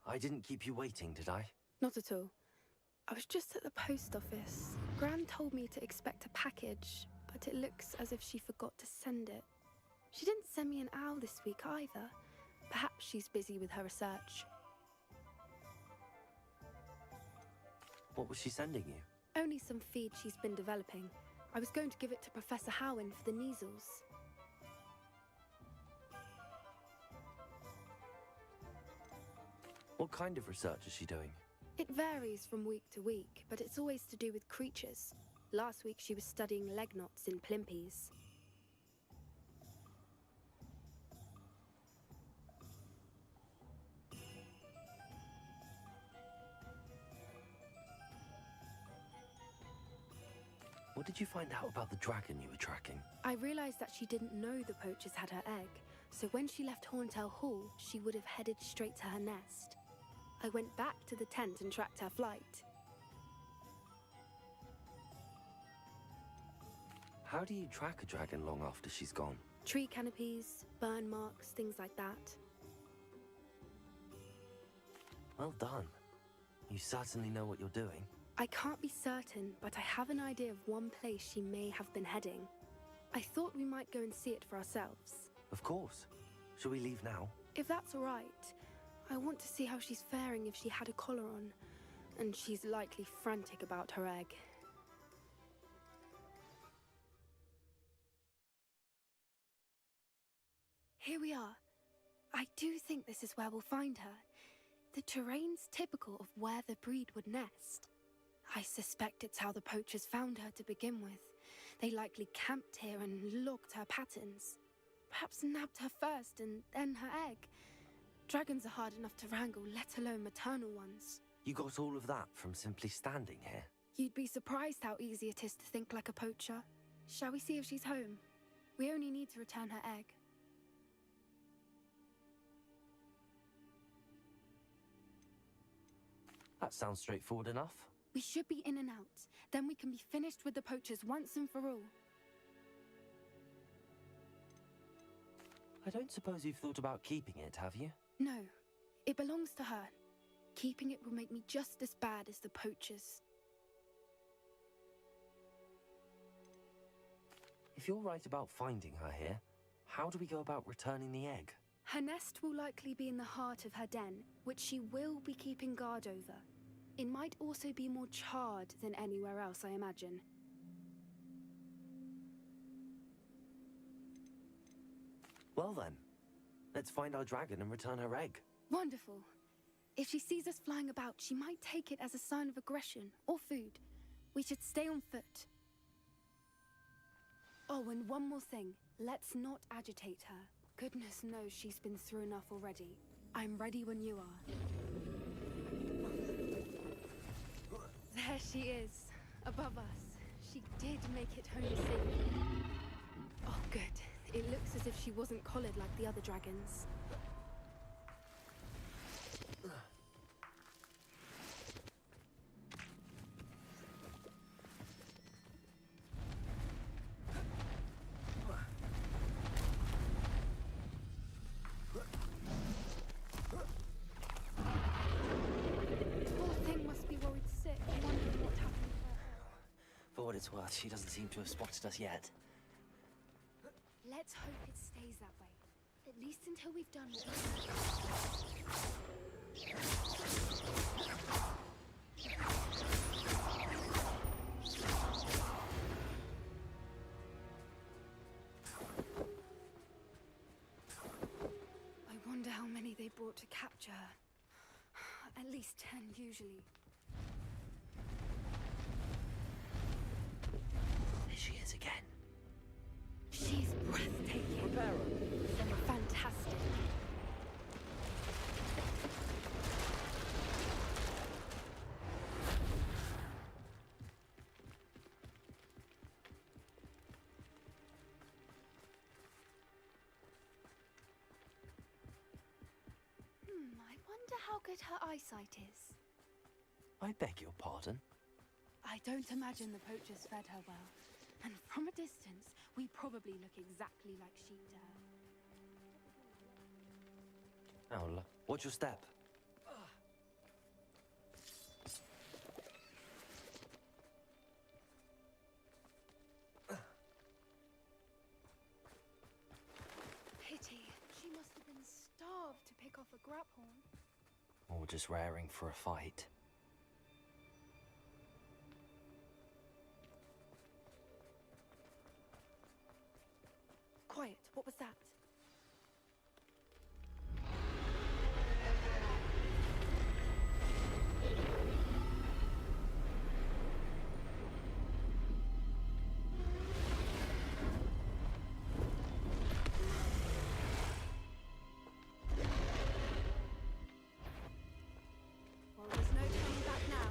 I didn't keep you waiting, did I? Not at all. I was just at the post office. Gran told me to expect a package, but it looks as if she forgot to send it. She didn't send me an owl this week either. Perhaps she's busy with her research. What was she sending you? Only some feed she's been developing. I was going to give it to Professor Howin for the measles. What kind of research is she doing? It varies from week to week, but it's always to do with creatures. Last week she was studying leg knots in plimpies. What did you find out about the dragon you were tracking? I realized that she didn't know the poachers had her egg, so when she left Horntail Hall, she would have headed straight to her nest. I went back to the tent and tracked her flight. How do you track a dragon long after she's gone? Tree canopies, burn marks, things like that. Well done. You certainly know what you're doing. I can't be certain, but I have an idea of one place she may have been heading. I thought we might go and see it for ourselves. Of course. Shall we leave now? If that's all right. I want to see how she's faring if she had a collar on. And she's likely frantic about her egg. Here we are. I do think this is where we'll find her. The terrain's typical of where the breed would nest. I suspect it's how the poachers found her to begin with. They likely camped here and logged her patterns. Perhaps nabbed her first and then her egg. Dragons are hard enough to wrangle, let alone maternal ones. You got all of that from simply standing here? You'd be surprised how easy it is to think like a poacher. Shall we see if she's home? We only need to return her egg. That sounds straightforward enough. We should be in and out. Then we can be finished with the poachers once and for all. I don't suppose you've thought about keeping it, have you? No, it belongs to her. Keeping it will make me just as bad as the poachers. If you're right about finding her here, how do we go about returning the egg? Her nest will likely be in the heart of her den, which she will be keeping guard over. It might also be more charred than anywhere else, I imagine. Well then, let's find our dragon and return her egg. Wonderful. If she sees us flying about, she might take it as a sign of aggression or food. We should stay on foot. Oh, and one more thing. Let's not agitate her. Goodness knows she's been through enough already. I'm ready when you are. There she is, above us. She did make it home safely. Oh, good. It looks as if she wasn't collared like the other dragons. For what it's worth, she doesn't seem to have spotted us yet. Let's hope it stays that way. At least until we've done what I wonder how many they brought to capture her. At least 10 usually. There she is again. She's breathtaking. Prepare her. Fantastic. I wonder how good her eyesight is. I beg your pardon? I don't imagine the poachers fed her well. And from a distance, we probably look exactly like sheep to her. Oh, watch your step. a grabhorn. Or just raring for a fight. Quiet, what was that? Well, there's no turning back now.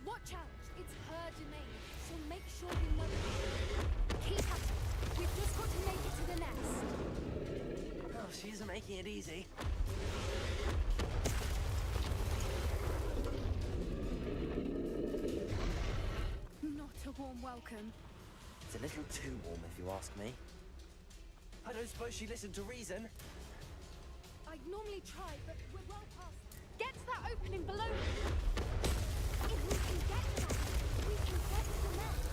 Watch out! It's her domain, so make sure you know it. Keep at it. We've just got to make it to the nest. Oh, she isn't making it easy. Not a warm welcome. It's a little too warm, if you ask me. I don't suppose she listened to reason. I'd normally try, but we're well past. Get to that opening below. If we can get to that, we can get to the nest.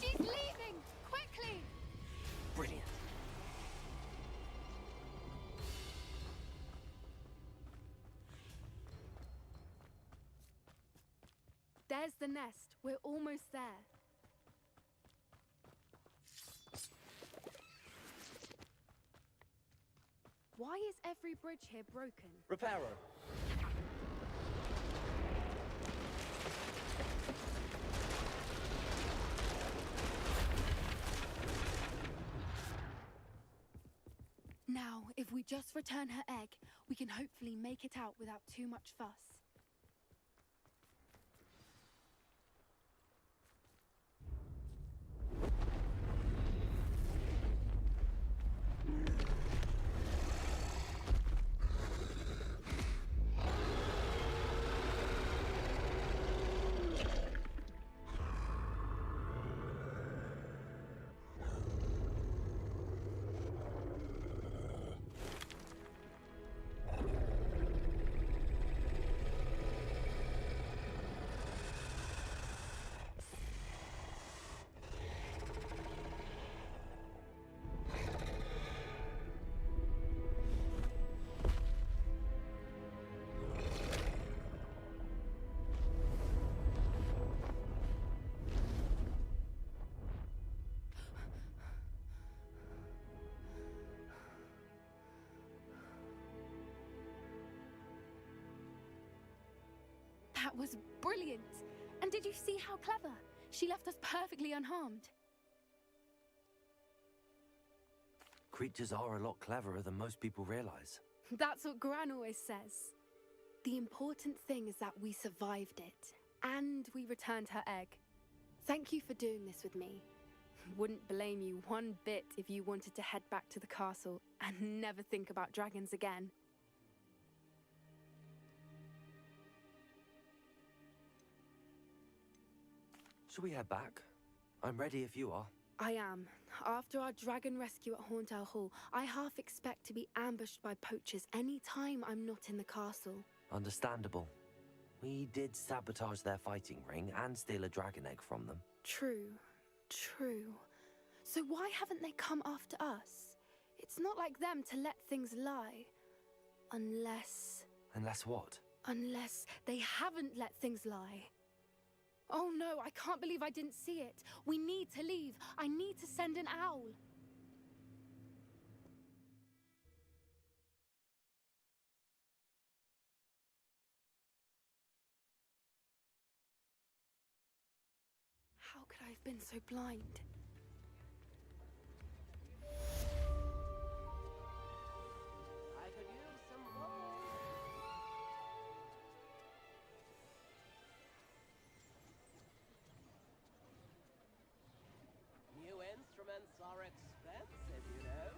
She's leaving! Quickly! Brilliant. There's the nest. We're almost there. Why is every bridge here broken? Reparo. Now, if we just return her egg, we can hopefully make it out without too much fuss. That was brilliant! And did you see how clever? She left us perfectly unharmed. Creatures are a lot cleverer than most people realize. That's what Gran always says. The important thing is that we survived it, and we returned her egg. Thank you for doing this with me. Wouldn't blame you one bit if you wanted to head back to the castle and never think about dragons again. Shall we head back? I'm ready if you are. I am. After our dragon rescue at Hauntow Hall, I half expect to be ambushed by poachers any time I'm not in the castle. Understandable. We did sabotage their fighting ring and steal a dragon egg from them. True. True. So why haven't they come after us? It's not like them to let things lie. Unless... Unless what? Unless they haven't let things lie. Oh no, I can't believe I didn't see it. We need to leave. I need to send an owl. How could I have been so blind? I could use some gold. New instruments are expensive, you know.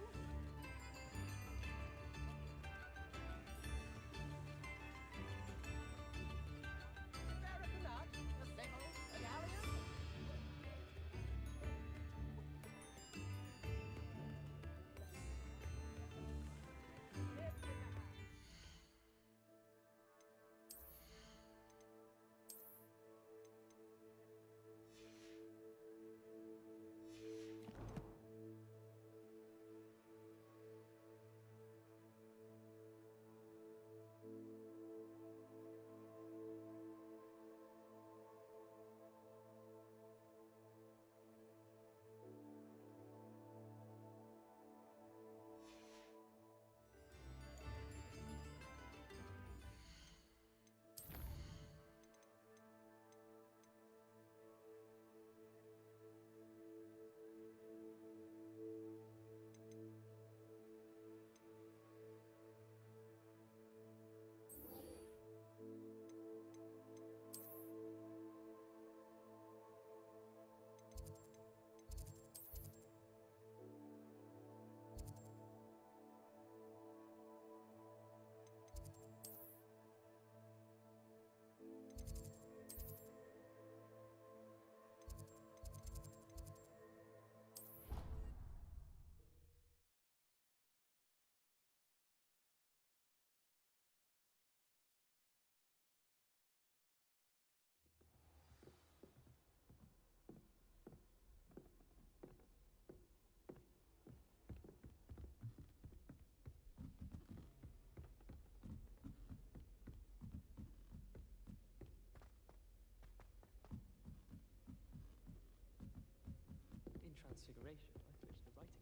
Transfiguration. I switched the writing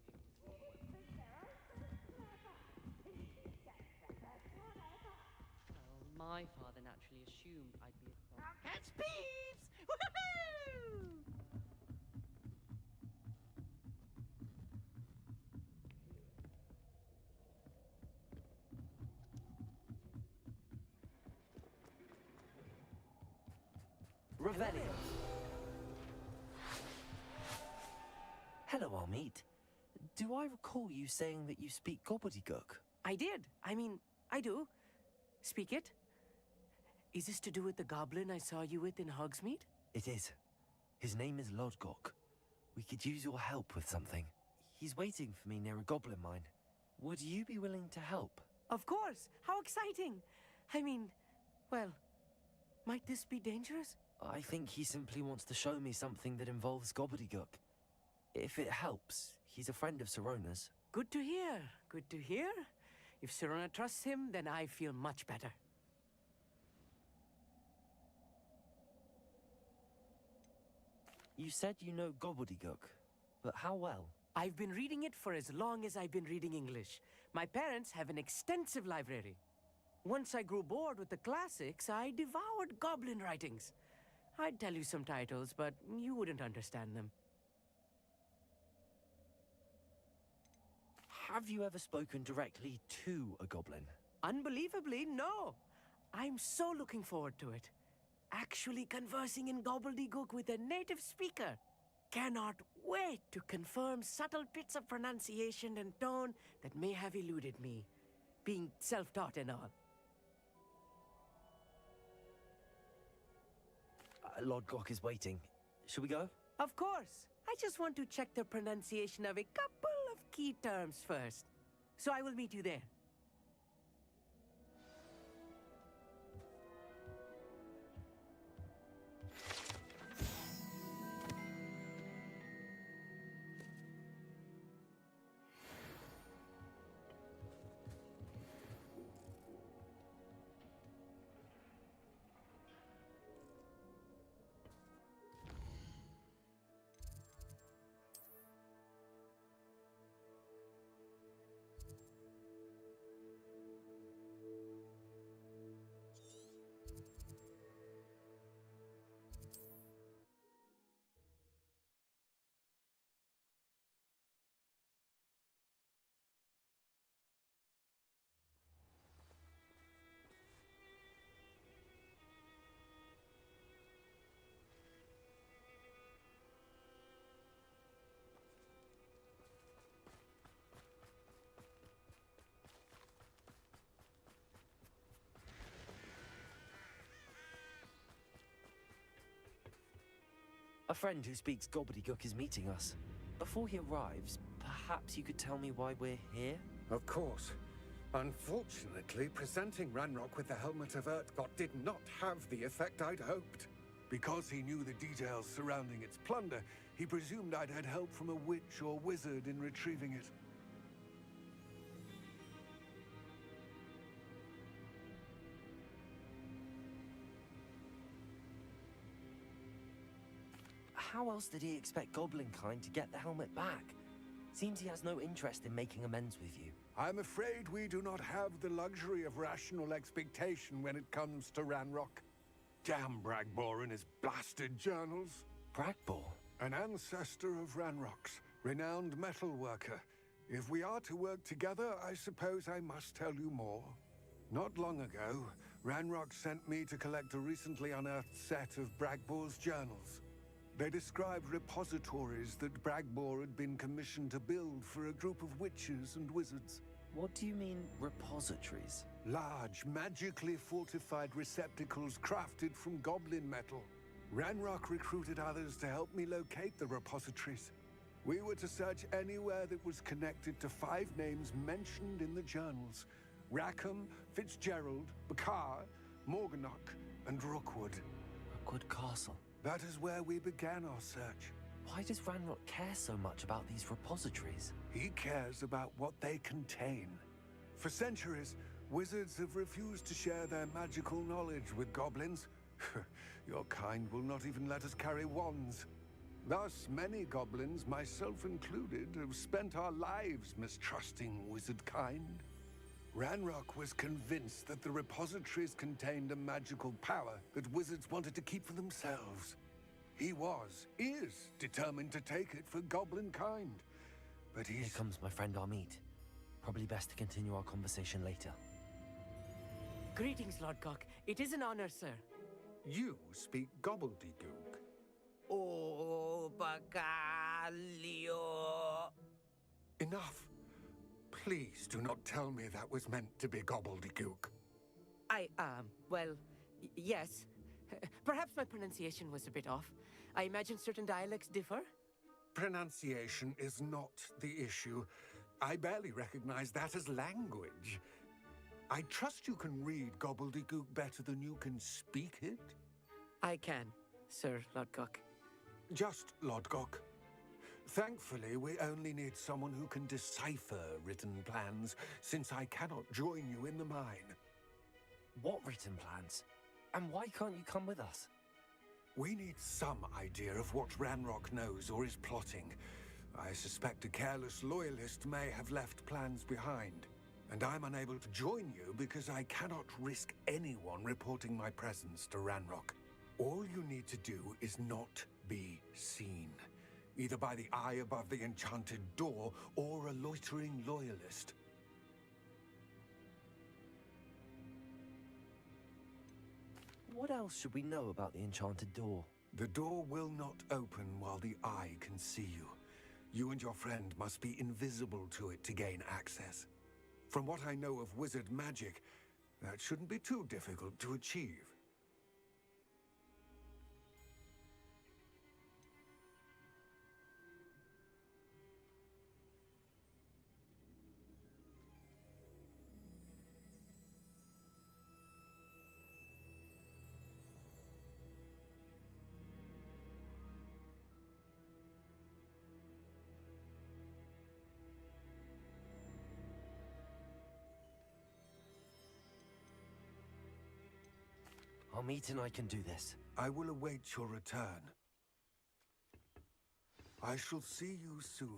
ink. Well, my father naturally assumed I'd be a catch peeps! Woohoo! Revelio. Hello, Almeet. Do I recall you saying that you speak gobbledygook? I did. I mean, I do. Speak it. Is this to do with the goblin I saw you with in Hogsmeade? It is. His name is Lodgok. We could use your help with something. He's waiting for me near a goblin mine. Would you be willing to help? Of course. How exciting. I mean, well, might this be dangerous? I think he simply wants to show me something that involves gobbledygook. If it helps, he's a friend of Sirona's. Good to hear. Good to hear. If Sirona trusts him, then I feel much better. You said you know gobbledygook, but how well? I've been reading it for as long as I've been reading English. My parents have an extensive library. Once I grew bored with the classics, I devoured goblin writings. I'd tell you some titles, but you wouldn't understand them. Have you ever spoken directly to a goblin? Unbelievably, no. I'm so looking forward to it. Actually conversing in gobbledygook with a native speaker. Cannot wait to confirm subtle bits of pronunciation and tone that may have eluded me, being self-taught and all. Lodgok is waiting. Shall we go? Of course. I just want to check the pronunciation of a couple of key terms first. So I will meet you there. A friend who speaks gobbledygook is meeting us. Before he arrives, perhaps you could tell me why we're here? Of course. Unfortunately, presenting Ranrock with the Helmet of Urtkot did not have the effect I'd hoped. Because he knew the details surrounding its plunder, he presumed I'd had help from a witch or wizard in retrieving it. How else did he expect Goblinkind to get the helmet back? Seems he has no interest in making amends with you. I'm afraid we do not have the luxury of rational expectation when it comes to Ranrock. Damn Bragbor and his blasted journals. Bragbor? An ancestor of Ranrock's, renowned metal worker. If we are to work together, I suppose I must tell you more. Not long ago, Ranrock sent me to collect a recently unearthed set of Bragbor's journals. They described repositories that Bragbor had been commissioned to build for a group of witches and wizards. What do you mean, repositories? Large, magically fortified receptacles crafted from goblin metal. Ranrock recruited others to help me locate the repositories. We were to search anywhere that was connected to 5 names mentioned in the journals: Rackham, Fitzgerald, Bakar, Morganach, and Rookwood. Rookwood Castle. That is where we began our search. Why does Ranrock care so much about these repositories? He cares about what they contain. For centuries, wizards have refused to share their magical knowledge with goblins. Your kind will not even let us carry wands. Thus, many goblins, myself included, have spent our lives mistrusting wizard kind. Ranrock was convinced that the repositories contained a magical power that wizards wanted to keep for themselves. He is determined to take it for goblin kind. But Here comes my friend Amit. Probably best to continue our conversation later. Greetings, Lord Cock. It is an honor, sir. You speak gobbledygook. Oh, Bacalio. Enough. Please do not tell me that was meant to be gobbledygook. Yes. Perhaps my pronunciation was a bit off. I imagine certain dialects differ. Pronunciation is not the issue. I barely recognize that as language. I trust you can read gobbledygook better than you can speak it? I can, Sir Lodgok. Just Lodgok. Thankfully, we only need someone who can decipher written plans, since I cannot join you in the mine. What written plans? And why can't you come with us? We need some idea of what Ranrock knows or is plotting. I suspect a careless loyalist may have left plans behind. And I'm unable to join you because I cannot risk anyone reporting my presence to Ranrock. All you need to do is not be seen, either by the eye above the enchanted door or a loitering loyalist. What else should we know about the enchanted door? The door will not open while the eye can see you. You and your friend must be invisible to it to gain access. From what I know of wizard magic, that shouldn't be too difficult to achieve. Amit and I can do this. I will await your return. I shall see you soon.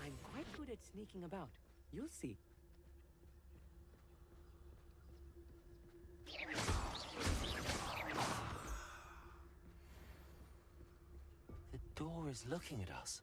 I'm quite good at sneaking about. You'll see. The door is looking at us.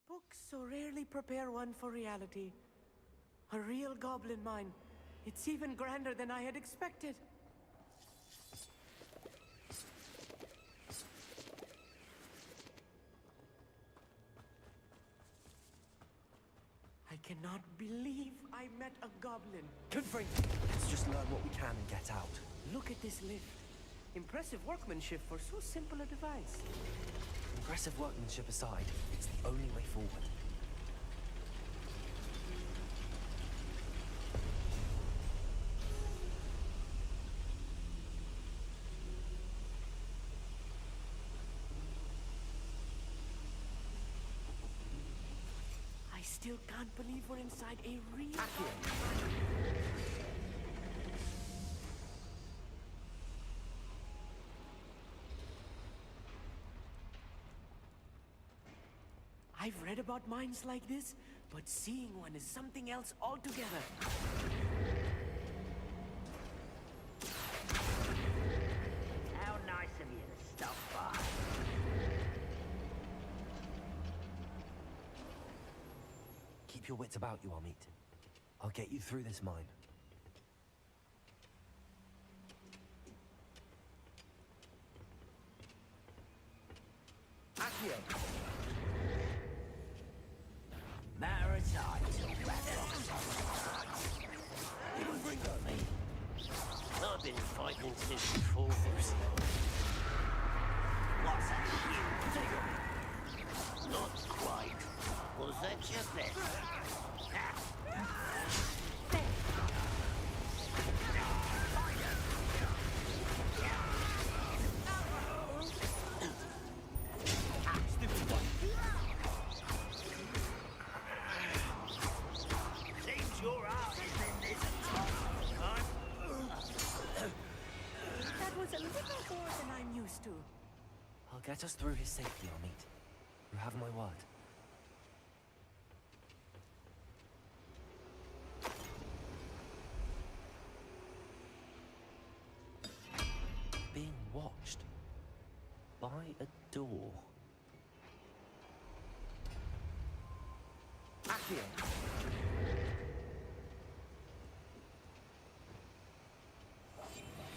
Books so rarely prepare one for reality. A real goblin mine. It's even grander than I had expected. I cannot believe I met a goblin. Good for you. Let's just learn what we can and get out. Look at this lift. Impressive workmanship for so simple a device. Aggressive workmanship aside, it's the only way forward. I still can't believe we're inside a real... I've read about mines like this, but seeing one is something else altogether. How nice of you to stop by. Keep your wits about you, Amit. I'll get you through this mine. Accio. Matter of time till Ranrock. You bring on me. been fighting since before this. What's that you do? Not quite. Was that your best? Seems your art is in this time. That was a little more than I'm used to. I'll get us through his safety, Amit. You have my word. Being watched by a door. Accio.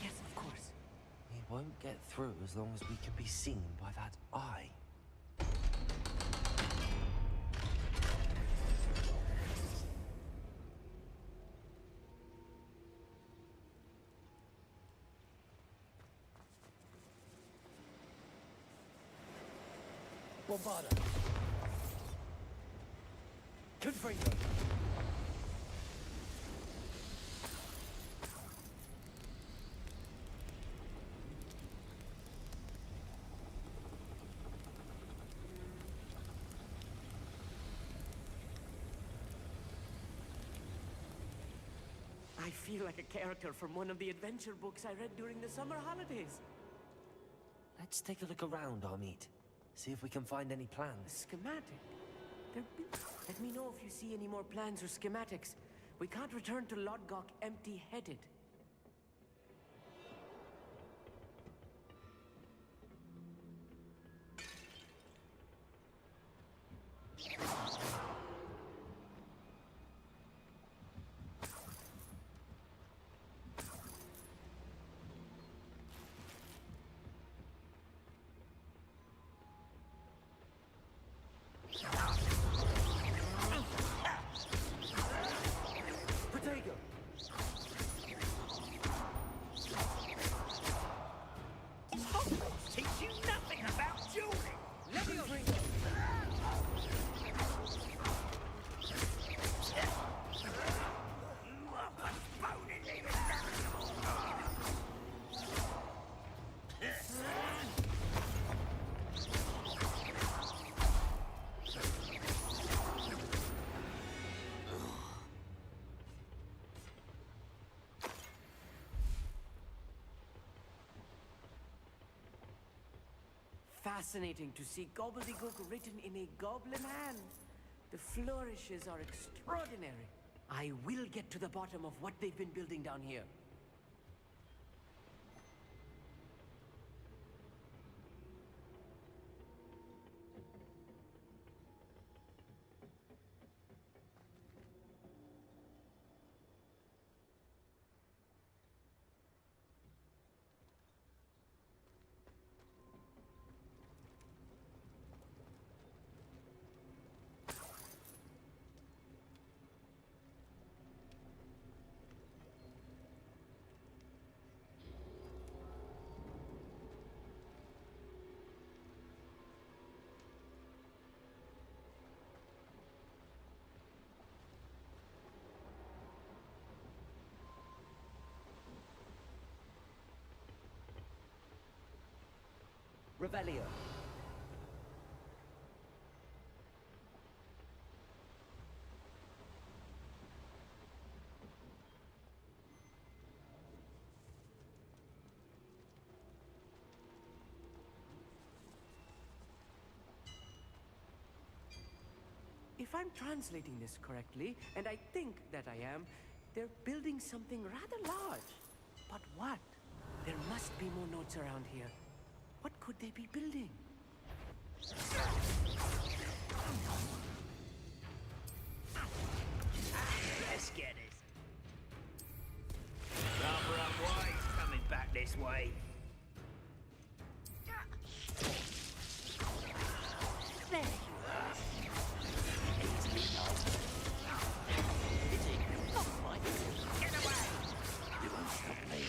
Yes, of course. We won't get through as long as we can be seen by that eye. Bombarda. Confringo. I feel like a character from one of the adventure books I read during the summer holidays. Let's take a look around, Amit. See if we can find any A plans. schematic. Let me know if you see any more plans or schematics. We can't return to Lodgok empty-headed. Protego! Hogwarts teach you nothing about dueling. Fascinating to see gobbledygook written in a goblin hand. The flourishes are extraordinary. I will get to the bottom of what they've been building down here. Revelio. If I'm translating this correctly, and I think that I am, they're building something rather large. But what? There must be more notes around here. What could they be building? Let's get it. Rather unwise coming back this way. There you are. Easily done. Is it? Not quite. Get away! You won't stop me.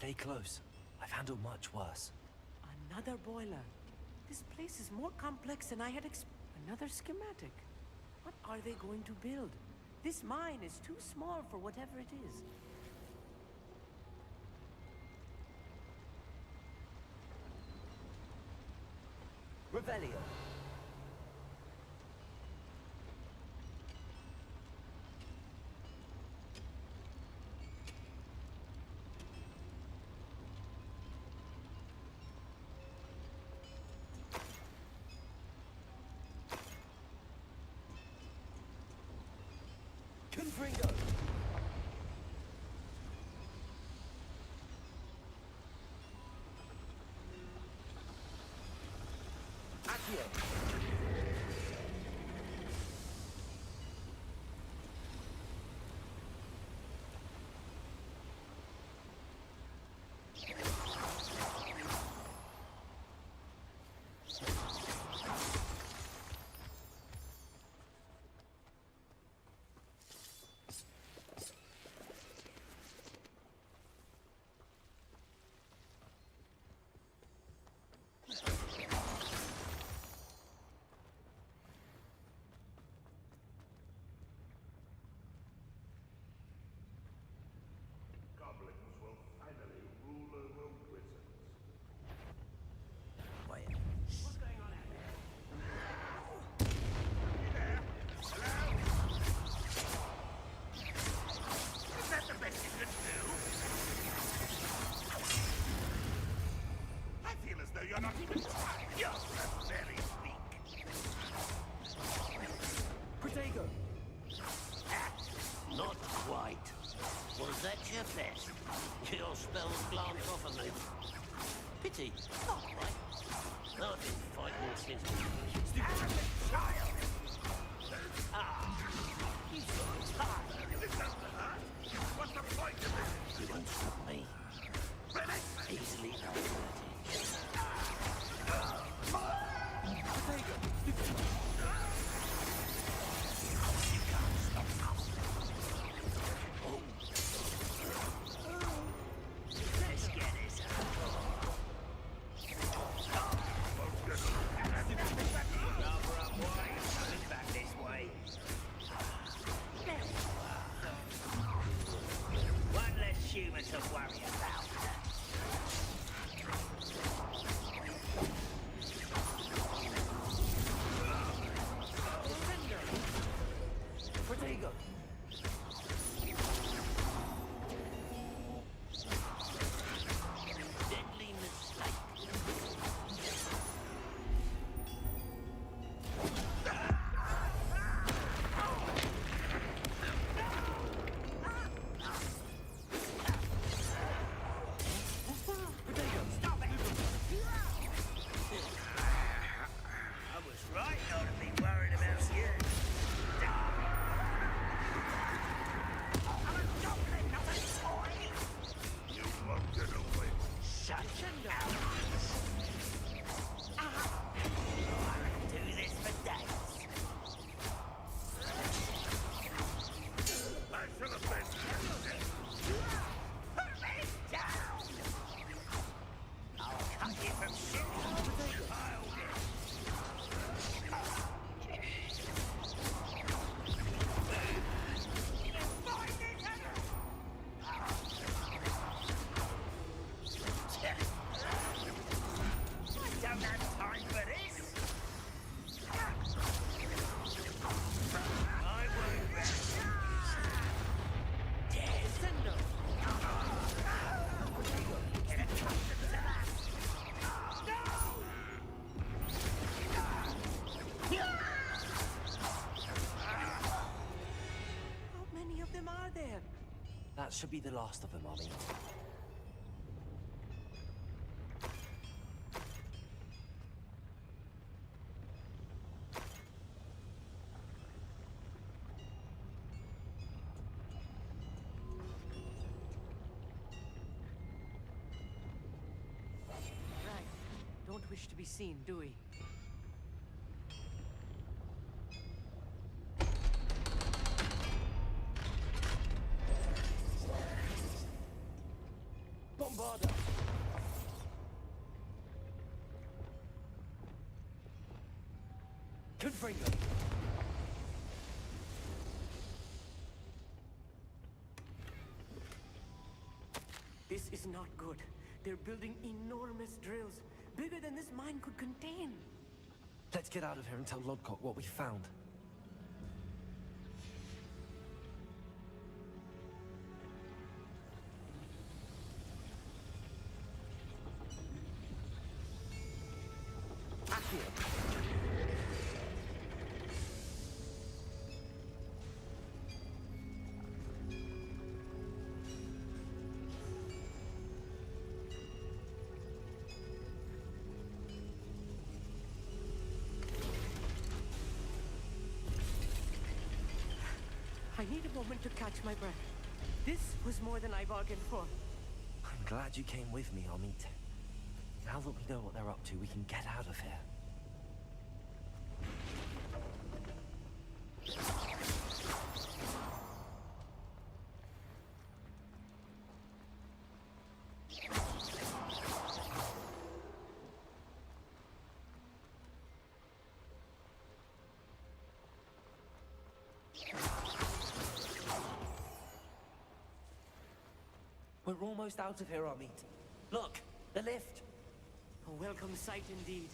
Stay close. I've handled much worse. Another boiler. This place is more complex than I had Another schematic. What are they going to build? This mine is too small for whatever it is. Revelio. Confringo. Accio. Goblins will finally rule over wizards. Wait. What's going on out there? You there? Hello? Is that the best you can do? I feel as though you're not even trying. You're very weak. Protego. Not quite. Was that your best? Your spells glance off of me. Pity. Not quite. I've been fighting since... Arrogant child! You so tired. This doesn't hurt. What's the point of this? You won't stop me. Ready? Easily overrated. You can't stop us. Oh. Let's get this out. Rather unwise coming back this way. There we are. One less human to worry about. Protego. Deadly mistake. I was right not to be worried about you. I'm a goblin, not a toy. You won't get away. Such a nose. I can do this for days. I should have been. Put me down. I'll cut you from shit. I'll get. Find it, Henry. I don't have time for this. I won't rest. Death. Get accustomed to that. How many of them are there? That should be the last of them, Mommy. Right. Don't wish to be seen, do we? Bombarded. Confringo! This is not good. They're building enormous drills, bigger than this mine could contain. Let's get out of here and tell Lodcock what we found. Accio! I need a moment to catch my breath. This was more than I bargained for. I'm glad you came with me, Amit. Now that we know what they're up to, we can get out of here. We're almost out of here, Amit. Look, the lift. A welcome sight indeed.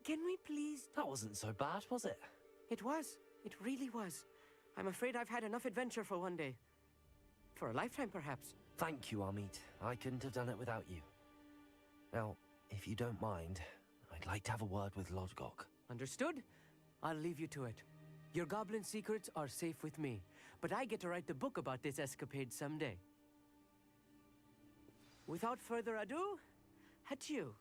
Can we please... That wasn't so bad, was it? It was. It really was. I'm afraid I've had enough adventure for one day. For a lifetime, perhaps. Thank you, Amit. I couldn't have done it without you. Now, if you don't mind, I'd like to have a word with Lodgok. Understood? I'll leave you to it. Your goblin secrets are safe with me, but I get to write the book about this escapade someday. Without further ado, adieu.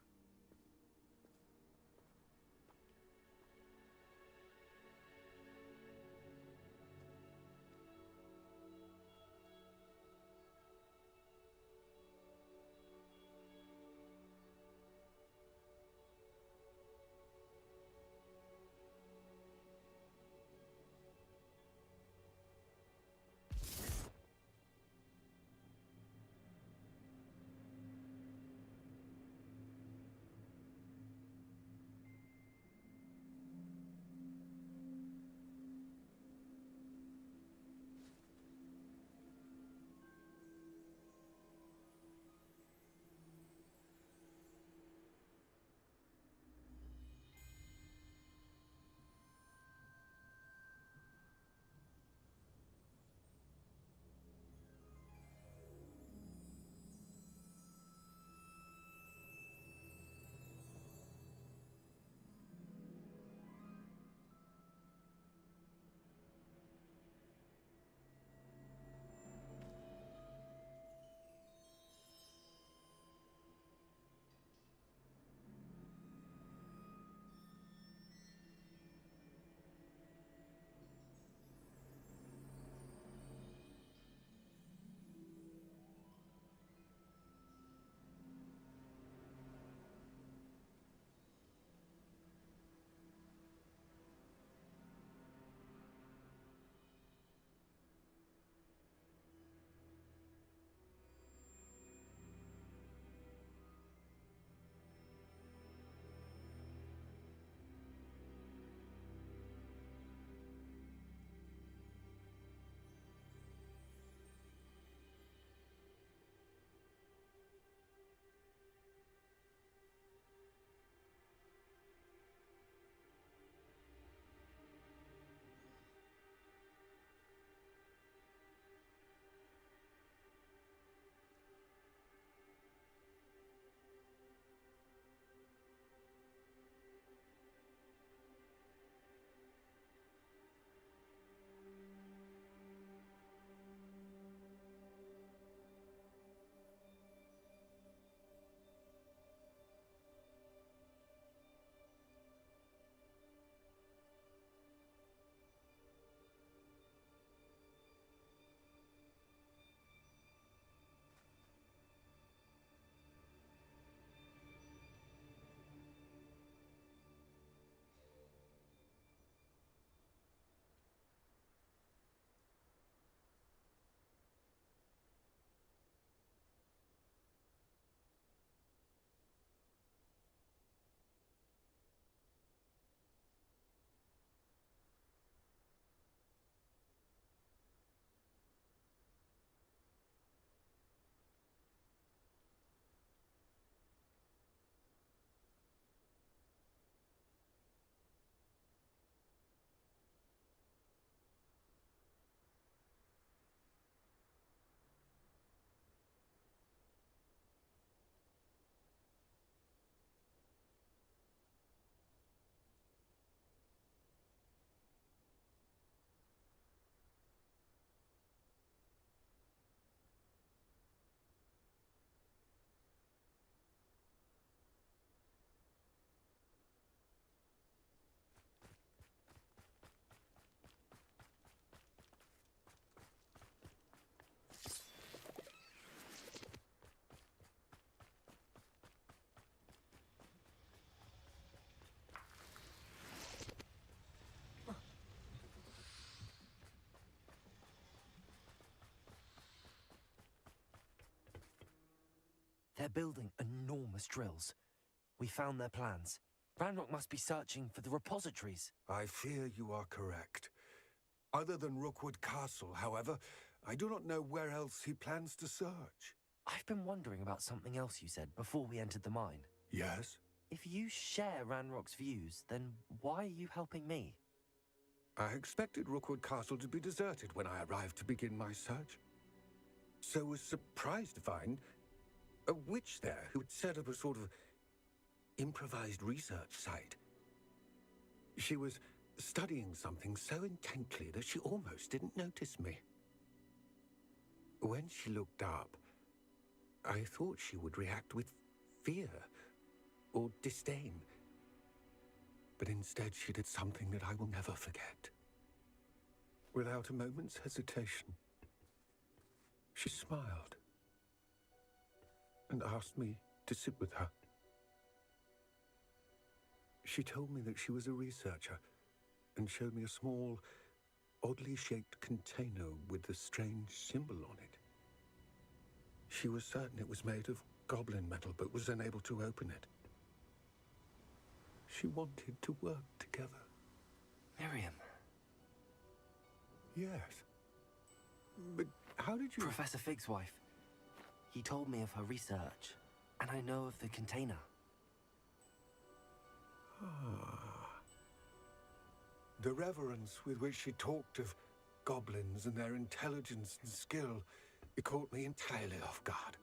They're building enormous drills. We found their plans. Ranrock must be searching for the repositories. I fear you are correct. Other than Rookwood Castle, however, I do not know where else he plans to search. I've been wondering about something else you said before we entered the mine. Yes? If you share Ranrock's views, then why are you helping me? I expected Rookwood Castle to be deserted when I arrived to begin my search. So was surprised to find a witch there who had set up a sort of improvised research site. She was studying something so intently that she almost didn't notice me. When she looked up, I thought she would react with fear or disdain. But instead she did something that I will never forget. Without a moment's hesitation, she smiled and asked me to sit with her. She told me that she was a researcher and showed me a small, oddly shaped container with a strange symbol on it. She was certain it was made of goblin metal, but was unable to open it. She wanted to work together. Miriam. Yes. But how did you... Professor Fig's wife. He told me of her research, and I know of the container. The reverence with which she talked of goblins and their intelligence and skill, it caught me entirely off guard.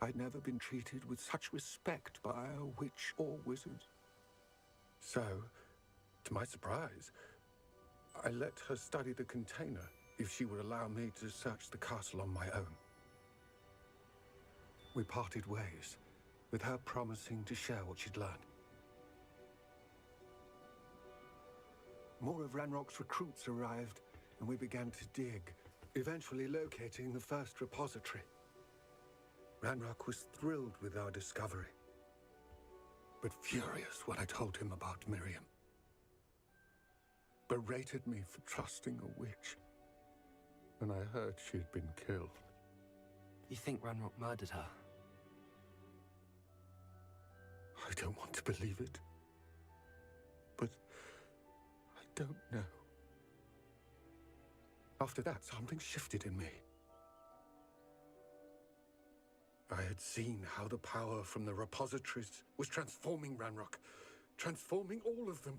I'd never been treated with such respect by a witch or wizard. So, to my surprise, I let her study the container if she would allow me to search the castle on my own. We parted ways, with her promising to share what she'd learned. More of Ranrock's recruits arrived, and we began to dig, eventually locating the first repository. Ranrock was thrilled with our discovery, but furious when I told him about Miriam. Berated me for trusting a witch, and I heard she had been killed. You think Ranrock murdered her? I don't want to believe it, but I don't know. After that, something shifted in me. I had seen how the power from the repositories was transforming Ranrock, transforming all of them.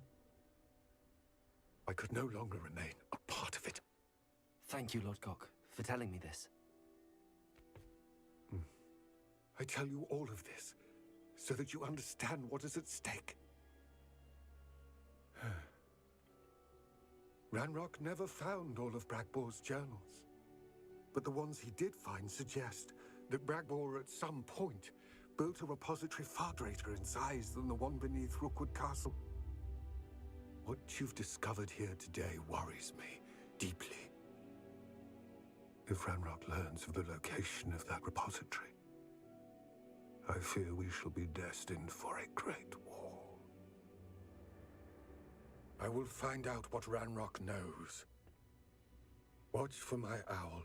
I could no longer remain a part of it. Thank you, Lodgok, for telling me this. I tell you all of this so that you understand what is at stake. Ranrock never found all of Bragbor's journals, but the ones he did find suggest that Bragbor at some point built a repository far greater in size than the one beneath Rookwood Castle. What you've discovered here today worries me deeply. If Ranrock learns of the location of that repository, I fear we shall be destined for a great war. I will find out what Ranrock knows. Watch for my owl.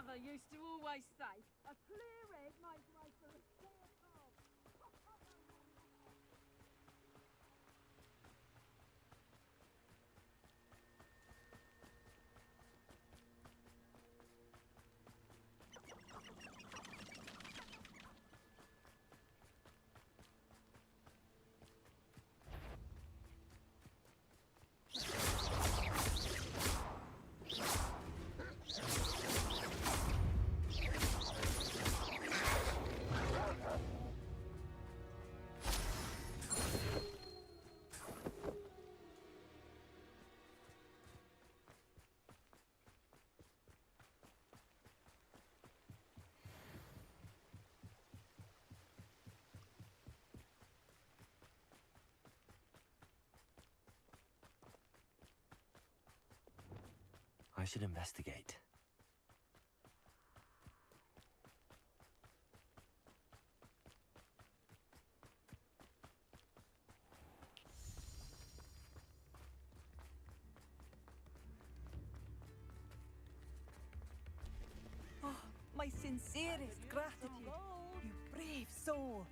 mother used to always say, a clear head makes way for a clear path. I should investigate. Oh, my sincerest gratitude, you brave soul.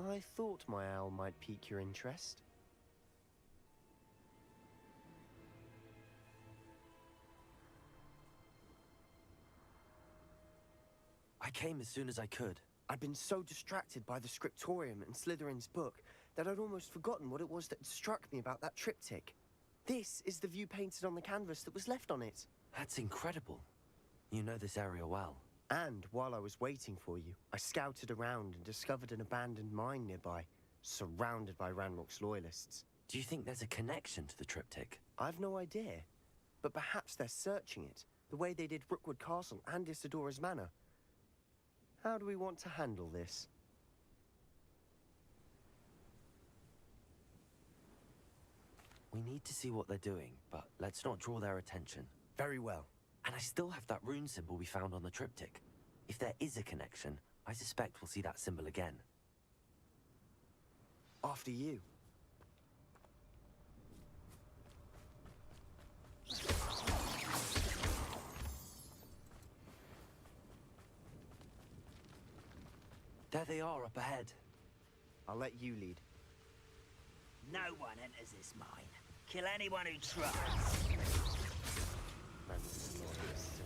I thought my owl might pique your interest. I came as soon as I could. I'd been so distracted by the scriptorium and Slytherin's book that I'd almost forgotten what it was that struck me about that triptych. This is the view painted on the canvas that was left on it. That's incredible. You know this area well. And while I was waiting for you, I scouted around and discovered an abandoned mine nearby, surrounded by Ranrock's loyalists. Do you think there's a connection to the triptych? I've no idea, but perhaps they're searching it, the way they did Rookwood Castle and Isidora's Manor. How do we want to handle this? We need to see what they're doing, but let's not draw their attention. Very well. And I still have that rune symbol we found on the triptych. If there is a connection, I suspect we'll see that symbol again. After you. There they are up ahead. I'll let you lead. No one enters this mine. Kill anyone who tries. Ranrock's loyalists.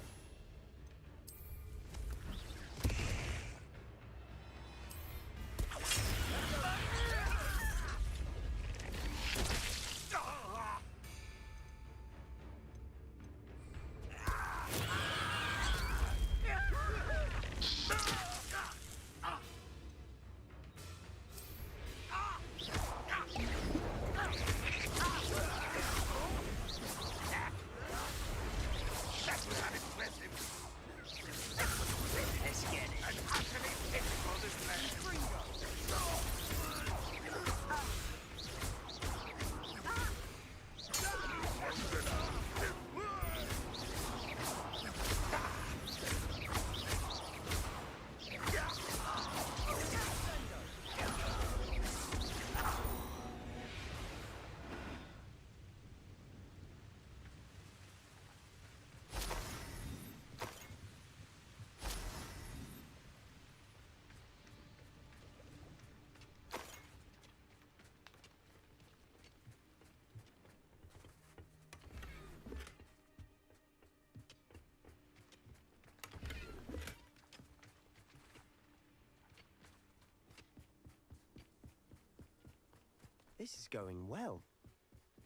This is going well.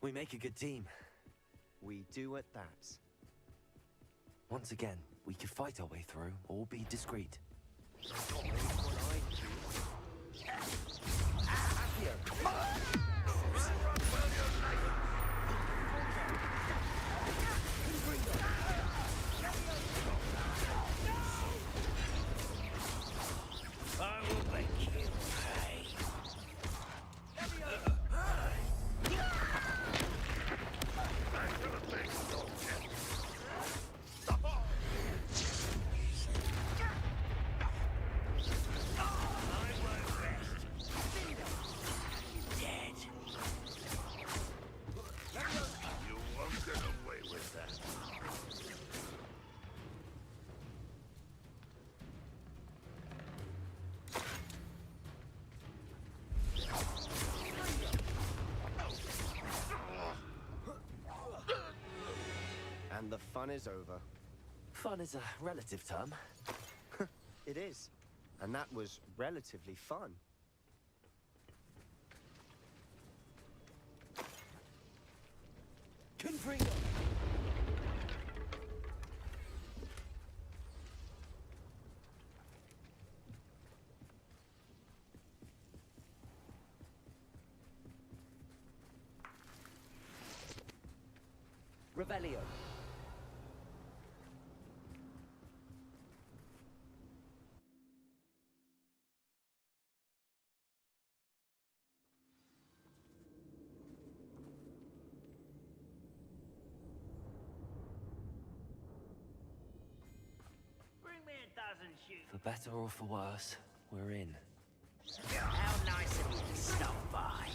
We make a good team. We do at that. Once again, we could fight our way through, or be discreet. fun is over. Fun is a relative term. It is. And that was relatively fun. Confringo! Revelio. Bring me a dozen shoes. For better or for worse, we're in. How nice of you to stop by.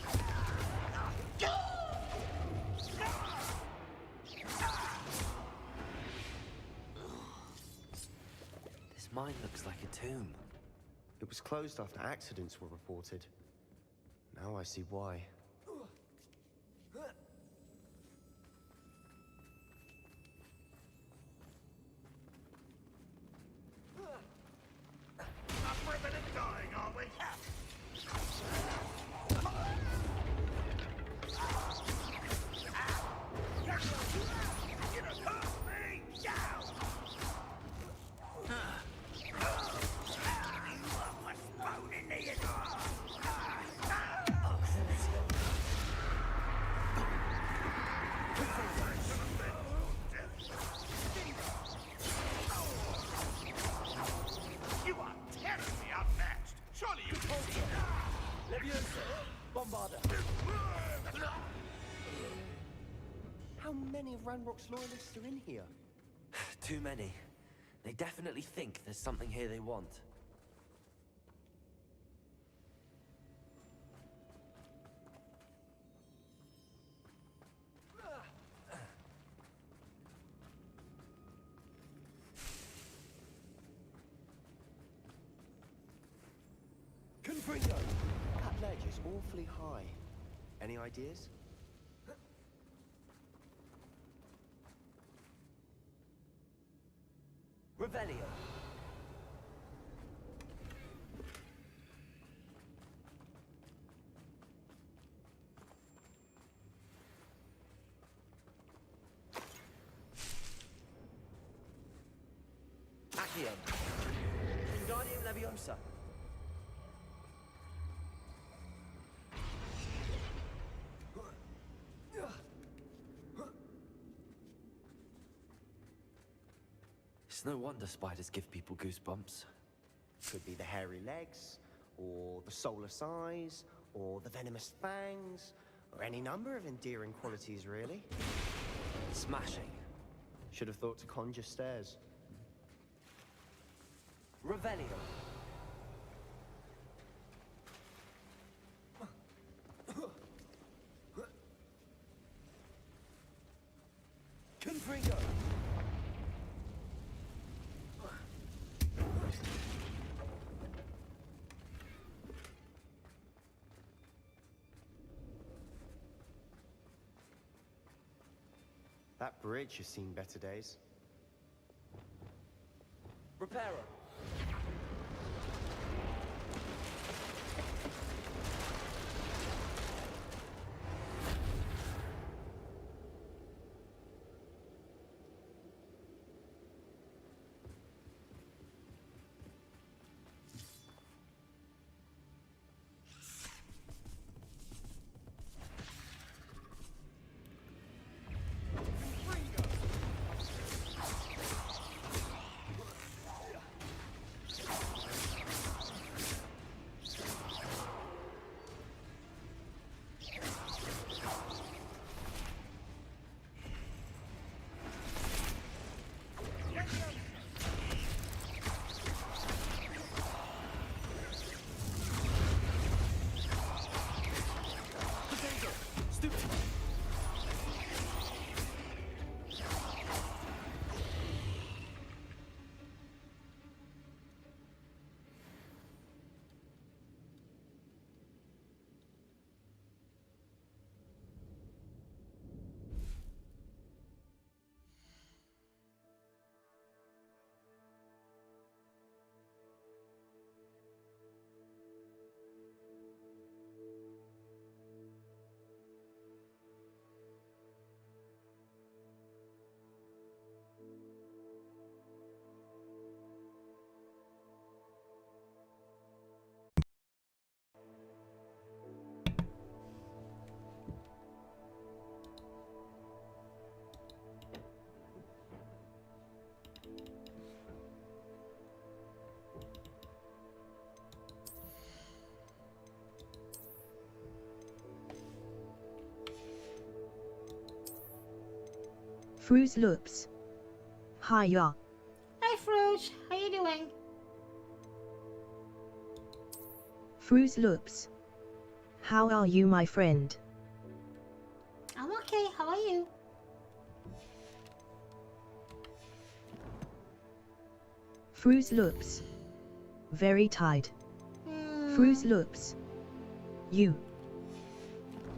This mine looks like a tomb. It was closed after accidents were reported. Now I see why. Up ribbon and dying, are we? You don't hurt me! Down! Bone in the You are terribly outmatched. Surely you can see that. Leviosa! Bombarda! How many of Ranrock's loyalists are in here? Too many. They definitely think there's something here they want. Confringo! That ledge is awfully high. Any ideas? Revelio! Accio! Wingardium Leviosa! It's no wonder spiders give people goosebumps. Could be the hairy legs, or the soulless eyes, or the venomous fangs, or any number of endearing qualities, really. Smashing. Should have thought to conjure stairs. Revelio. Confringo. That bridge has seen better days. Reparo. Fruits Loops. Hiya. Hey Fruits, how you doing? Fruits Loops. How are you, my friend? I'm okay, how are you? Fruits Loops. Very tired. Fruits Loops. You.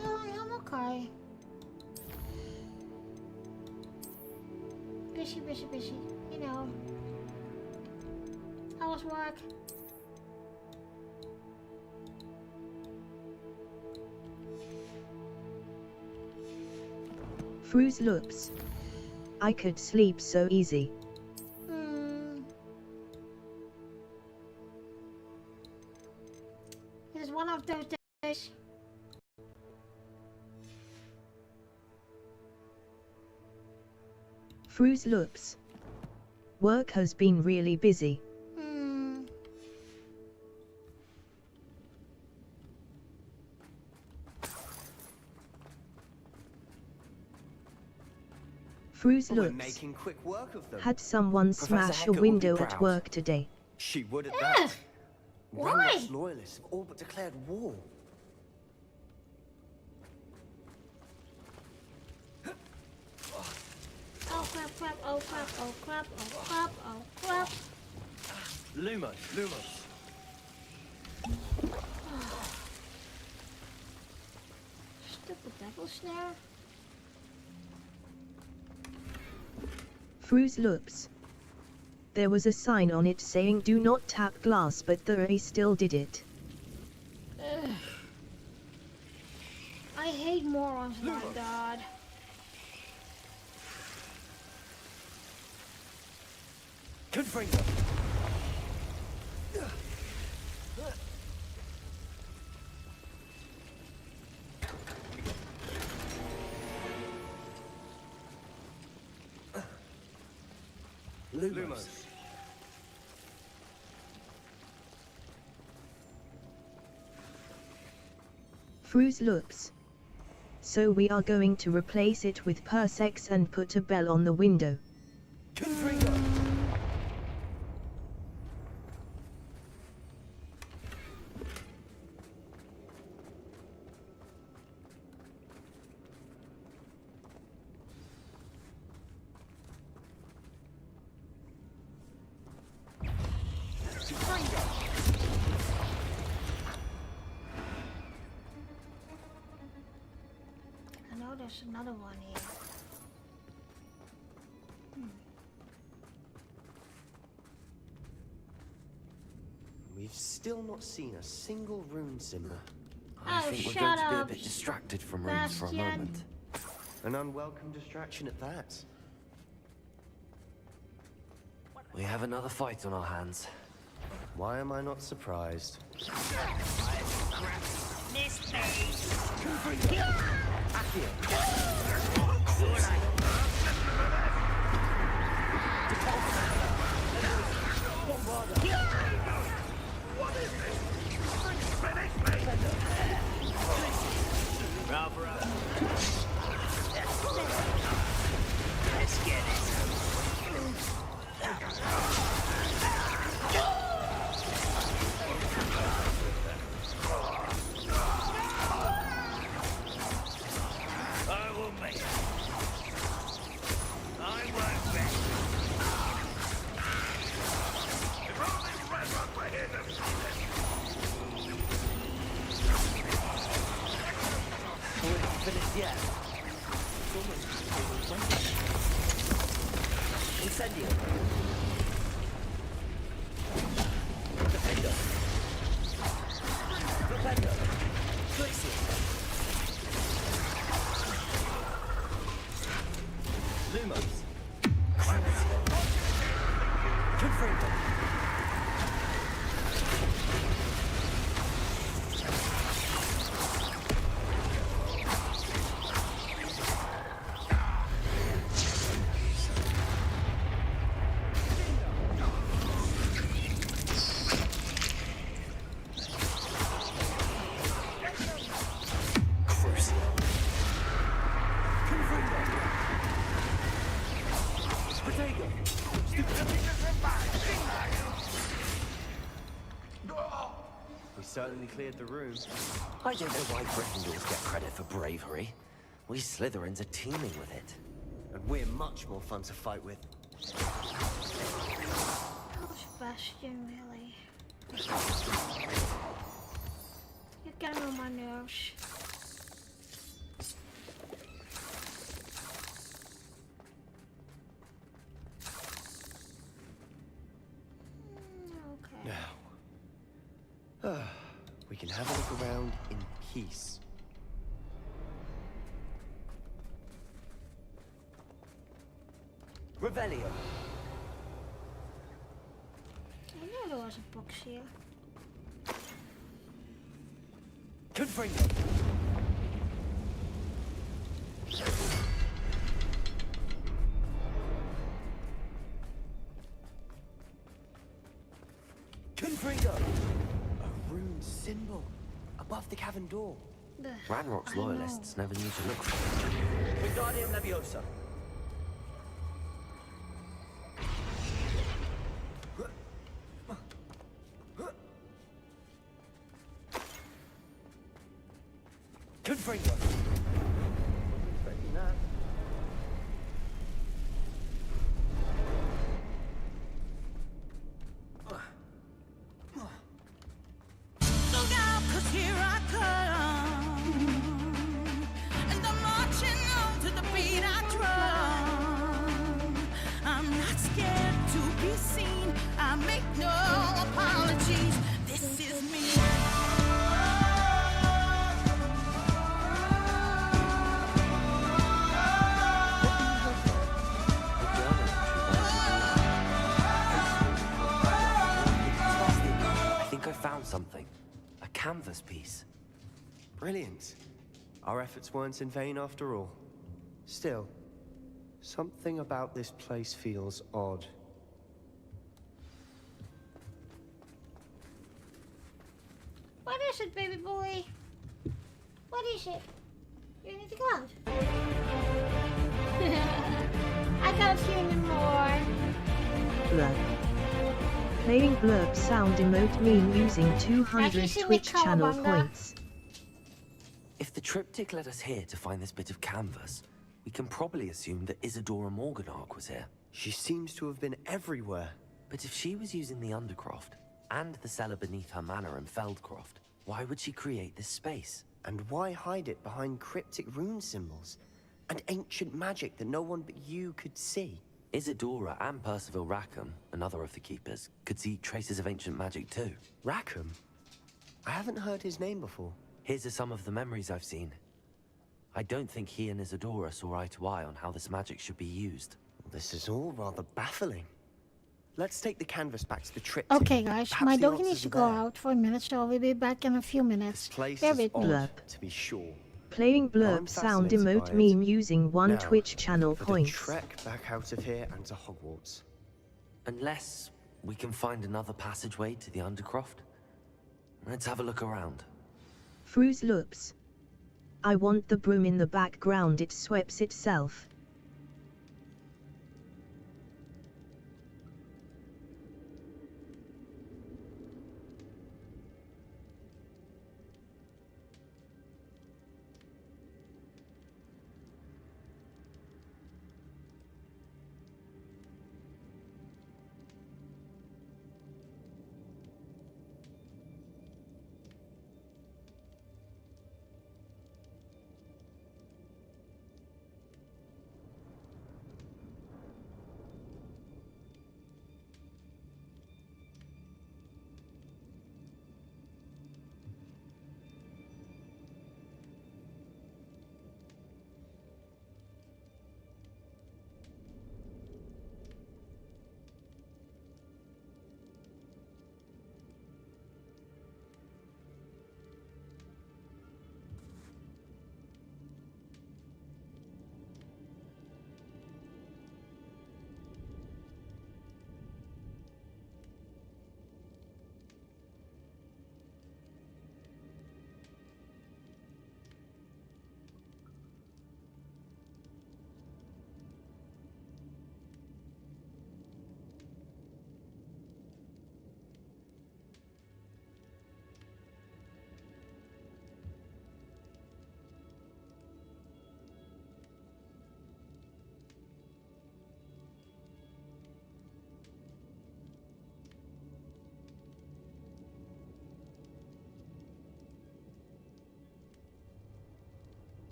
Oh, I'm okay. Busy. You know. How was work? Fruits Loops. I could sleep so easy. It's one of those days. Fruits Loops. Work has been really busy. Fruits We're Loops. making quick work of them. Had someone Professor smash a Hecker would be window at proud. work today? She would at that. Why? Ranrock's loyalists have all but declared war. Oh crap. Lumos. Stupid devil snare. Fruits Loops. There was a sign on it saying do not tap glass, but the ray still did it. Ugh. I hate morons like that. Confringo. Lumos. Fruits Loops. So we are going to replace it with Persex and put a bell on the window. Confringo. I know there's another one here. We've still not seen a single rune symbol. I Oh, think we're shut going to be a up, bit distracted from runes for a Bastion. moment. An unwelcome distraction at that. We have another fight on our hands. Why am I not surprised? Miss me! Let's get it. I will make it. I won't bet. If only Ranrock were here to see this. We're not finished yet. Incendio. Defender. Defender. Glacier. Lumos. Confringo. cleared the room. I don't know why Gryffindors get credit for bravery. We Slytherins are teeming with it. And we're much more fun to fight with. Oh, Sebastian, really. You're getting on my nerves. Okay. Now, we can have a look around in peace. Revelio. I knew there was a box here. Confringo. Confringo. A rune symbol above the cavern door. Ranrock's loyalists never knew to look for it. Wingardium Leviosa. Confringo. Expecting that. Look out, 'cause here I come. And I'm marching on to the beat I drum. I'm not scared to be seen. I make no apologies. This is me. I think I found something. A canvas piece. Brilliant. Our efforts weren't in vain after all. Still, something about this place feels odd. What is it, baby boy? What is it? You need to go out. I can't see anymore. Blurb. Playing blurb sound emote meme using 200 see me, Twitch channel Cowabunga? points. If the triptych led us here to find this bit of canvas, we can probably assume that Isadora Morganark was here. She seems to have been everywhere. But if she was using the Undercroft, and the cellar beneath her manor in Feldcroft, why would she create this space? And why hide it behind cryptic rune symbols? And ancient magic that no one but you could see? Isadora and Percival Rackham, another of the Keepers, could see traces of ancient magic too. Rackham? I haven't heard his name before. Here's some of the memories I've seen. I don't think he and Isadora saw eye to eye on how this magic should be used. This is all rather baffling. Let's take the canvas back to the triptych. Okay, guys, Perhaps my the doggy needs answers to are go there. out for a minute, so we'll be back in a few minutes. This place Bear is with me. odd, Blurb. to be sure. Playing blurb I'm sound fascinated emote by it. meme using 1 Now, Twitch channel for points. the trek back out of here and to Hogwarts. Unless we can find another passageway to the Undercroft. Let's have a look around. Fruits loops. I want the broom in the background, it sweeps itself.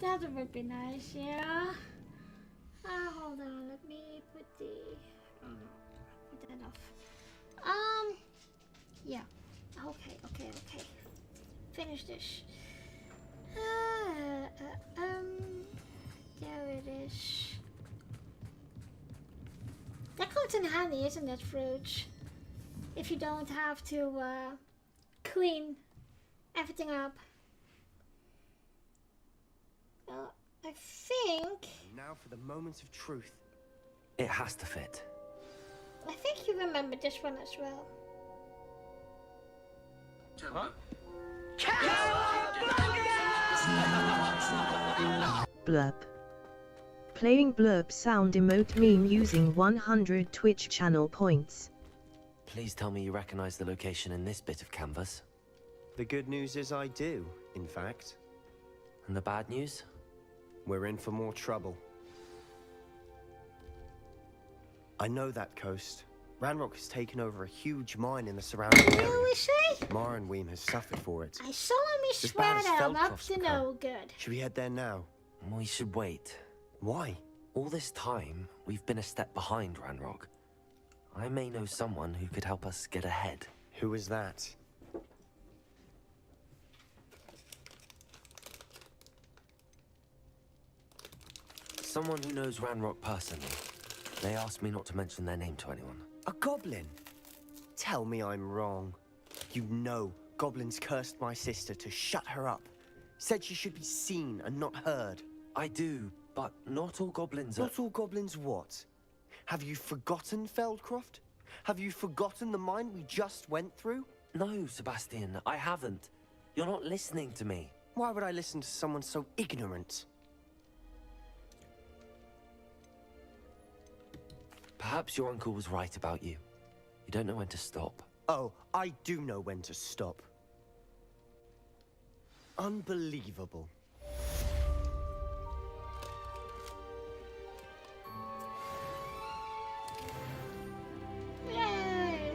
That would be nice, yeah. Hold on, let me put the... Oh no, put that off. Yeah. Okay. Finish this. There it is. That comes in handy, isn't it, fruits? If you don't have to clean everything up. I think... Now for the moments of truth. It has to fit. I think you remember this one as well. Huh? Blurb. Playing blurb sound emote meme using 100 Twitch channel points. Please tell me you recognize the location in this bit of canvas. The good news is I do, in fact. And the bad news? We're in for more trouble. I know that coast. Ranrock has taken over a huge mine in the surrounding area. You say? Marrenweem has suffered for it. I solemnly As swear bad as that I'm up Feldcroft's to become. no good. Should we head there now? We should wait. Why? All this time, we've been a step behind Ranrock. I may know someone who could help us get ahead. Who is that? Someone who knows Ranrock personally. They asked me not to mention their name to anyone. A goblin? Tell me I'm wrong. You know goblins cursed my sister to shut her up. Said she should be seen and not heard. I do, but not all goblins are... Not all goblins what? Have you forgotten Feldcroft? Have you forgotten the mine we just went through? No, Sebastian, I haven't. You're not listening to me. Why would I listen to someone so ignorant? Perhaps your uncle was right about you. You don't know when to stop. Oh, I do know when to stop. Unbelievable. Yay!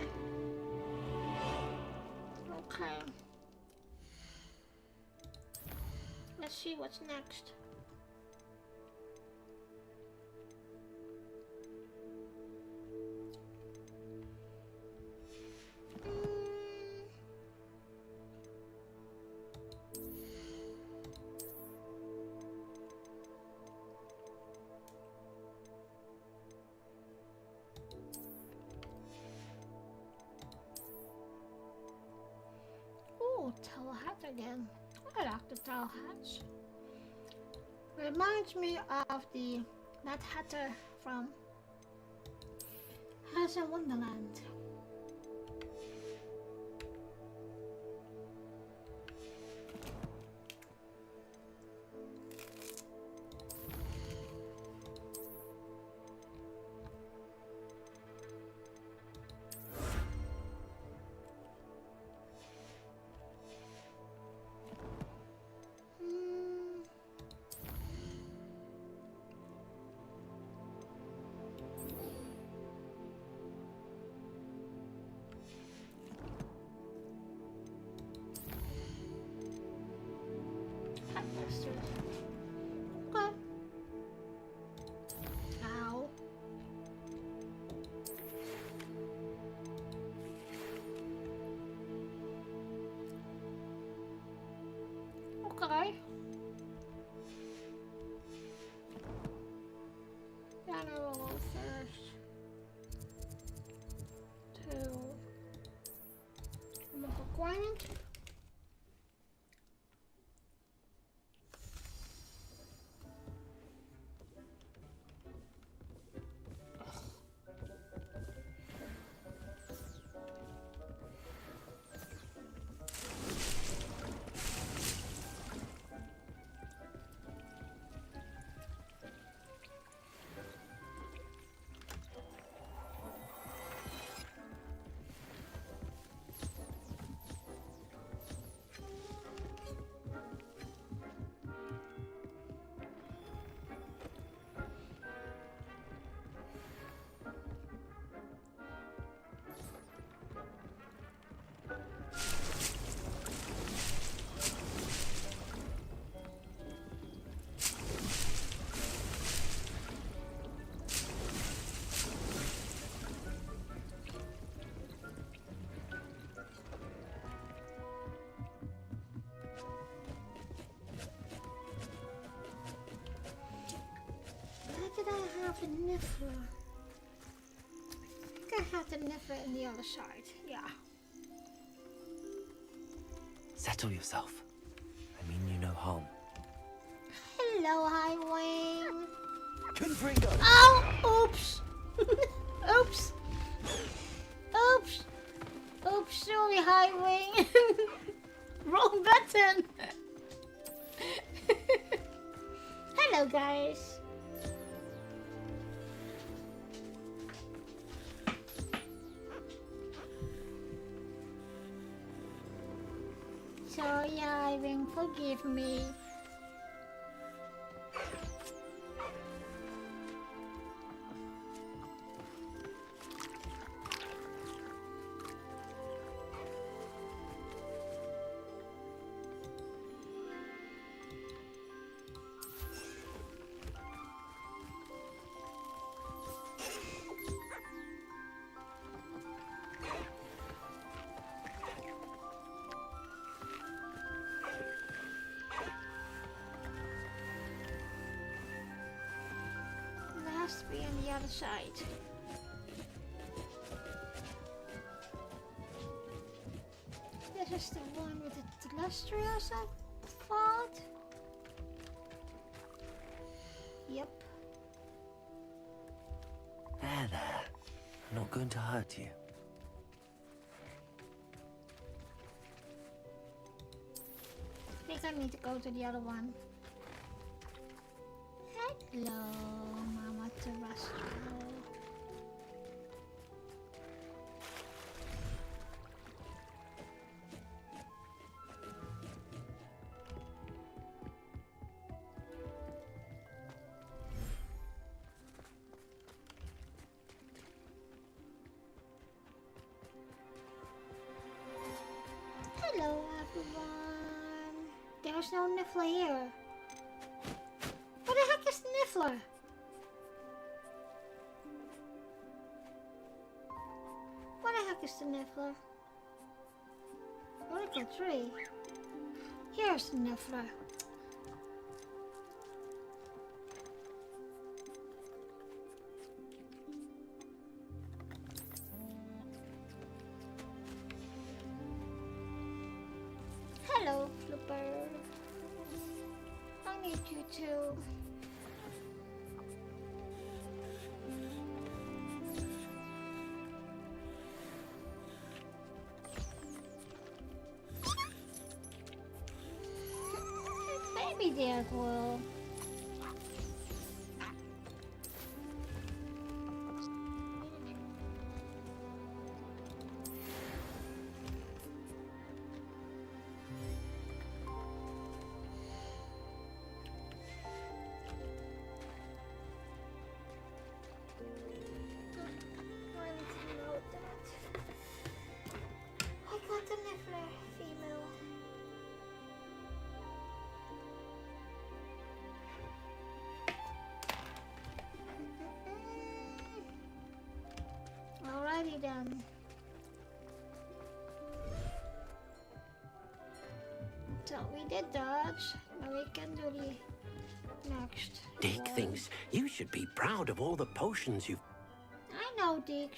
Okay. Let's see what's next. Towel hat again. I like the towel hats. Reminds me of the Mad Hatter from Alice in Wonderland. Okay. Ow. Okay. Then I will go first to make a grind. have the Niffler. I think I have the Niffler in the other side. Yeah. Settle yourself. I mean you no harm. Hello, Highwing. Confringo! Oh! Oops! Oops! Oops! Oops, sorry, Highwing. Wrong button. Hello, guys. Sorry, Highwing, forgive me. Has to be on the other side. This is the one with the telestials, I thought. Yep. There. I'm not going to hurt you. I think I need to go to the other one. Hello, Mama Terrestrial. Hello, everyone. There's no Niffler here. What the heck is Niffler? What the heck is the Niffler? Article 3. Here's the Niffler. Hello, Flipper. I need you to... Maybe there will. I got the Niffler female. Alrighty then. So we did dodge. Now we can do the next. Dick one. thinks you should be proud of all the potions you've... I know, Dix.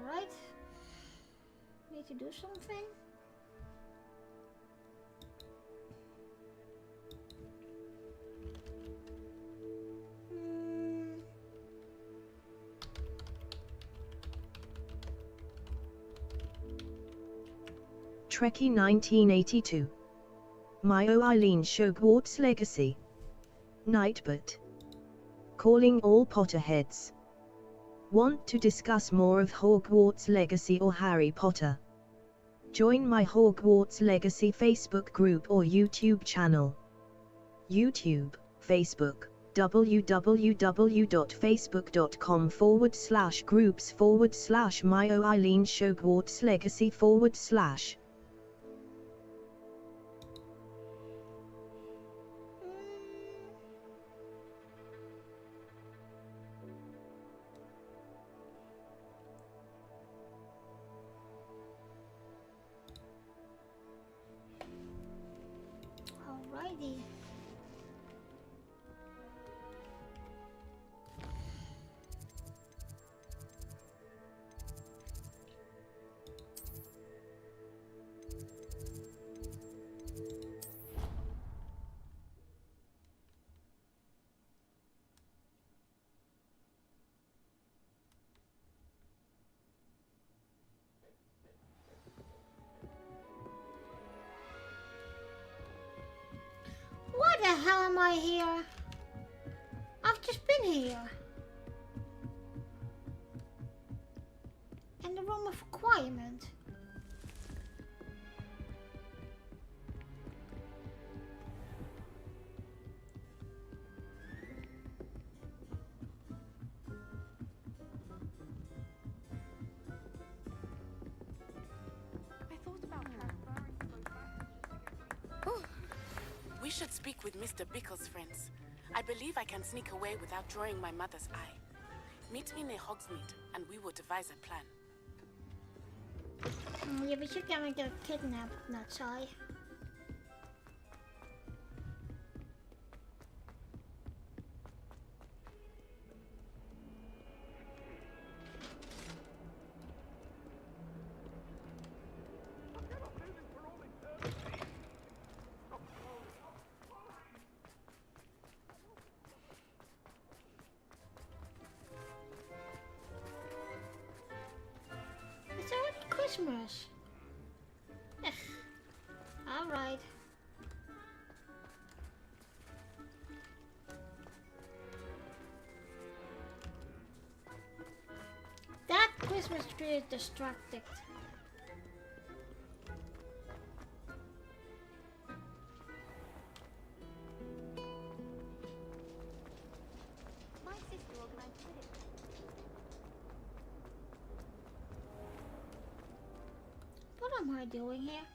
Alright. Need to do something. Trekkie 1982. Myo Eileen Hogwarts Legacy. Nightbot. Calling all Potterheads. Want to discuss more of Hogwarts Legacy or Harry Potter? Join my Hogwarts Legacy Facebook group or YouTube channel. YouTube, Facebook, www.facebook.com/groups/Myo Eileen Hogwarts Legacy /. hell am I here? I've just been here. In the room of requirement. We should speak with Mr. Bickle's friends. I believe I can sneak away without drawing my mother's eye. Meet me near Hogsmeade, and we will devise a plan. Yeah, but you're gonna get kidnapped, that's all. It's already Christmas. Alright. That Christmas tree is distracted. My sister organized it. What am I doing here?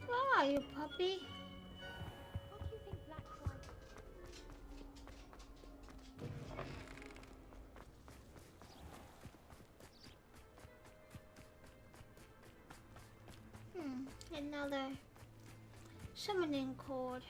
Where are you, puppy? What do you think Black tried? Another summoning cord.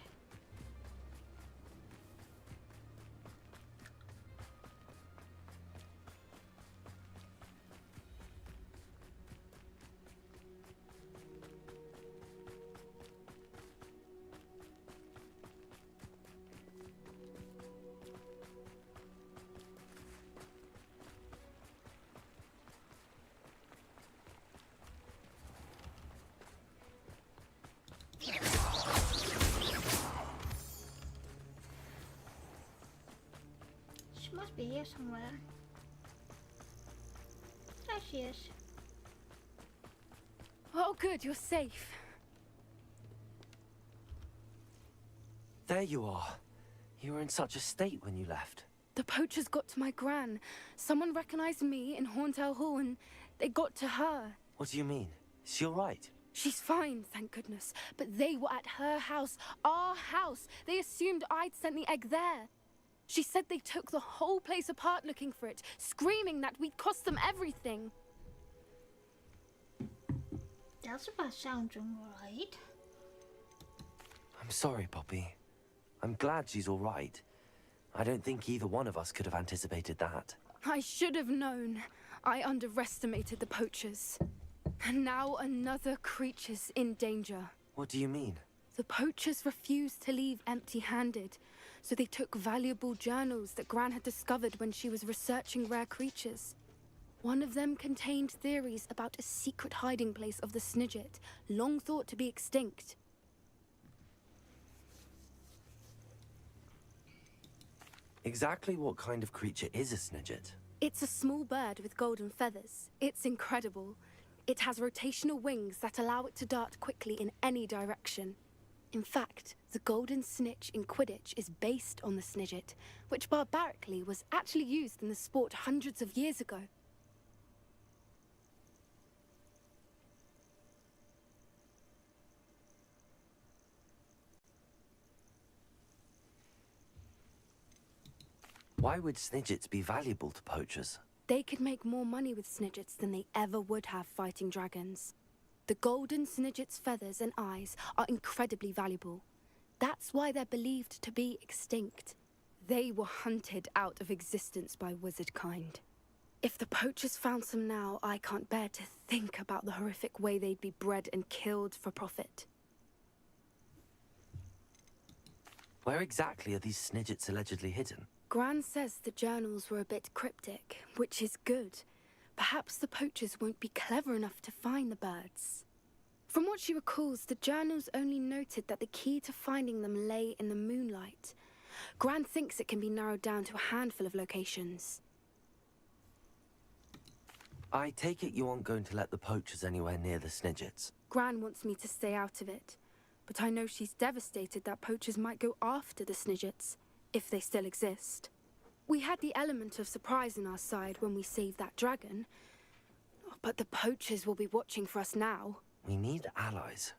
She must be here somewhere. There she is. Oh, good, you're safe. There you are. You were in such a state when you left. The poachers got to my gran. Someone recognized me in Horntail Hall and they got to her. What do you mean? Is she all right? She's fine, thank goodness. But they were at her house, our house. They assumed I'd sent the egg there. She said they took the whole place apart looking for it, screaming that we'd cost them everything. That's about sounding right. I'm sorry, Poppy. I'm glad she's all right. I don't think either one of us could have anticipated that. I should have known. I underestimated the poachers. And now another creature's in danger. What do you mean? The poachers refused to leave empty-handed, so they took valuable journals that Gran had discovered when she was researching rare creatures. One of them contained theories about a secret hiding place of the Snidget, long thought to be extinct. Exactly what kind of creature is a Snidget? It's a small bird with golden feathers. It's incredible. It has rotational wings that allow it to dart quickly in any direction. In fact, the golden snitch in Quidditch is based on the Snidget, which barbarically was actually used in the sport hundreds of years ago. Why would Snidgets be valuable to poachers? They could make more money with Snidgets than they ever would have fighting dragons. The golden Snidget's feathers and eyes are incredibly valuable. That's why they're believed to be extinct. They were hunted out of existence by wizard kind. If the poachers found some now, I can't bear to think about the horrific way they'd be bred and killed for profit. Where exactly are these Snidgets allegedly hidden? Gran says the journals were a bit cryptic, which is good. Perhaps the poachers won't be clever enough to find the birds. From what she recalls, the journals only noted that the key to finding them lay in the moonlight. Gran thinks it can be narrowed down to a handful of locations. I take it you aren't going to let the poachers anywhere near the Snidgets. Gran wants me to stay out of it, but I know she's devastated that poachers might go after the Snidgets, if they still exist. We had the element of surprise on our side when we saved that dragon, but the poachers will be watching for us now. We need allies.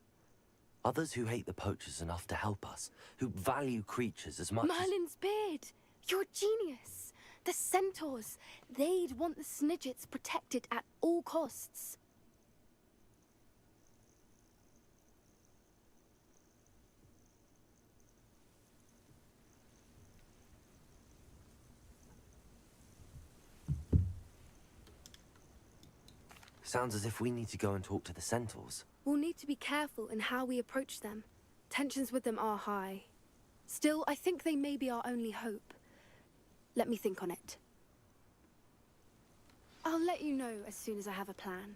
Others who hate the poachers enough to help us, who value creatures as much Merlin's beard! You're a genius! The centaurs! They'd want the Snidgets protected at all costs. Sounds as if we need to go and talk to the centaurs. We'll need to be careful in how we approach them. Tensions with them are high. Still, I think they may be our only hope. Let me think on it. I'll let you know as soon as I have a plan.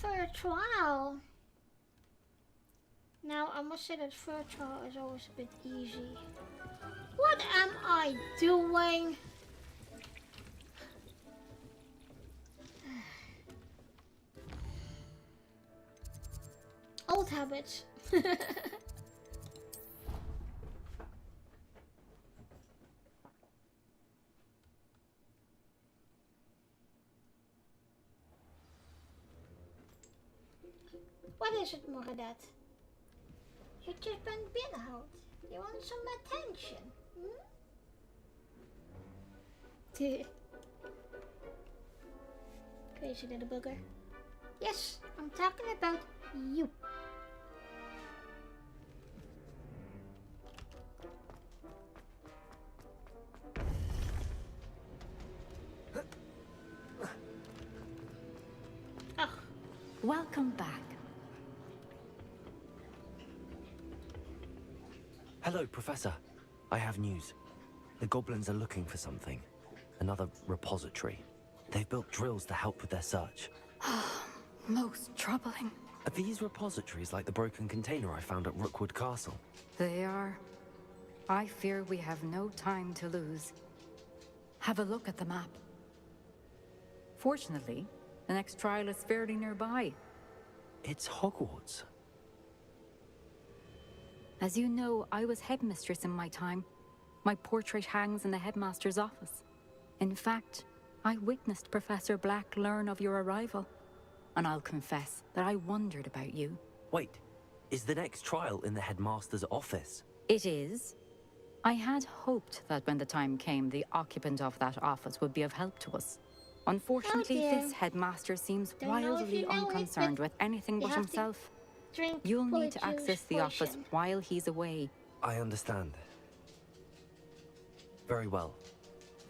For a trial. Now, I must say that for a trial is always a bit easy. What am I doing? Old habits. Wat is het, Moradat? Je just bent binnenhoud. You want some attention? Crazy little bugger. Yes, I'm talking about you. Welcome back. Hello, Professor. I have news. The goblins are looking for something. Another repository. They've built drills to help with their search. Most troubling. Are these repositories like the broken container I found at Rookwood Castle? They are. I fear we have no time to lose. Have a look at the map. Fortunately, the next trial is fairly nearby. It's Hogwarts. As you know, I was headmistress in my time. My portrait hangs in the headmaster's office. In fact, I witnessed Professor Black learn of your arrival. And I'll confess that I wondered about you. Wait, is the next trial in the headmaster's office? It is. I had hoped that when the time came, the occupant of that office would be of help to us. Unfortunately, this headmaster seems wildly unconcerned with anything but himself. You'll need to access the office while he's away. I understand. Very well.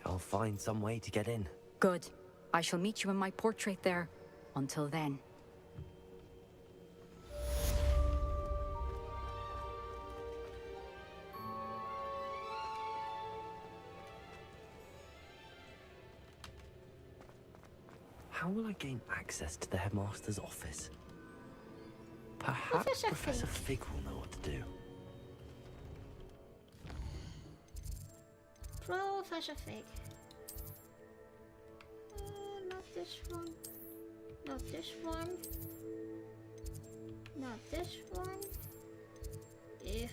I'll find some way to get in. Good. I shall meet you in my portrait there. Until then. How will I gain access to the headmaster's office? Perhaps Professor Fig will know what to do. Professor Fig. Not this one. Not this one. Not this one. Ugh,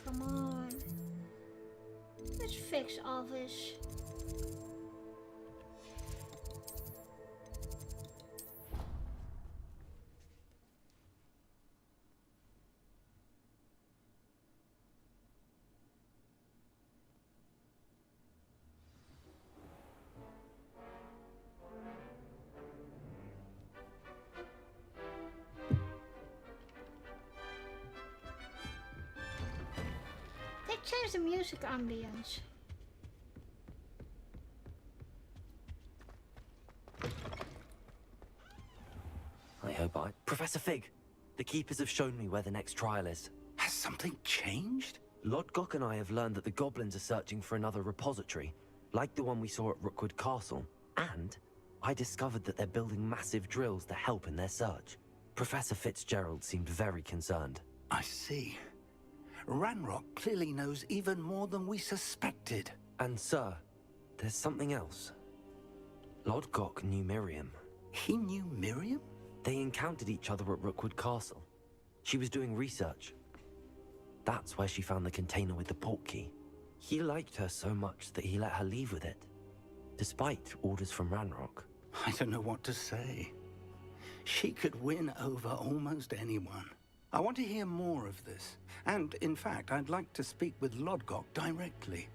come on. Let's fix office. Where's the music ambience? I hope I... Professor Fig! The Keepers have shown me where the next trial is. Has something changed? Lodgok and I have learned that the goblins are searching for another repository, like the one we saw at Rookwood Castle. And I discovered that they're building massive drills to help in their search. Professor Fitzgerald seemed very concerned. I see. Ranrock clearly knows even more than we suspected. And sir, there's something else. Lodgok knew Miriam. He knew Miriam? They encountered each other at Rookwood Castle. She was doing research. That's where she found the container with the port key. He liked her so much that he let her leave with it, despite orders from Ranrock. I don't know what to say. She could win over almost anyone. I want to hear more of this. And, in fact, I'd like to speak with Lodgok directly.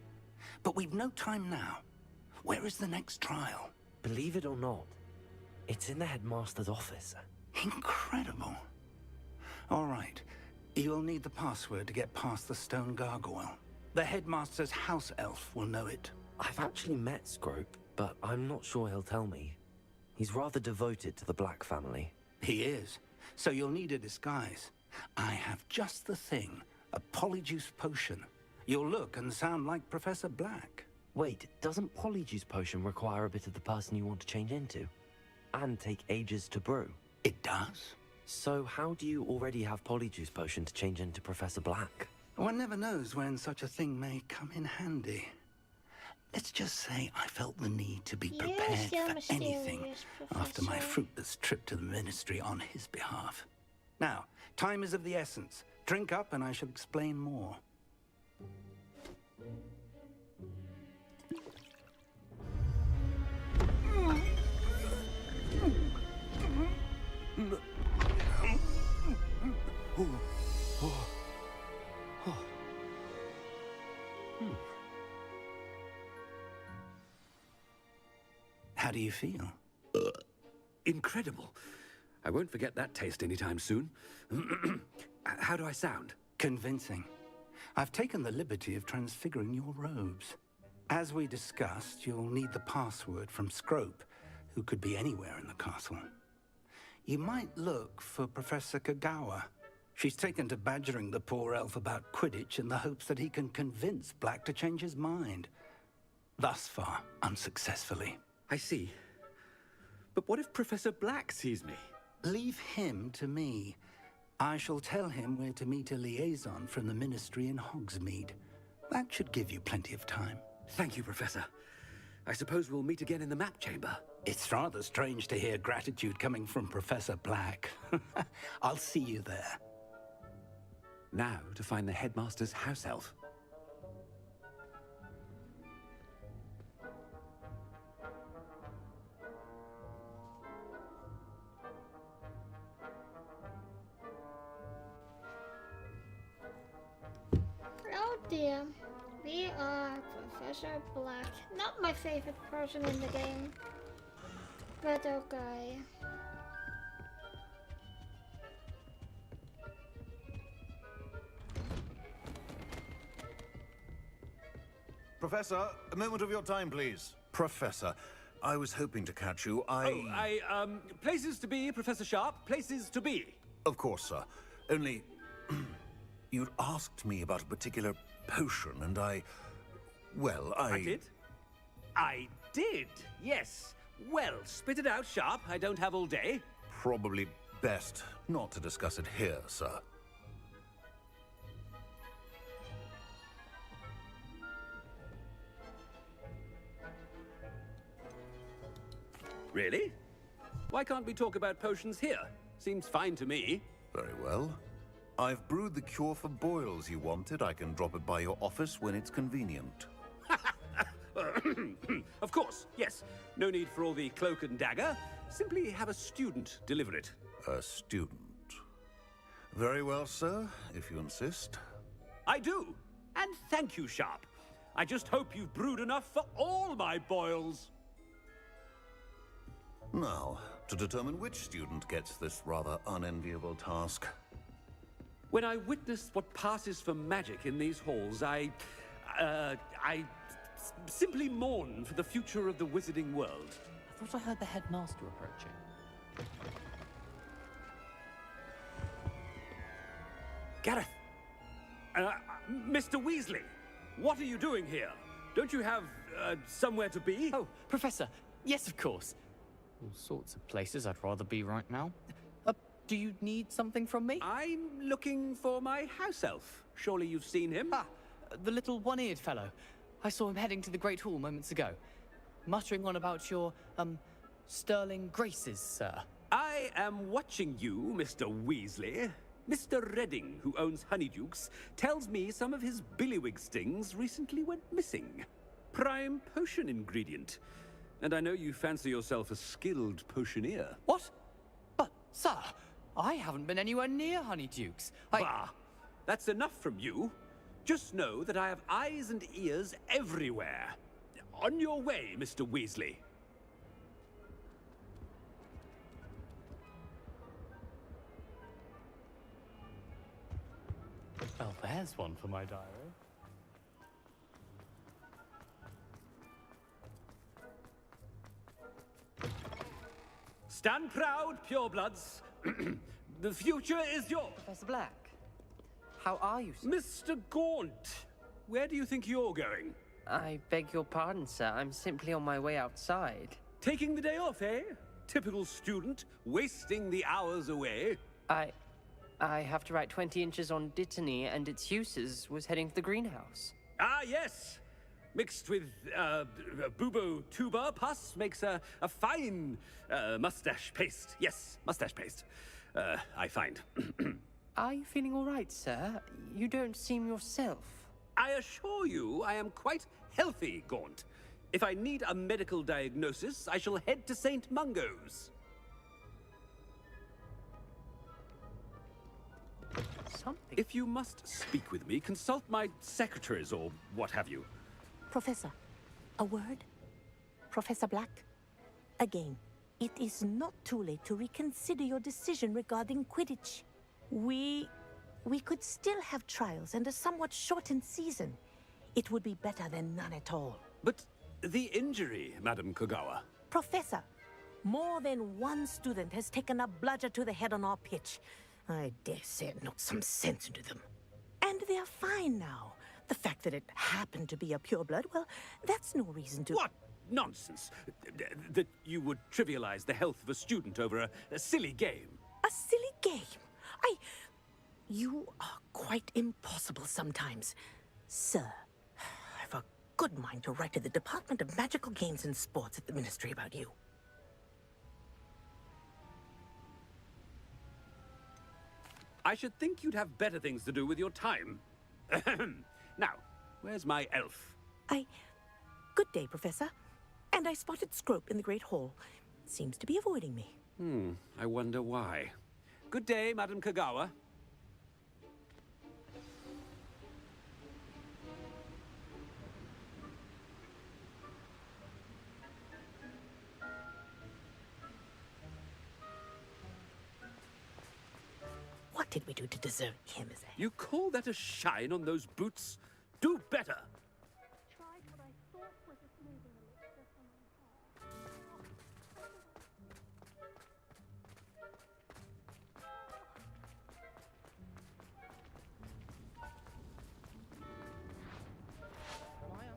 But we've no time now. Where is the next trial? Believe it or not, it's in the headmaster's office. Incredible. All right. You'll need the password to get past the stone gargoyle. The headmaster's house elf will know it. I've actually met Scrope, but I'm not sure he'll tell me. He's rather devoted to the Black family. He is. So you'll need a disguise. I have just the thing. A polyjuice potion. You'll look and sound like Professor Black. Wait, doesn't polyjuice potion require a bit of the person you want to change into? And take ages to brew? It does. So how do you already have polyjuice potion to change into Professor Black? One never knows when such a thing may come in handy. Let's just say I felt the need to be prepared for anything after my fruitless trip to the Ministry on his behalf. Now, time is of the essence. Drink up and I shall explain more. How do you feel? Incredible. I won't forget that taste anytime soon. How do I sound? Convincing. I've taken the liberty of transfiguring your robes. As we discussed, you'll need the password from Scrope, who could be anywhere in the castle. You might look for Professor Kagawa. She's taken to badgering the poor elf about Quidditch in the hopes that he can convince Black to change his mind. Thus far, unsuccessfully. I see. But what if Professor Black sees me? Leave him to me. I shall tell him where to meet a liaison from the Ministry in Hogsmeade. That should give you plenty of time. Thank you, Professor. I suppose we'll meet again in the map chamber. It's rather strange to hear gratitude coming from Professor Black. I'll see you there. Now to find the headmaster's house elf. Oh dear. We are Professor Black. Not my favorite person in the game. But okay. Professor, a moment of your time, please. Professor, I was hoping to catch you. Places to be, Professor Sharp. Places to be. Of course, sir. Only... you'd asked me about a particular potion, and I did? I did, yes. Well, spit it out, Sharp. I don't have all day. Probably best not to discuss it here, sir. Really? Why can't we talk about potions here? Seems fine to me. Very well. I've brewed the cure for boils you wanted. I can drop it by your office when it's convenient. Of course, yes. No need for all the cloak and dagger. Simply have a student deliver it. A student. Very well, sir, if you insist. I do. And thank you, Sharp. I just hope you've brewed enough for all my boils. Now, to determine which student gets this rather unenviable task. When I witness what passes for magic in these halls, I I simply mourn for the future of the wizarding world. I thought I heard the headmaster approaching. Gareth! Mr. Weasley! What are you doing here? Don't you have, somewhere to be? Oh, Professor. Yes, of course. All sorts of places I'd rather be right now. Do you need something from me? I'm looking for my house elf. Surely you've seen him? Ah, the little one-eared fellow. I saw him heading to the Great Hall moments ago, muttering on about your, sterling graces, sir. I am watching you, Mr. Weasley. Mr. Redding, who owns Honeydukes, tells me some of his billywig stings recently went missing. Prime potion ingredient. And I know you fancy yourself a skilled potioneer. What? But, sir, I haven't been anywhere near Honeydukes. Bah! That's enough from you. Just know that I have eyes and ears everywhere. On your way, Mr. Weasley. Well, there's one for my diary. Stand proud, purebloods. The future is yours. Professor Black, how are you, sir? Mr. Gaunt, where do you think you're going? I beg your pardon, sir. I'm simply on my way outside. Taking the day off, eh? Typical student, wasting the hours away. I have to write 20 inches on Dittany and its uses. Was heading to the greenhouse. Ah, yes. Mixed with bubo tuber pus makes a fine mustache paste. Yes, mustache paste. I find. Are you feeling all right, sir? You don't seem yourself. I assure you I am quite healthy, Gaunt. If I need a medical diagnosis, I shall head to St. Mungo's. Something. If you must speak with me, consult my secretaries or what have you. Professor, a word? Professor Black? Again, it is not too late to reconsider your decision regarding Quidditch. We could still have trials and a somewhat shortened season. It would be better than none at all. But the injury, Madam Kogawa. Professor, more than one student has taken a bludger to the head on our pitch. I dare say it knocked some sense into them. And they're fine now. The fact that it happened to be a pureblood, well, that's no reason to... What nonsense! That you would trivialize the health of a student over a silly game. A silly game? You are quite impossible sometimes. Sir, I've a good mind to write to the Department of Magical Games and Sports at the Ministry about you. I should think you'd have better things to do with your time. Now, where's my elf? Good day, Professor. And I spotted Scrope in the Great Hall. Seems to be avoiding me. I wonder why. Good day, Madam Kogawa. What did we do to deserve him as a... You call that a shine on those boots? Do better! Tried what I thought was a smoothing elixir for my hair.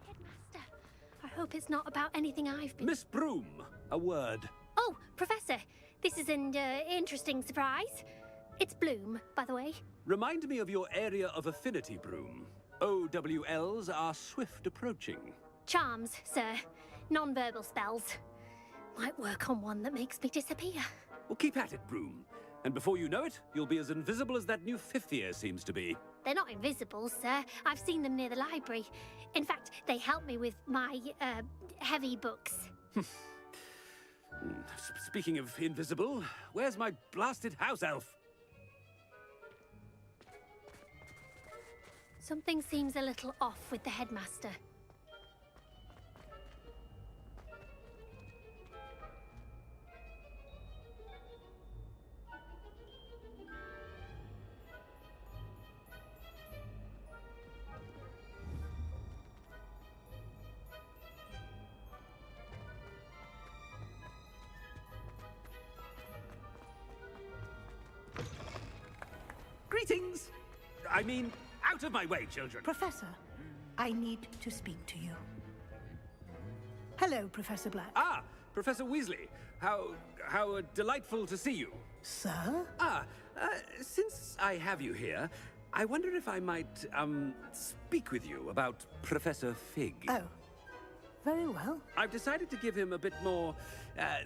Headmaster, I hope it's not about anything I've been... Miss Broom, a word. Oh, Professor, this is an interesting surprise. It's Bloom, by the way. Remind me of your area of affinity, Broom. OWLs are swift approaching. Charms, sir. Non-verbal spells. Might work on one that makes me disappear. Well, keep at it, Broom. And before you know it, you'll be as invisible as that new fifth year seems to be. They're not invisible, sir. I've seen them near the library. In fact, they help me with my, heavy books. Speaking of invisible, where's my blasted house elf? Something seems a little off with the headmaster. I mean, out of my way, children. Professor, I need to speak to you. Hello, Professor Black. Ah, Professor Weasley. How delightful to see you. Sir? Since I have you here, I wonder if I might, speak with you about Professor Fig. Oh, very well. I've decided to give him a bit more,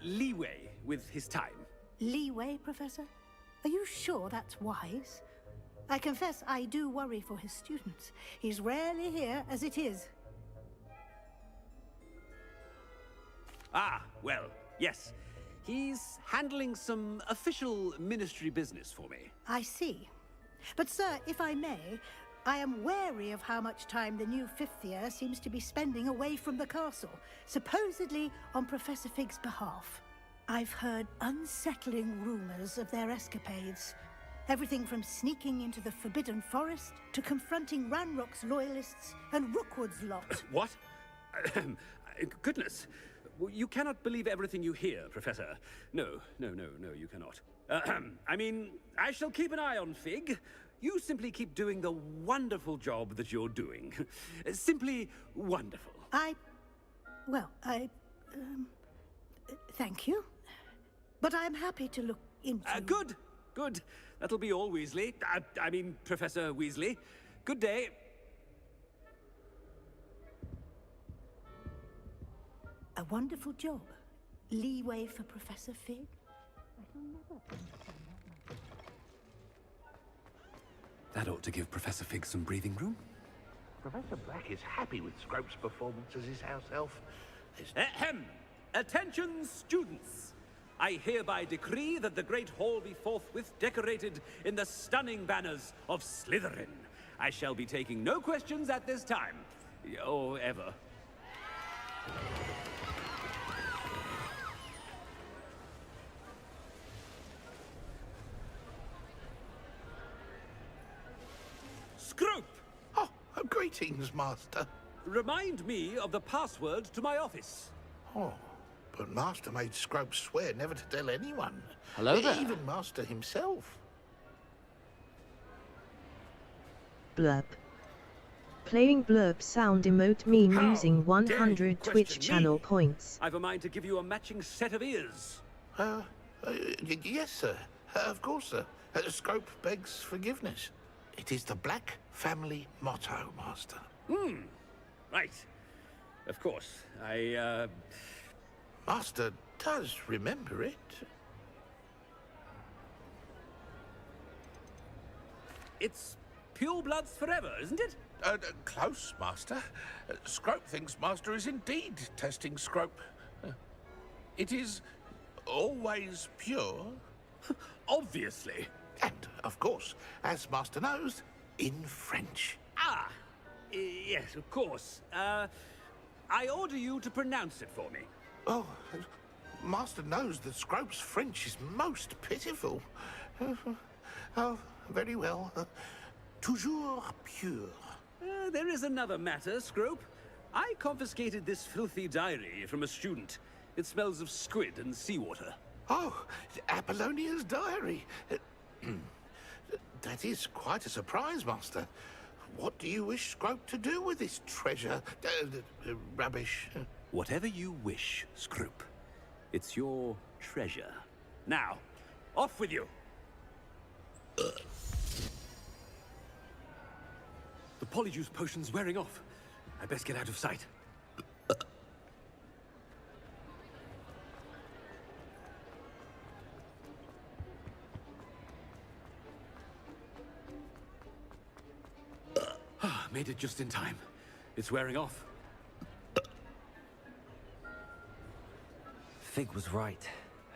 leeway with his time. Leeway, Professor? Are you sure that's wise? I confess I do worry for his students. He's rarely here as it is. Ah, well, yes. He's handling some official ministry business for me. I see. But, sir, if I may, I am wary of how much time the new fifth year seems to be spending away from the castle, supposedly on Professor Fig's behalf. I've heard unsettling rumors of their escapades. Everything from sneaking into the Forbidden Forest to confronting Ranrock's loyalists and Rookwood's lot. What? Goodness. You cannot believe everything you hear, Professor. No, you cannot. I mean, I shall keep an eye on Fig. You simply keep doing the wonderful job that you're doing. Simply wonderful. Thank you. But I'm happy to look into... Good. That'll be all, Weasley. I mean, Professor Weasley. Good day. A wonderful job. Leeway for Professor Fig. That ought to give Professor Fig some breathing room. Professor Black is happy with Scrope's performance as his house elf. Ahem! Attention, students! I hereby decree that the Great Hall be forthwith decorated in the stunning banners of Slytherin. I shall be taking no questions at this time. Or ever. Scrope! Oh, greetings, Master. Remind me of the password to my office. Oh, but Master made Scrope swear never to tell anyone. Hello there. Even Master himself. Blurb. Playing blurb sound emote meme using 100 Twitch channel points. I've a mind to give you a matching set of ears. Yes, sir. Of course, sir. Scrope begs forgiveness. It is the Black family motto, Master. Right. Of course. Master does remember it. It's pure bloods forever, isn't it? Close, Master. Scrope thinks Master is indeed testing Scrope. It is always pure. Obviously. And, of course, as Master knows, in French. Yes, of course. I order you to pronounce it for me. Oh, Master knows that Scrope's French is most pitiful. Oh, very well. Toujours pure. There is another matter, Scrope. I confiscated this filthy diary from a student. It smells of squid and seawater. Oh, Apollonia's diary. That is quite a surprise, Master. What do you wish Scrope to do with this treasure? Rubbish. Whatever you wish, Scrope. It's your treasure. Now, off with you. The polyjuice potion's wearing off. I best get out of sight. Made it just in time. It's wearing off. Fig was right.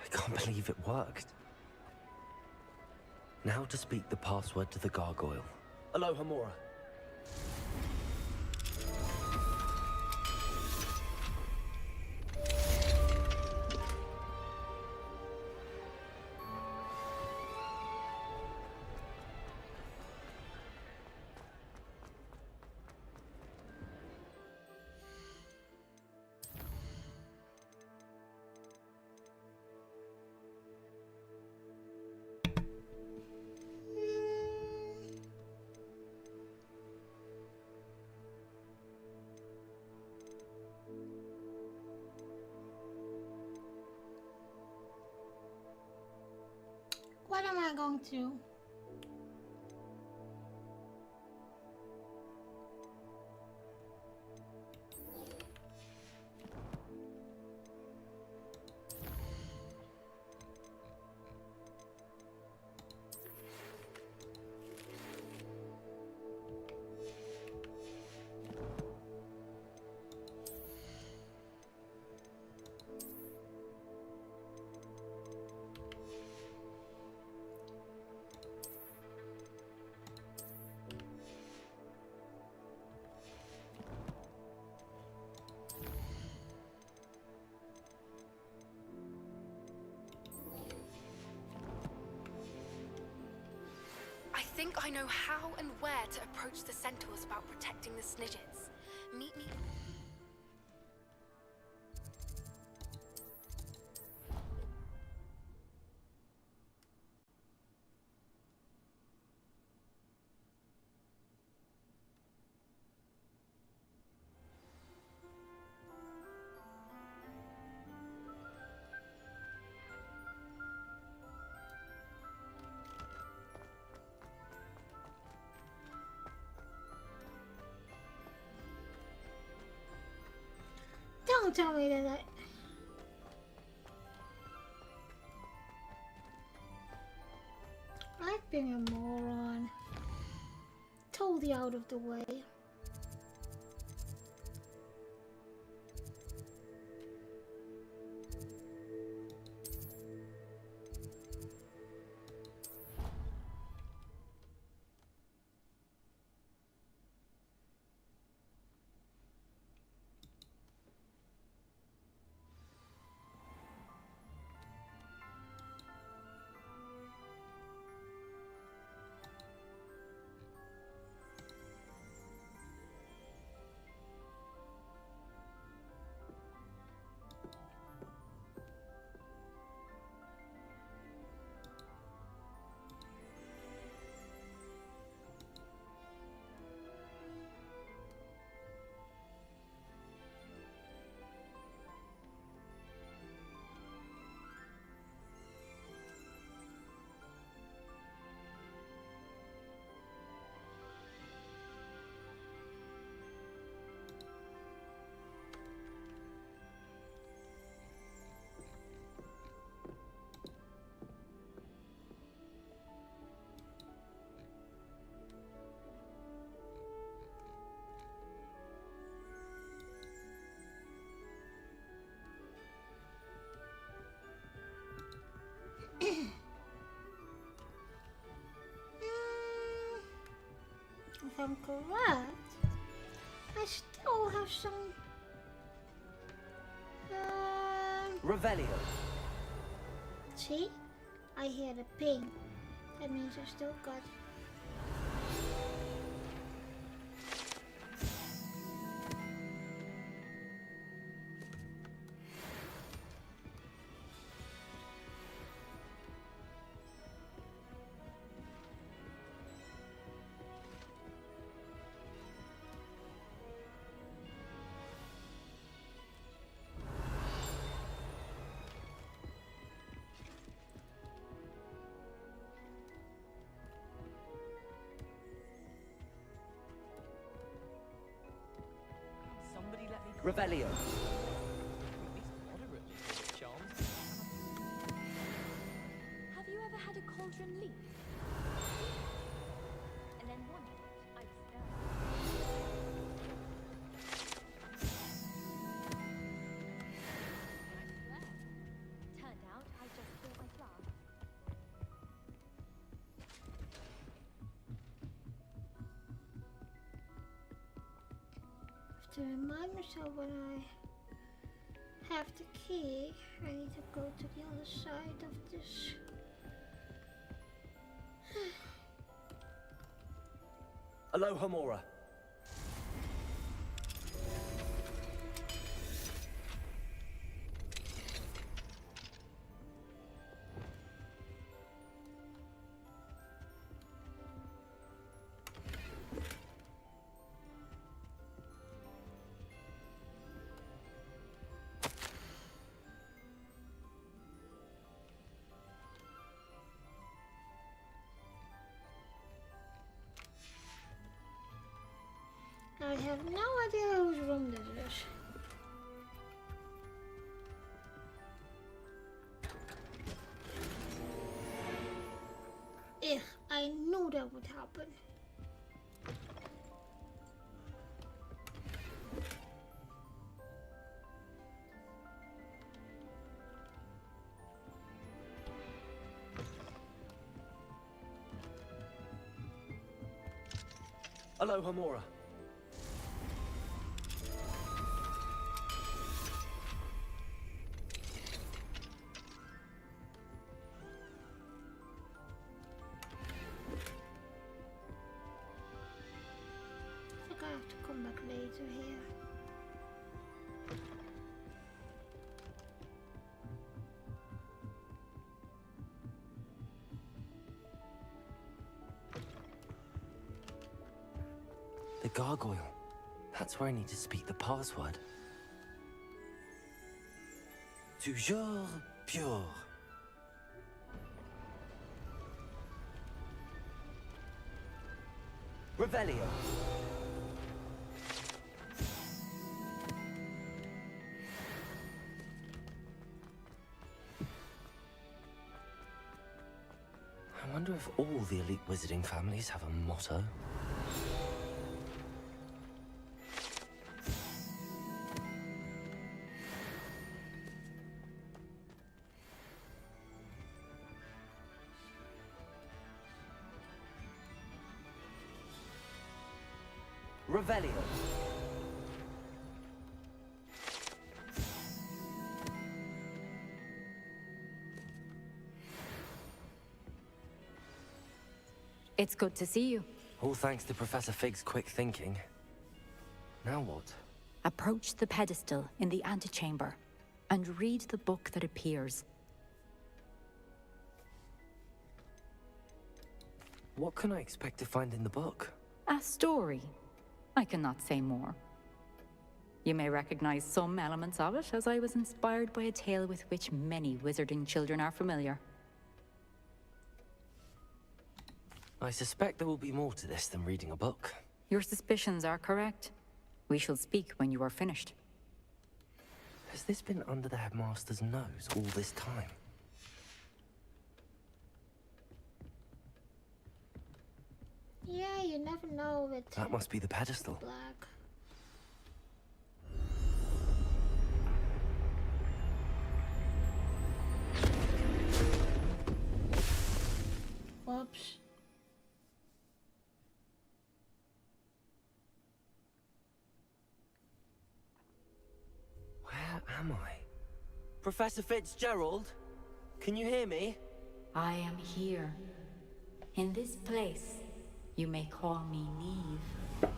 I can't believe it worked. Now to speak the password to the gargoyle. Aloha, Mora. am I going to? I think I know how and where to approach the centaurs about protecting the Snidgets. Meet me. Don't tell me that I've been a moron. Totally out of the way. If I'm correct, I still have some. Revelio. See? I hear the ping. That means I still got. Somebody let me. Revelio. Moderately good at charms. Have you ever had a cauldron leak? And then wondered what I've Turned out I just spilled my glass. To remind myself when I have the key, I need to go to the other side of this. Aloha Mora. I have no idea whose room this is. Ugh, I knew that would happen. Aloha, Mora. I think I have to come back later here. The gargoyle. That's where I need to speak the password. Toujours pure. Revelio. I wonder if all the elite wizarding families have a motto. Revelio. It's good to see you. All thanks to Professor Fig's quick thinking. Now what? Approach the pedestal in the antechamber and read the book that appears. What can I expect to find in the book? A story. I cannot say more. You may recognize some elements of it, as I was inspired by a tale with which many wizarding children are familiar. I suspect there will be more to this than reading a book. Your suspicions are correct. We shall speak when you are finished. Has this been under the headmaster's nose all this time? Yeah, you never know with That must be the pedestal. Black. Whoops. Where am I? Professor Fitzgerald? Can you hear me? I am here. In this place, you may call me Neve.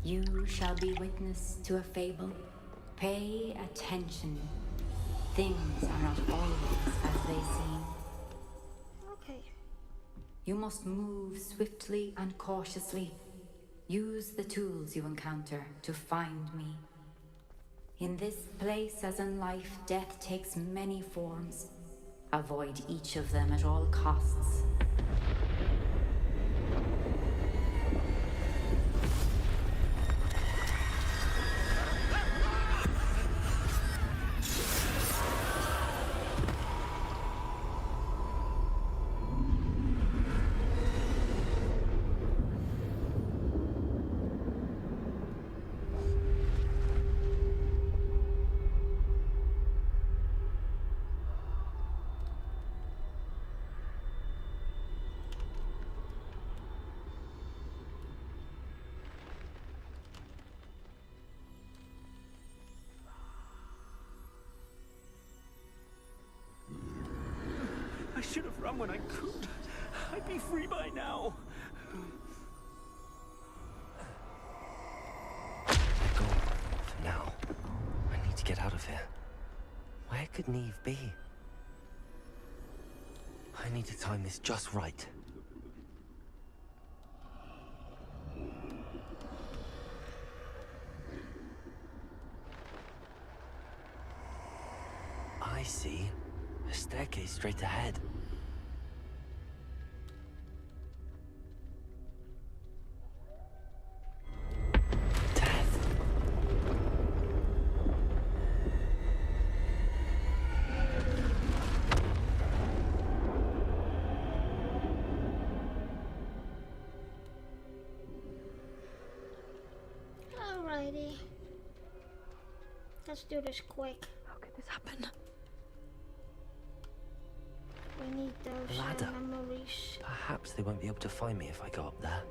You shall be witness to a fable. Pay attention. Things are not always as they seem. Okay. You must move swiftly and cautiously. Use the tools you encounter to find me. In this place, as in life, death takes many forms. Avoid each of them at all costs. I should have run when I could. I'd be free by now. Go for now. I need to get out of here. Where could Neve be? I need to time this just right. I see. A staircase straight ahead. Alrighty. Let's do this quick. How could this happen? We need those Ladder. memories. Perhaps they won't be able to find me if I go up there.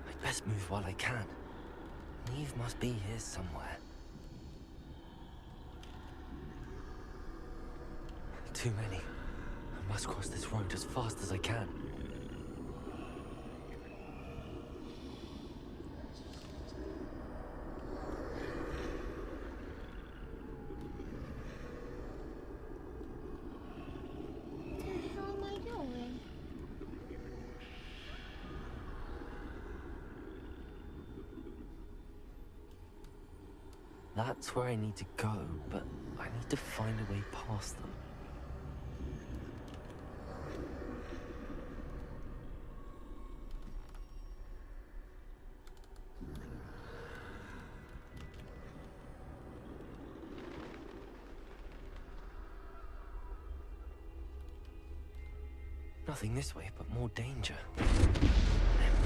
I'd best move while I can. Neve must be here somewhere. Too many. I must cross this road as fast as I can. What the hell am I doing? That's where I need to go, but I need to find a way past them. Nothing this way, but more danger. There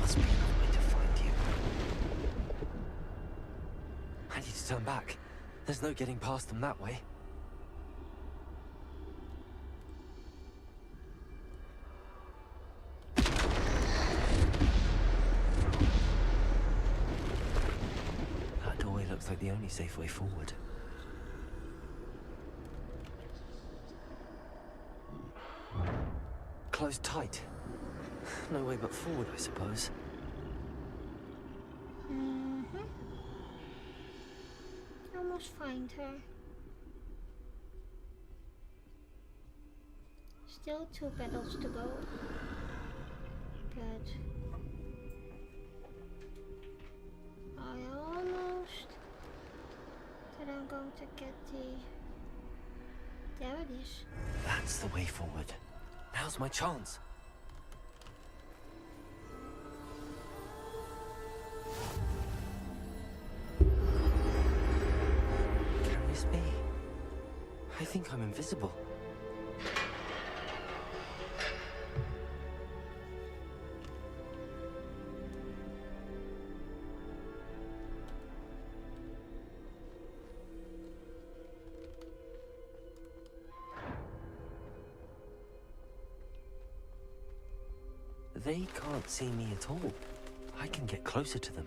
must be another way to find you. I need to turn back. There's no getting past them that way. That doorway looks like the only safe way forward. Closed tight. No way but forward, I suppose. Almost find her. Still 2 petals to go. Good. I almost. Then I'm going to get the. There it is. That's the way forward. Now's my chance. Can this be? I think I'm invisible. They can't see me at all. I can get closer to them.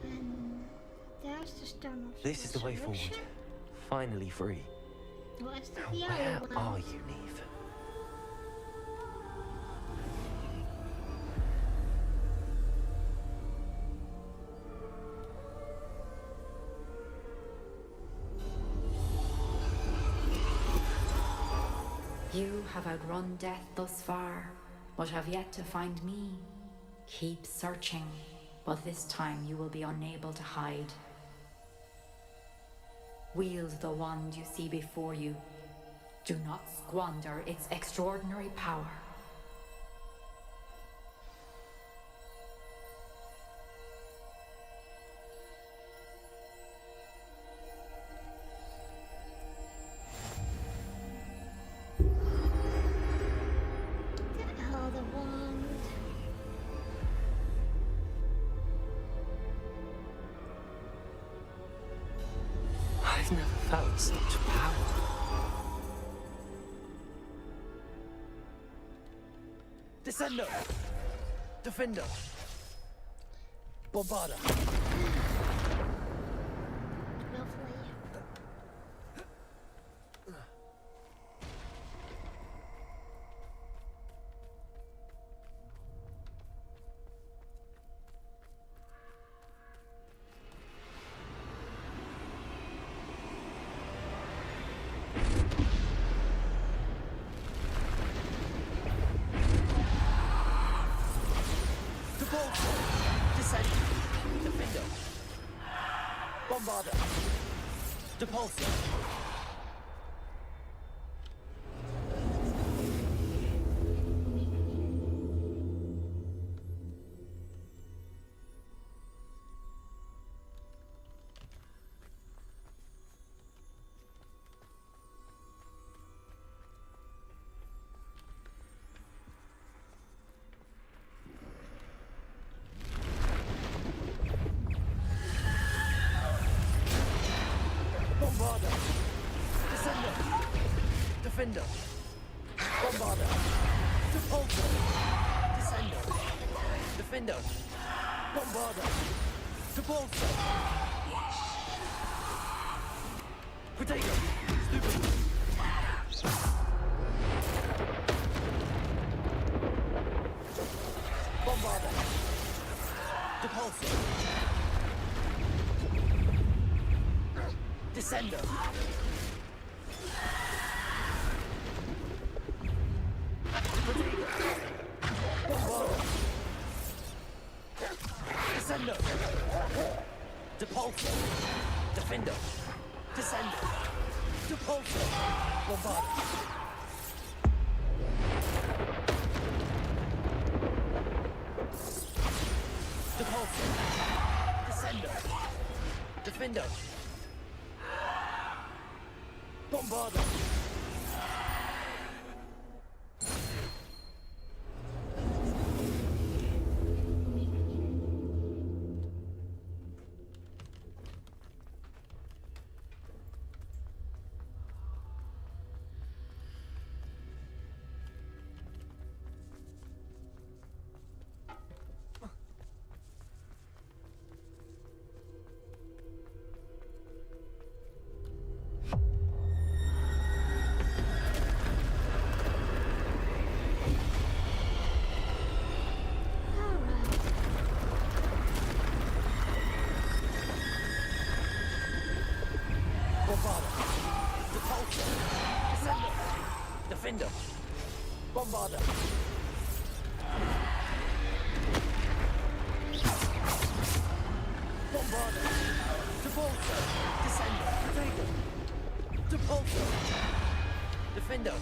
And there's the stone of This is the way forward. resurrection. Finally free. What's the Now, other where one? are you, Neve? You have outrun death thus far, but have yet to find me. Keep searching, but this time you will be unable to hide. Wield the wand you see before you. Do not squander its extraordinary power. The wand. I've never felt such power. Descender! Defender! Bombarda! Lovely. Descender! Defender! Depulsor. Bombarder. Descender. Defender. Bombarder. Depulsor. Descender. Defender. Bombarder. Depulsor. Potato. Stupid. Bombarder. Depulsor. Descender. Bombarder. Descender. Depulsor. Defender. Descender. Depulsor. Bombarder. Depulsor. Descender. Defender. Bombarder. Defender. Bombarder. Bombarder. Depulsor. Descender. Potato. Depulsor. Defender.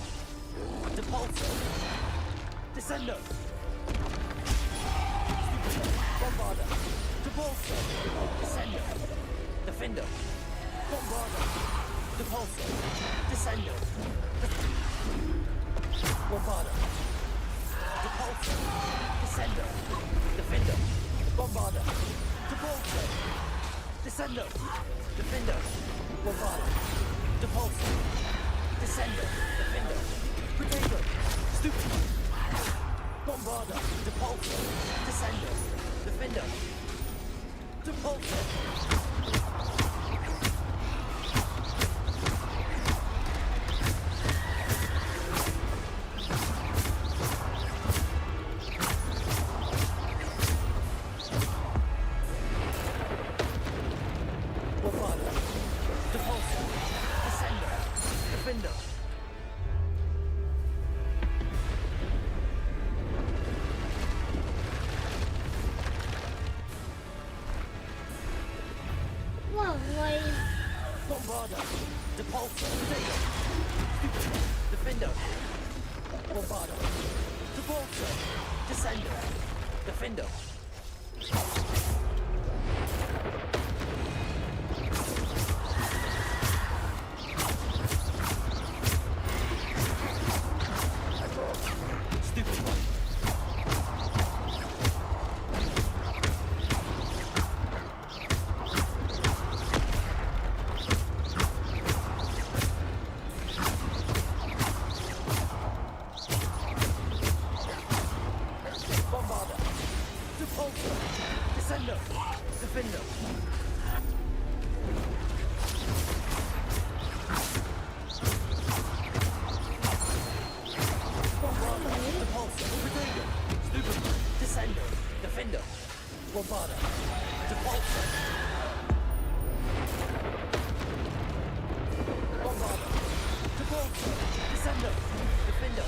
Depulsor. Descender. Bombarder. Depulsor. Descender. Defender. Bombarder. Depulsor. Descender. Bombarder. Depulsor. Descender. Defender. Bombarder. Depulsor. Descender. Defender. Bombarder. Depulsor. Descender. Defender. Potato. Stupid. Bombarder. Depulsor. Descender. Defender. Depulsor. Bombarder. Depulsor. Potato. Defender. Bombarder. Depulsor. Descender. Defender. Stupid one. Descender. Defender. Bombarder. Depulsor. Potato. Stupid. Descender. Defender. Bombarder. Depulsor. Bombarder. Depulsor. Descender. Defender.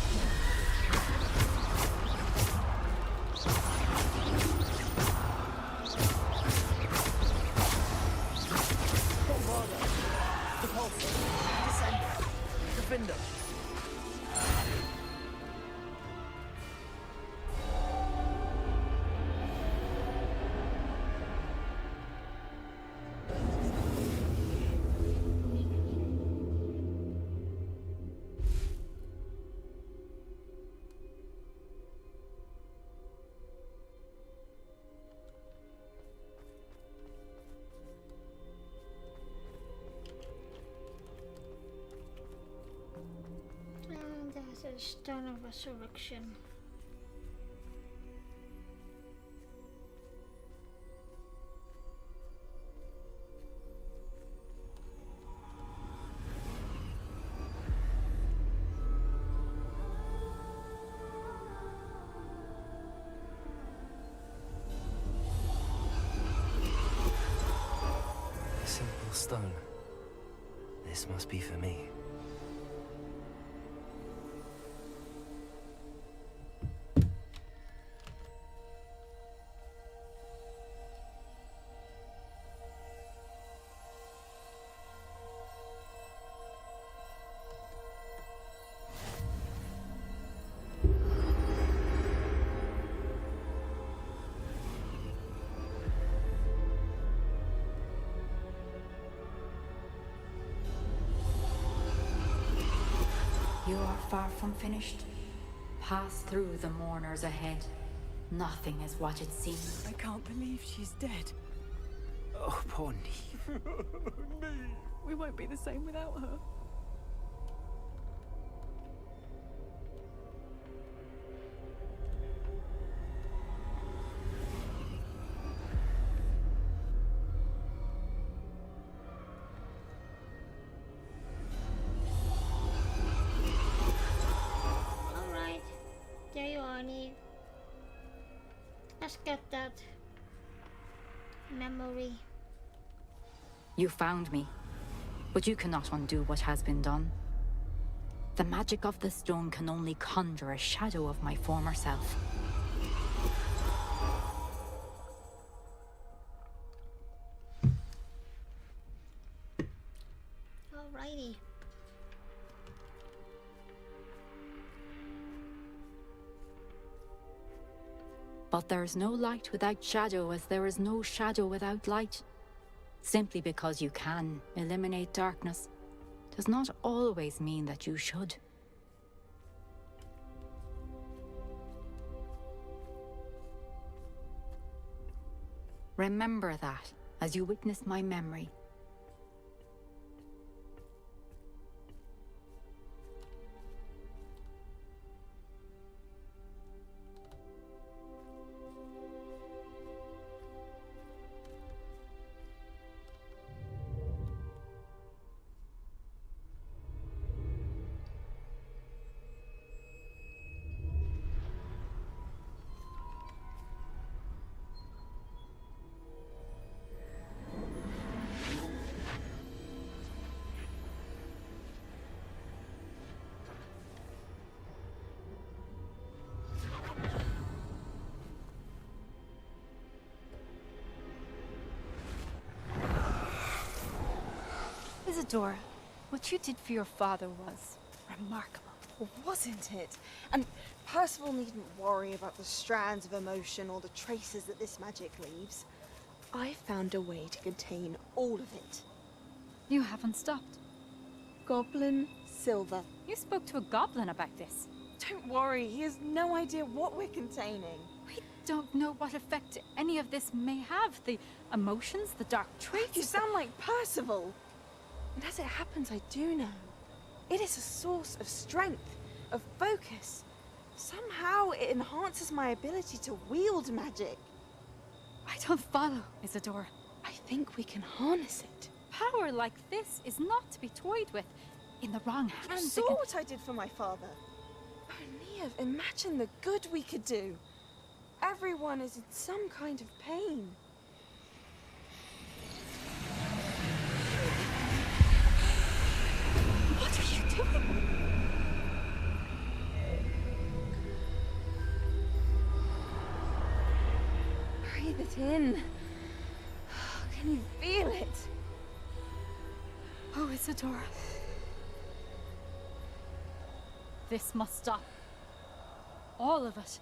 Repulsor. Descender. Defender. And there's a Stone of Resurrection. Simple stone. This must be for me. You are far from finished. Pass through the mourners ahead. Nothing is what it seems. I can't believe she's dead. Oh, poor Neve. Neve. We won't be the same without her. Alright. There you are, Neve. Let's get that memory. You found me, but you cannot undo what has been done. The magic of the stone can only conjure a shadow of my former self. Alrighty. But there is no light without shadow, as there is no shadow without light. Simply because you can eliminate darkness does not always mean that you should. Remember that as you witness my memory. Isadora, what you did for your father was remarkable, wasn't it? And Percival needn't worry about the strands of emotion or the traces that this magic leaves. I found a way to contain all of it. You haven't stopped. Goblin Silver. You spoke to a goblin about this. Don't worry, he has no idea what we're containing. We don't know what effect any of this may have. The emotions, the dark traits. You sound like Percival. And as it happens, I do know. It is a source of strength, of focus. Somehow it enhances my ability to wield magic. I don't follow, Isadora. I think we can harness it. Power like this is not to be toyed with. In the wrong hands, You saw what I did for my father. Oh, Neve, imagine the good we could do. Everyone is in some kind of pain. What are you doing? Breathe it in. Can you feel it? Oh, Isadora. Isadora. This must stop. All of it.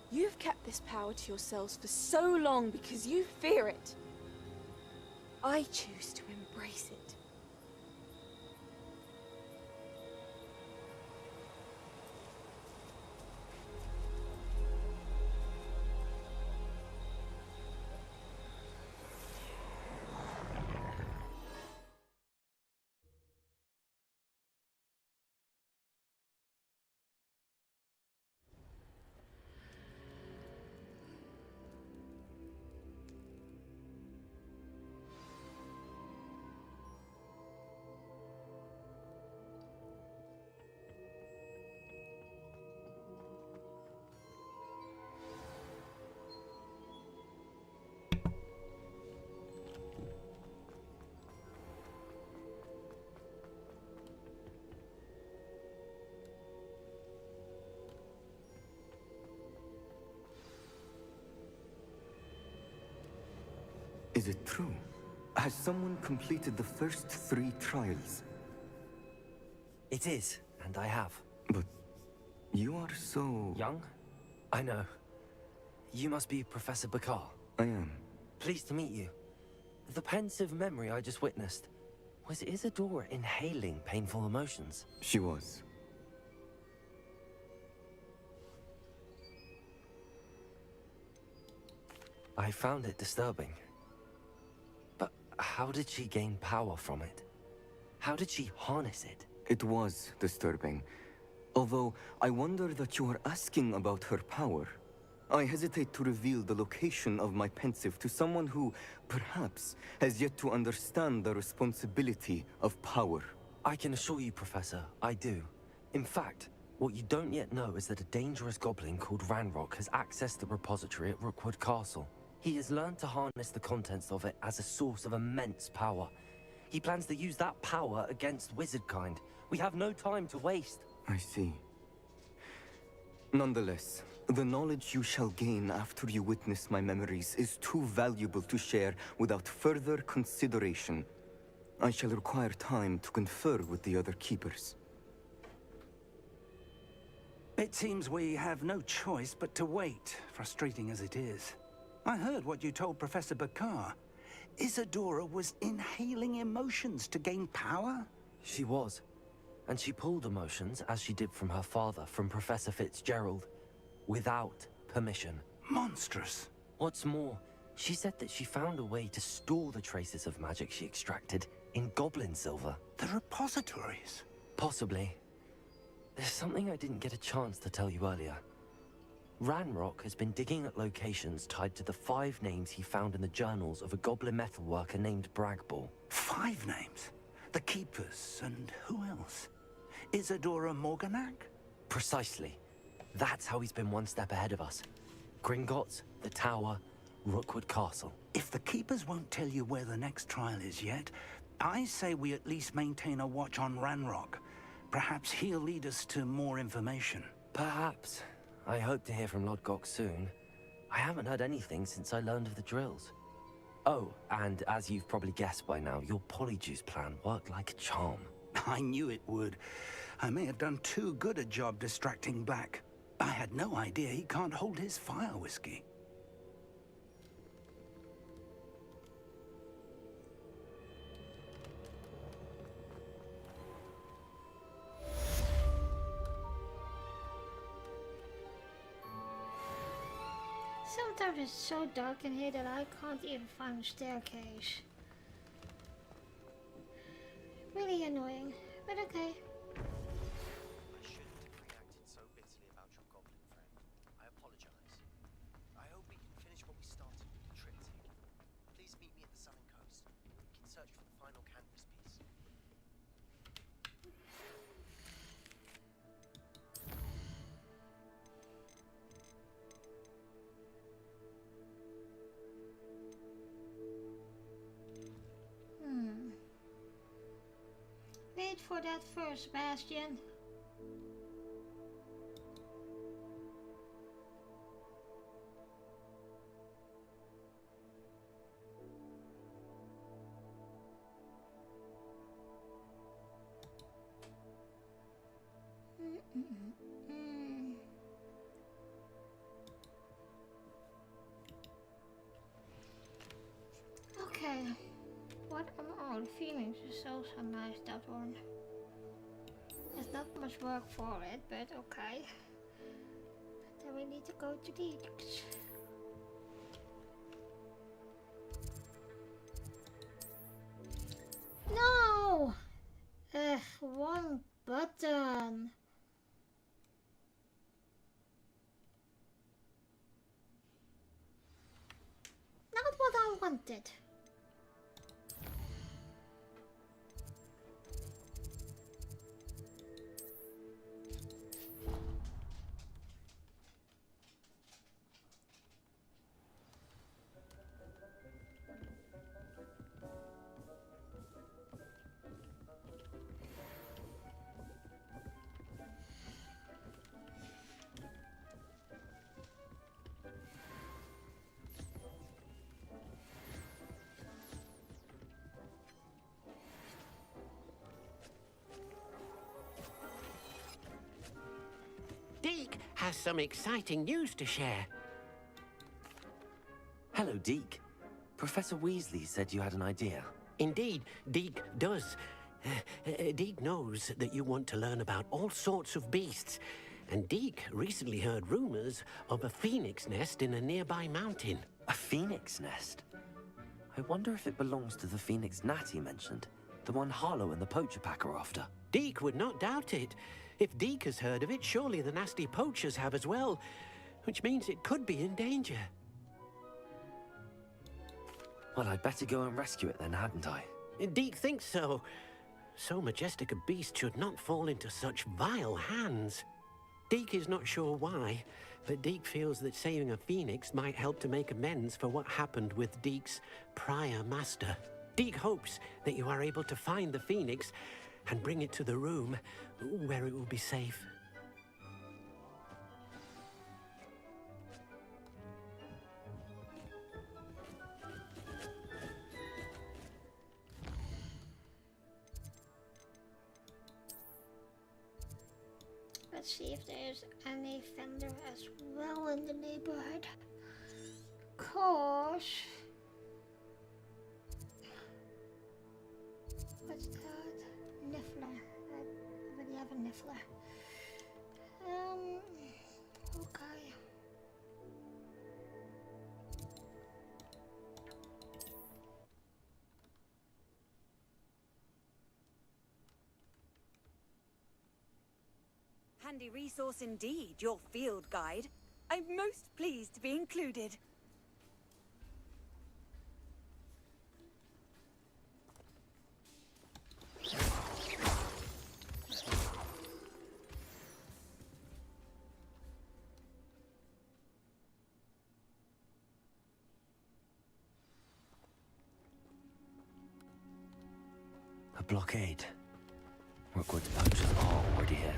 You've kept this power to yourselves for so long because you fear it. I choose to embrace it. Is it true? Has someone completed the first 3 trials? It is, and I have. But you are so... Young? I know. You must be Professor Bakar. I am. Pleased to meet you. The pensive memory I just witnessed, was Isadora inhaling painful emotions? She was. I found it disturbing. But how did she gain power from it? How did she harness it? It was disturbing. Although, I wonder that you are asking about her power. I hesitate to reveal the location of my pensive to someone who, perhaps, has yet to understand the responsibility of power. I can assure you, Professor, I do. In fact, what you don't yet know is that a dangerous goblin called Ranrock has accessed the repository at Rookwood Castle. He has learned to harness the contents of it as a source of immense power. He plans to use that power against wizardkind. We have no time to waste. I see. Nonetheless, the knowledge you shall gain after you witness my memories is too valuable to share without further consideration. I shall require time to confer with the other keepers. It seems we have no choice but to wait, frustrating as it is. I heard what you told Professor Bakar. Isadora was inhaling emotions to gain power? She was. And she pulled emotions, as she did from her father, from Professor Fitzgerald, without permission. Monstrous. What's more, she said that she found a way to store the traces of magic she extracted in goblin silver. The repositories? Possibly. There's something I didn't get a chance to tell you earlier. Ranrock has been digging at locations tied to the 5 names he found in the journals of a goblin metalworker named Bragball. 5 names? The Keepers, and who else? Isadora Morganac? Precisely. That's how he's been one step ahead of us. Gringotts, the Tower, Rookwood Castle. If the Keepers won't tell you where the next trial is yet, I say we at least maintain a watch on Ranrock. Perhaps he'll lead us to more information. Perhaps. I hope to hear from Lodgok soon. I haven't heard anything since I learned of the drills. Oh, and as you've probably guessed by now, your polyjuice plan worked like a charm. I knew it would. I may have done too good a job distracting Black. I had no idea he can't hold his fire whiskey. Sometimes it's so dark in here that I can't even find a staircase. Really annoying, but okay. I shouldn't have reacted so bitterly about your goblin friend. I apologize. I hope we can finish what we started with the triptych. Please meet me at the southern coast. We can search for the final canvas piece. Wait for that first, Bastion. Okay. What am I? The Phoenix is so nice, that one. There's not much work for it, but okay. Then we need to go to Deeks. No! Ugh, one button. Not what I wanted. Deke has some exciting news to share. Hello, Deke. Professor Weasley said you had an idea. Indeed, Deke does. Deke knows that you want to learn about all sorts of beasts, and Deke recently heard rumors of a phoenix nest in a nearby mountain. A phoenix nest? I wonder if it belongs to the phoenix gnat he mentioned, the one Harlow and the poacher pack are after. Deke would not doubt it. If Deke has heard of it, surely the nasty poachers have as well, which means it could be in danger. Well, I'd better go and rescue it then, hadn't I? Deke thinks so. So majestic a beast should not fall into such vile hands. Deke is not sure why, but Deke feels that saving a phoenix might help to make amends for what happened with Deke's prior master. Deke hopes that you are able to find the phoenix and bring it to the room where it will be safe. Let's see if there's any vendor as well in the neighborhood. Course. What's that? Niffler. I already have a Niffler. Okay. Handy resource indeed, your field guide. I'm most pleased to be included. A blockade. Rookwood's poachers are already here.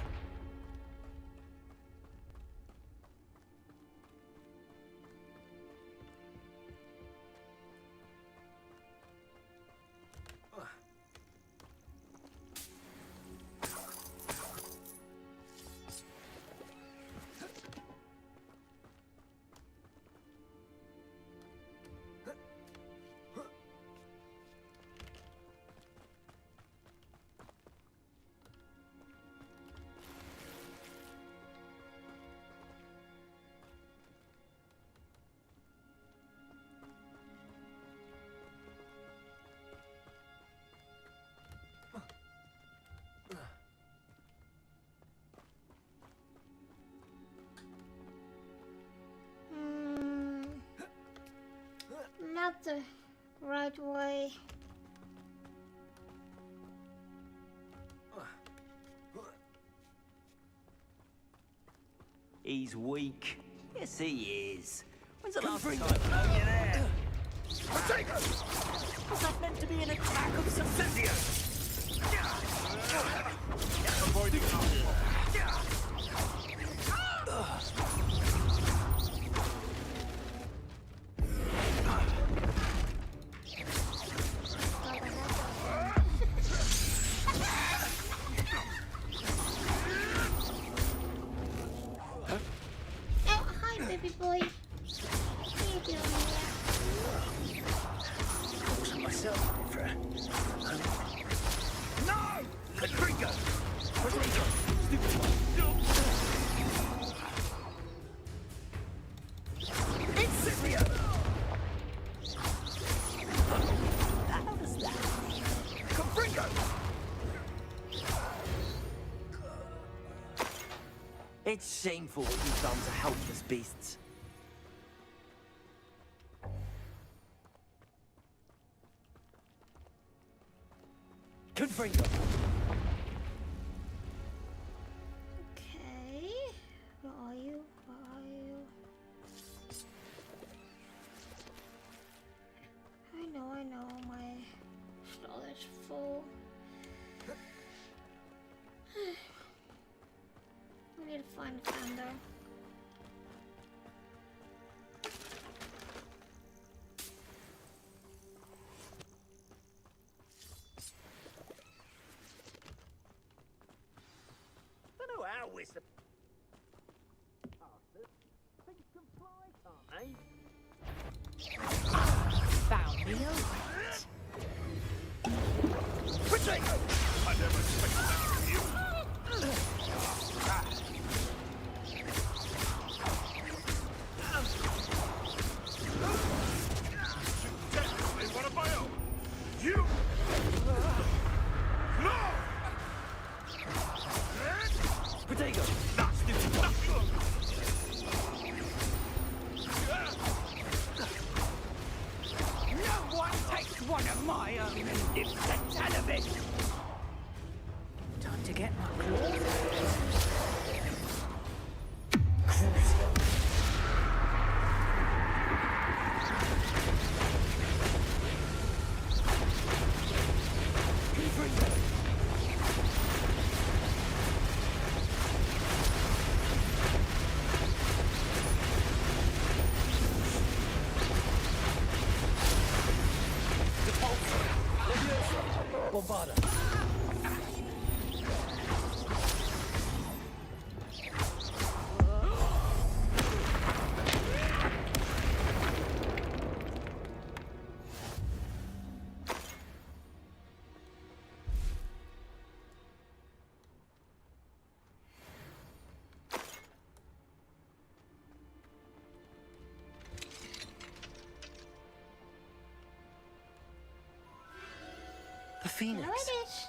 Not the right way. He's weak. Yes, he is. When's the last Bring time? them. Oh, you're there. Was that meant to be an attack of some Avoiding It's shameful what you've done to helpless beasts. Confringo. Okay. Where are you? Where are you? I know. My storage full. I need to find a fender. I don't know how we're supposed things can fly, can't they? Found me alright. Potato! I never expected that from you. Definitely one of my own. You! No! Potato! Nasty, nasty! No one takes one of my own and lives the tell of it. Time to get my claws. Bombarda. The Phoenix. There it is.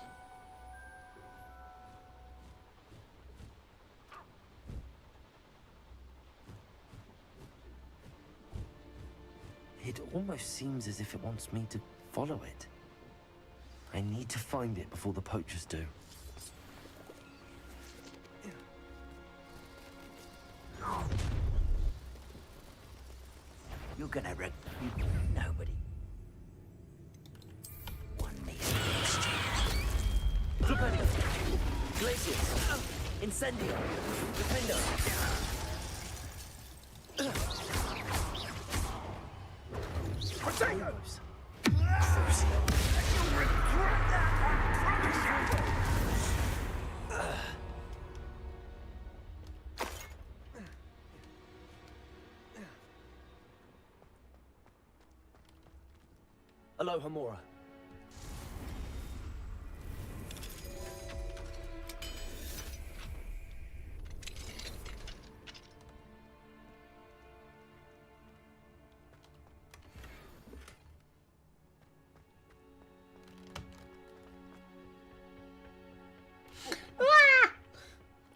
It almost seems as if it wants me to follow it. I need to find it before the poachers do. You're gonna nobody. One meter next year. Flipendo! Glacius! Incendio! Defendo! Potatoes! You'll regret that, I promise you! Aloha Mora. Ah!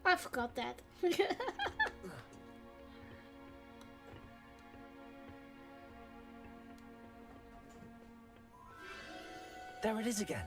I forgot that. There it is again.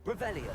Revelio.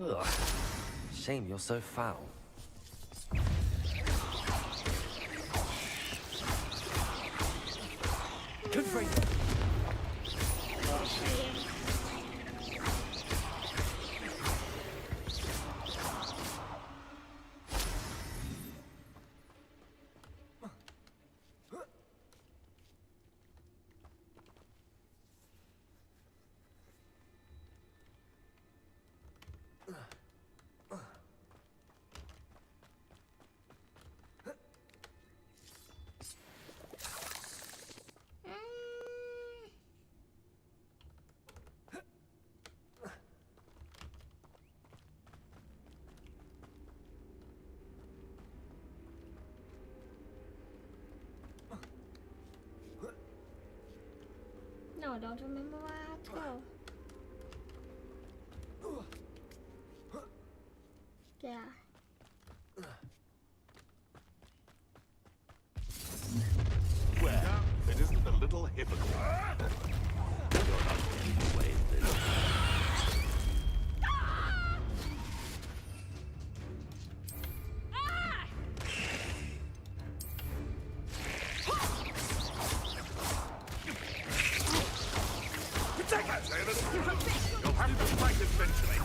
Ugh. Shame you're so foul. Confront. No, I don't remember where I had to go. Yeah. Well, it isn't a little hypocrite. You're not getting away with this. Take it, Taylor! You'll have to fight eventually.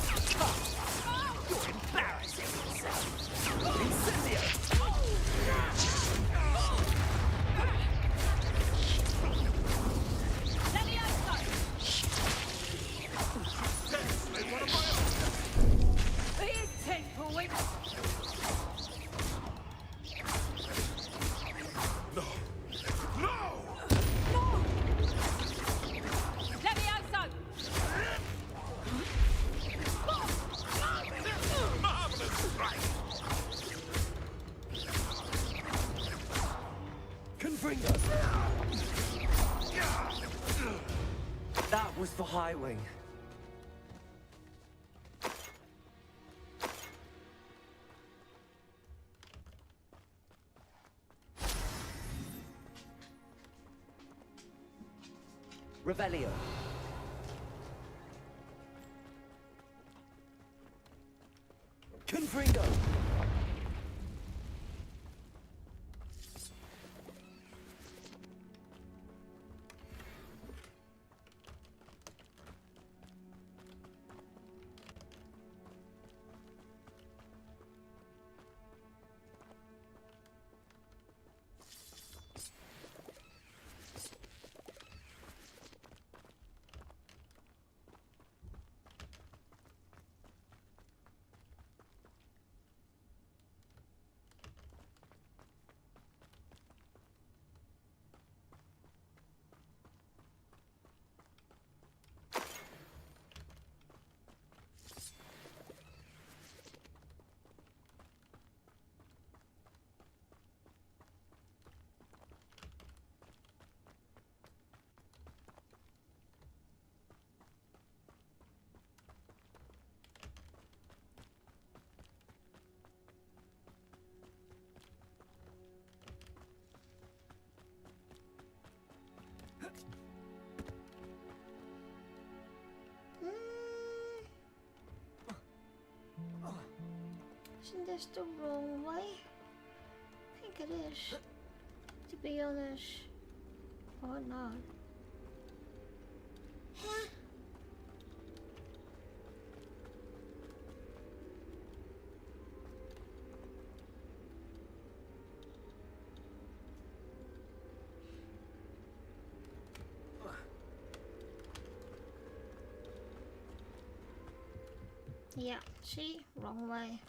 You're embarrassing yourself. Incendio! Let me out, sir! Yes, one of my own. Here's 10 points. No! No! Let me out, sir! Marvelous strike! Confringo! That was for High Wing. Revelio. Confringo! Isn't this the wrong way? I think it is. To be honest. Or not. Huh? Yeah, see? Wrong way.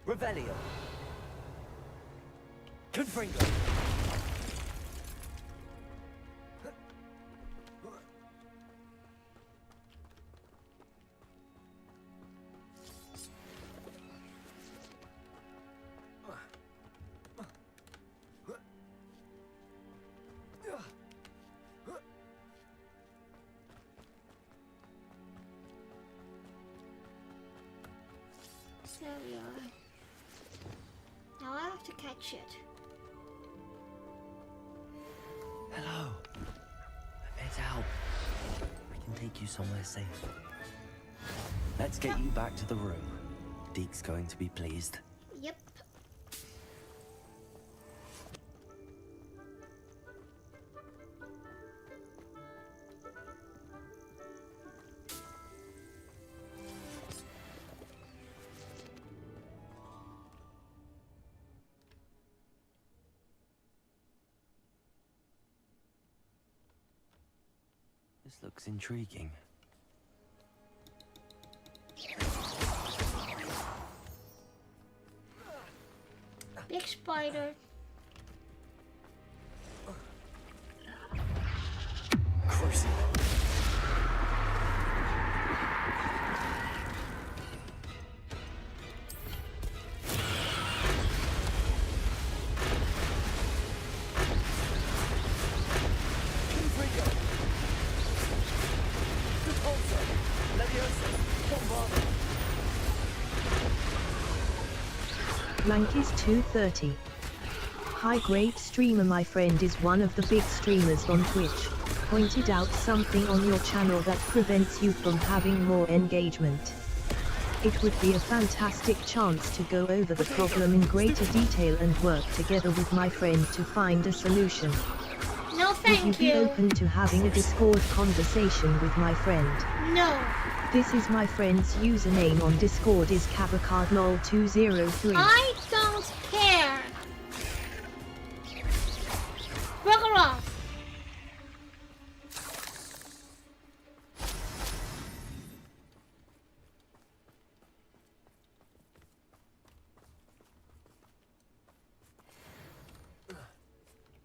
Revelio. Confringo. There we are. Now I have to catch it. Hello. I'm here to help. I can take you somewhere safe. Let's get you back to the room. Deke's going to be pleased. Yep. This looks intriguing. Big spider. Crucible. Rank is 230. Hi, great streamer. My friend is one of the big streamers on Twitch. Pointed out something on your channel that prevents you from having more engagement. It would be a fantastic chance to go over the problem in greater detail and work together with my friend to find a solution. No, thank Would you be open to having a Discord conversation with my friend? No. This is my friend's username on Discord is Cavacardlol203. I don't care. Bugger off.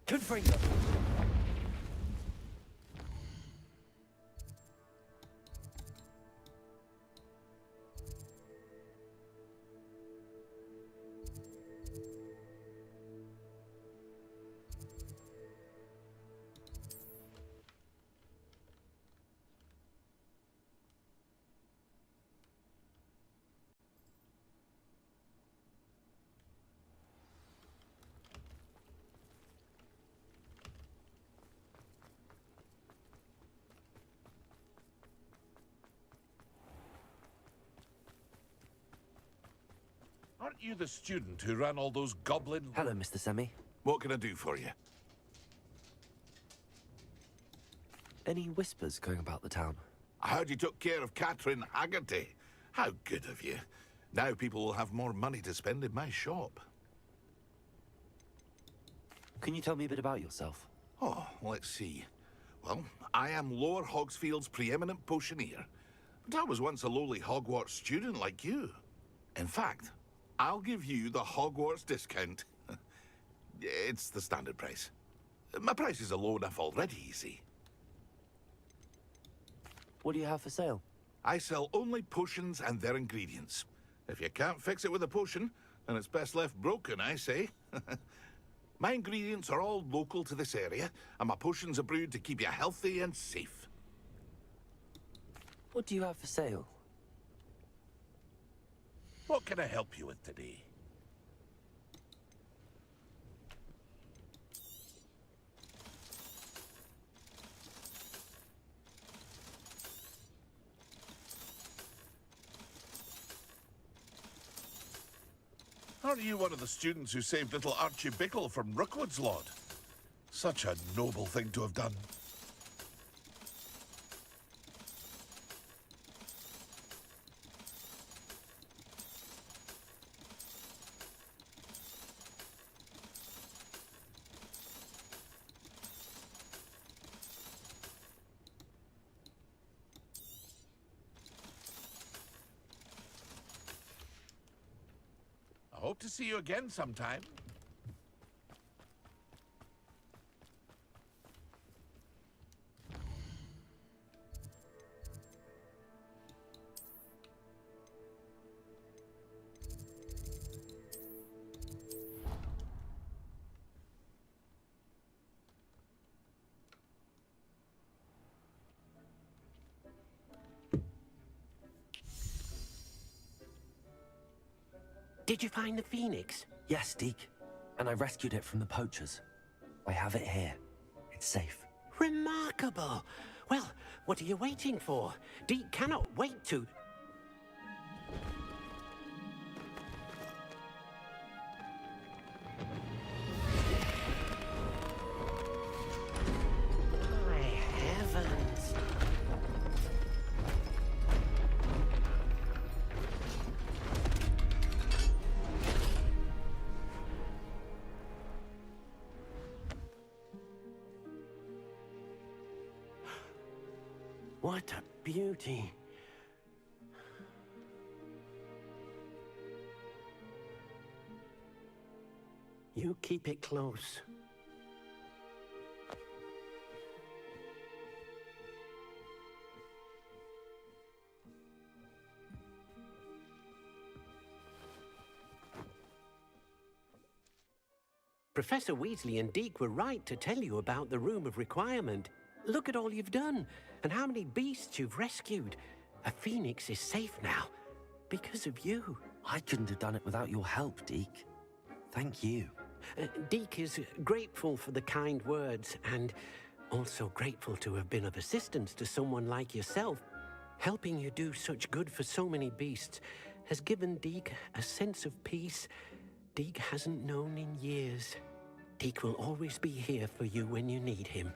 Confringo. Aren't you the student who ran all those goblin... Hello, Mr. Semi. What can I do for you? Any whispers going about the town? I heard you took care of Catherine Haggerty. How good of you. Now people will have more money to spend in my shop. Can you tell me a bit about yourself? Oh, let's see. Well, I am Lower Hogsfield's preeminent potioneer. But I was once a lowly Hogwarts student like you. In fact, I'll give you the Hogwarts discount. It's the standard price. My prices are low enough already, you see. What do you have for sale? I sell only potions and their ingredients. If you can't fix it with a potion, then it's best left broken, I say. My ingredients are all local to this area, and my potions are brewed to keep you healthy and safe. What do you have for sale? What can I help you with today? Aren't you one of the students who saved little Archie Bickle from Rookwood's Lord? Such a noble thing to have done. Hope to see you again sometime. Did you find the phoenix? Yes, Deke. And I rescued it from the poachers. I have it here. It's safe. Remarkable! Well, what are you waiting for? Deke cannot wait to... My heavens! What a beauty. You keep it close. Professor Weasley and Deke were right to tell you about the Room of Requirement. Look at all you've done, and how many beasts you've rescued. A phoenix is safe now, because of you. I couldn't have done it without your help, Deke. Thank you. Deke is grateful for the kind words, and also grateful to have been of assistance to someone like yourself. Helping you do such good for so many beasts has given Deke a sense of peace Deke hasn't known in years. Deke will always be here for you when you need him.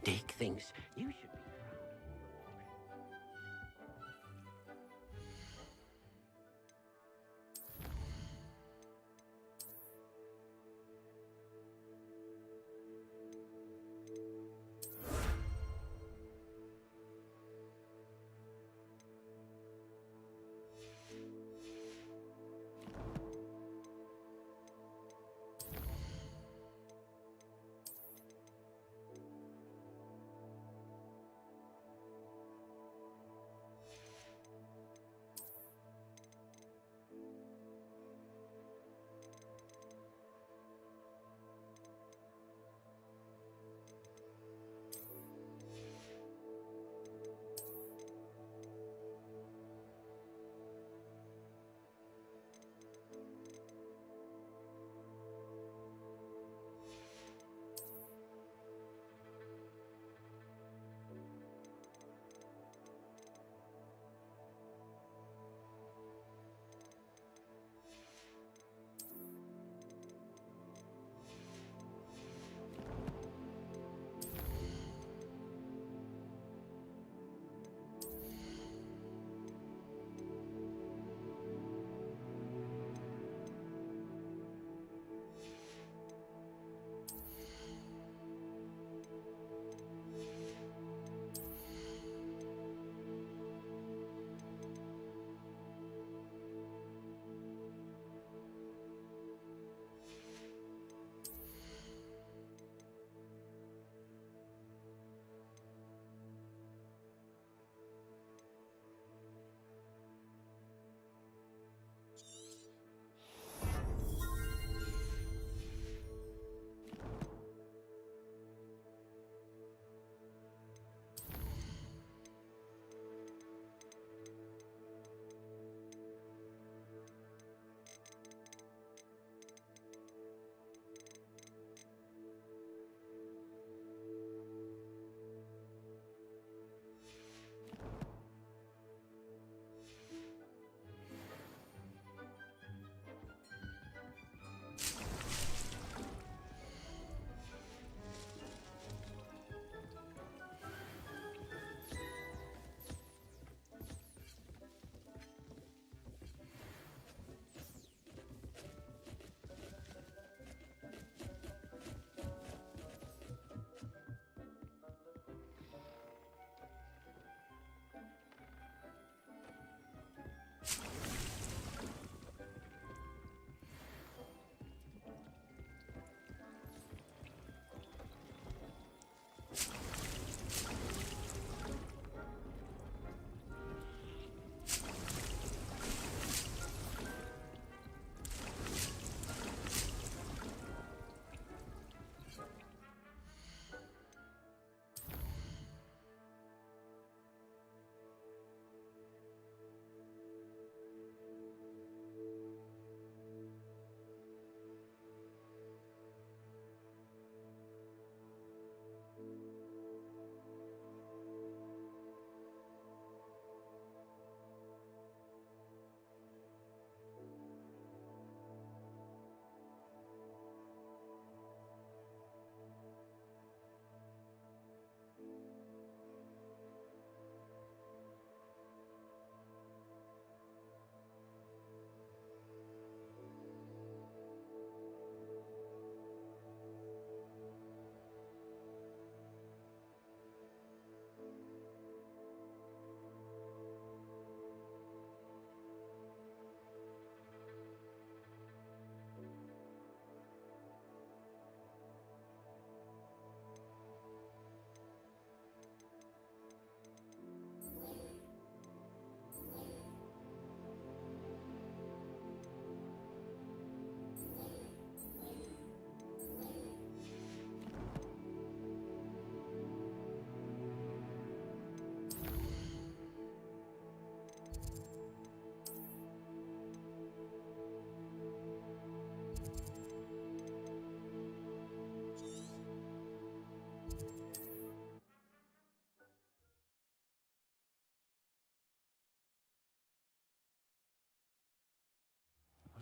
Deke thinks you should be.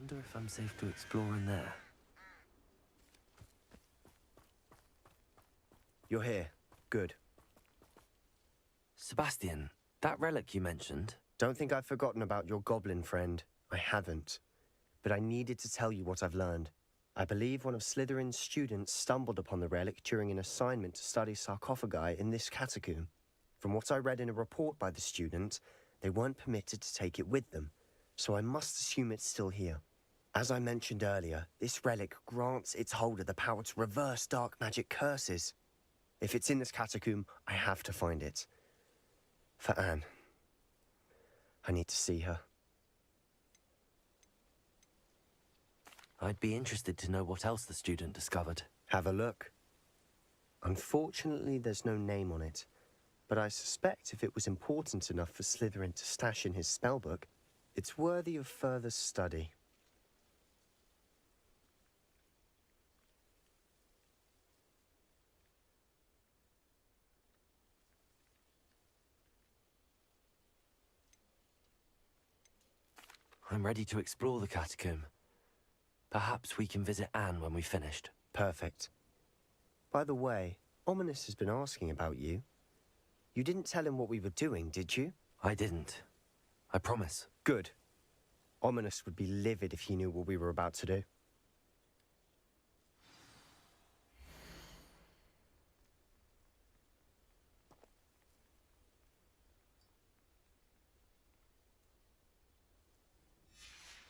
Wonder if I'm safe to explore in there. You're here. good. Sebastian, that relic you mentioned... Don't think I've forgotten about your goblin friend. I haven't. But I needed to tell you what I've learned. I believe one of Slytherin's students stumbled upon the relic during an assignment to study sarcophagi in this catacomb. From what I read in a report by the student, they weren't permitted to take it with them, so I must assume it's still here. As I mentioned earlier, this relic grants its holder the power to reverse dark magic curses. If it's in this catacomb, I have to find it. For Anne. I need to see her. I'd be interested to know what else the student discovered. Have a look. Unfortunately, there's no name on it, but I suspect if it was important enough for Slytherin to stash in his spellbook, it's worthy of further study. I'm ready to explore the catacomb. Perhaps we can visit Anne when we've finished. Perfect. By the way, Ominous has been asking about you. You didn't tell him what we were doing, did you? I didn't. I promise. Good. Ominous would be livid if he knew what we were about to do.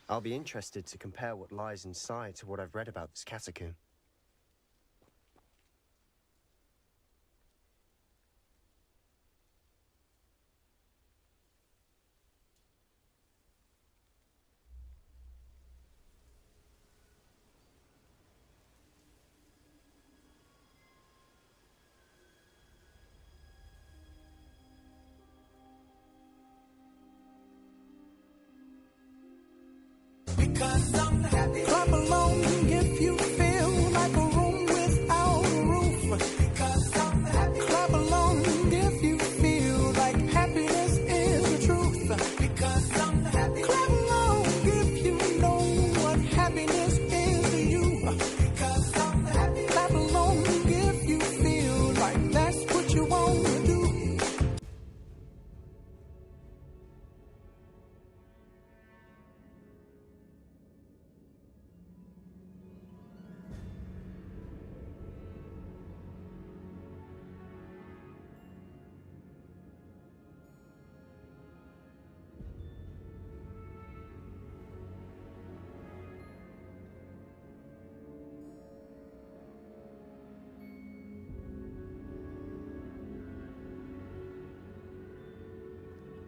I'll be interested to compare what lies inside to what I've read about this catacomb. Clap along if you feel like a room without a roof. Clap along if you feel like happiness is the truth. Clap along if you know what happiness is to you. Clap along if you feel like that's what you want to do.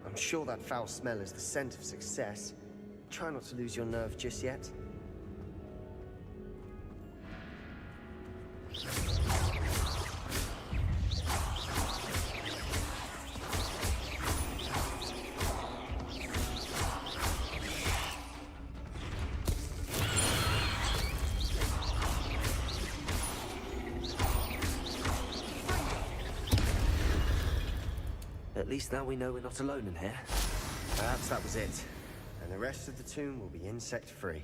I'm sure that foul smell is the scent of success. Try not to lose your nerve just yet. At least now we know we're not alone in here. Perhaps that was it. And the rest of the tomb will be insect-free.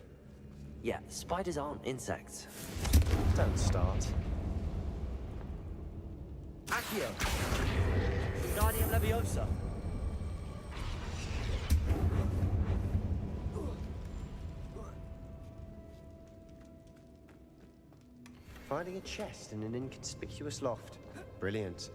Yeah, spiders aren't insects. Don't start. Accio! Guardian Leviosa! Finding a chest in an inconspicuous loft. Brilliant.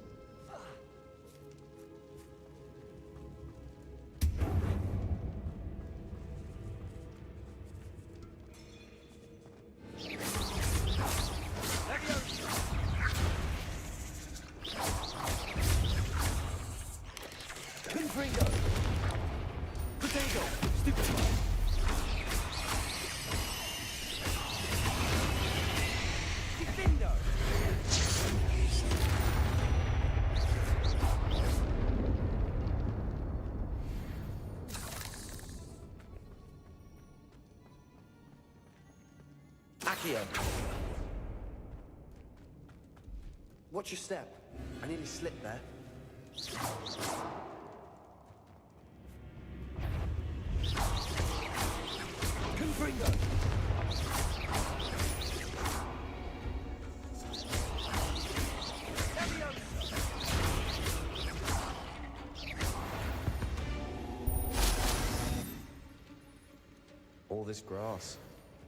Accio! Watch your step. I nearly slipped there. Confringo! this grass.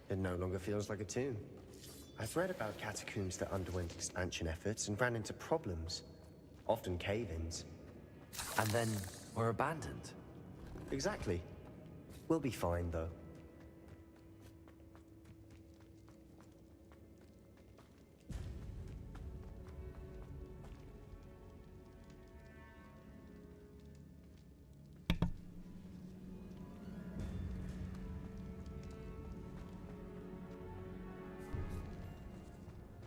It no longer feels like a tomb. I've read about catacombs that underwent expansion efforts and ran into problems, often cave-ins. And then were abandoned. Exactly. We'll be fine, though.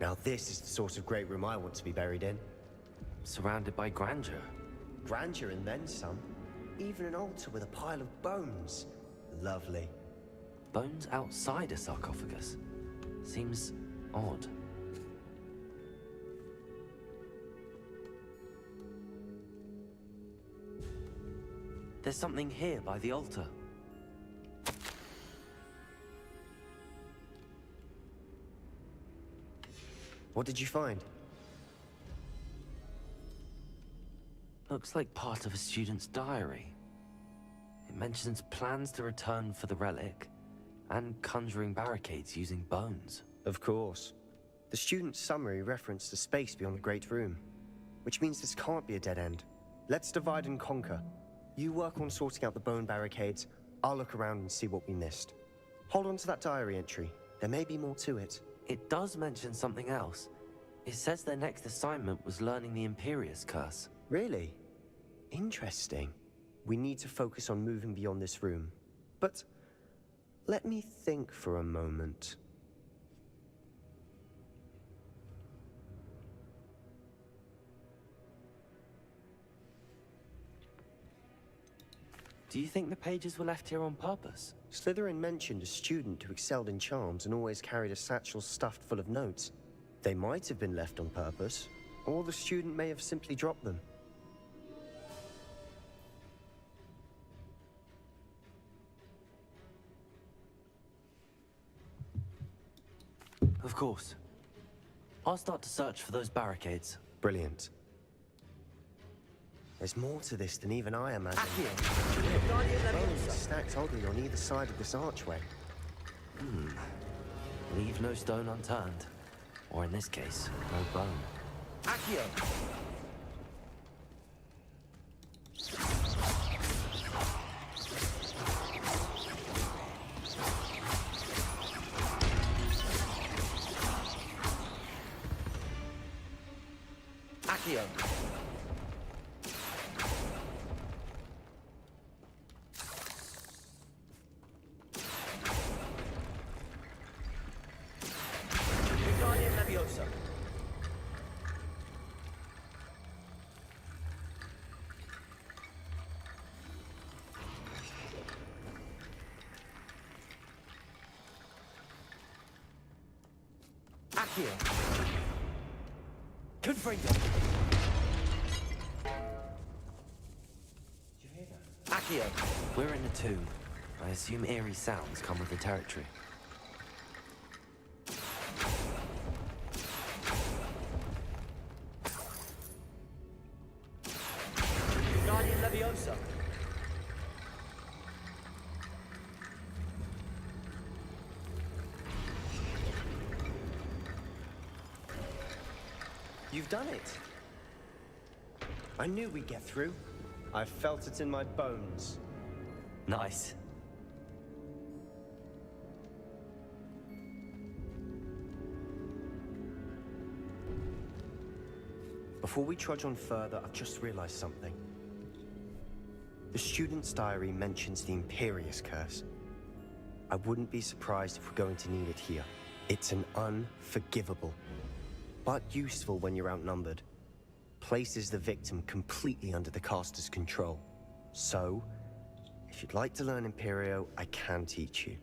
Now this is the sort of great room I want to be buried in. Surrounded by grandeur. Grandeur and then some. Even an altar with a pile of bones. Lovely. Bones outside a sarcophagus? Seems odd. There's something here by the altar. What did you find? Looks like part of a student's diary. It mentions plans to return for the relic, and conjuring barricades using bones. Of course. The student's summary referenced a space beyond the Great Room, which means this can't be a dead end. Let's divide and conquer. You work on sorting out the bone barricades, I'll look around and see what we missed. Hold on to that diary entry. There may be more to it. It does mention something else. It says their next assignment was learning the Imperius Curse. Really? Interesting. We need to focus on moving beyond this room. But let me think for a moment. Do you think the pages were left here on purpose? Slytherin mentioned a student who excelled in charms and always carried a satchel stuffed full of notes. They might have been left on purpose, or the student may have simply dropped them. Of course. I'll start to search for those barricades. Brilliant. There's more to this than even I imagined. Bones stacked oddly on either side of this archway. Leave no stone unturned. Or in this case, no bone. Accio! Accio! Wingardium Leviosa! Accio! Confringo! Accio! We're in a tomb. I assume eerie sounds come with the territory. Wingardium Leviosa! You've done it. I knew we'd get through. I felt it in my bones. Nice. Before we trudge on further, I've just realized something. The student's diary mentions the Imperius Curse. I wouldn't be surprised if we're going to need it here. It's an unforgivable, but useful when you're outnumbered. Places the victim completely under the caster's control. So, if you'd like to learn Imperio, I can teach you.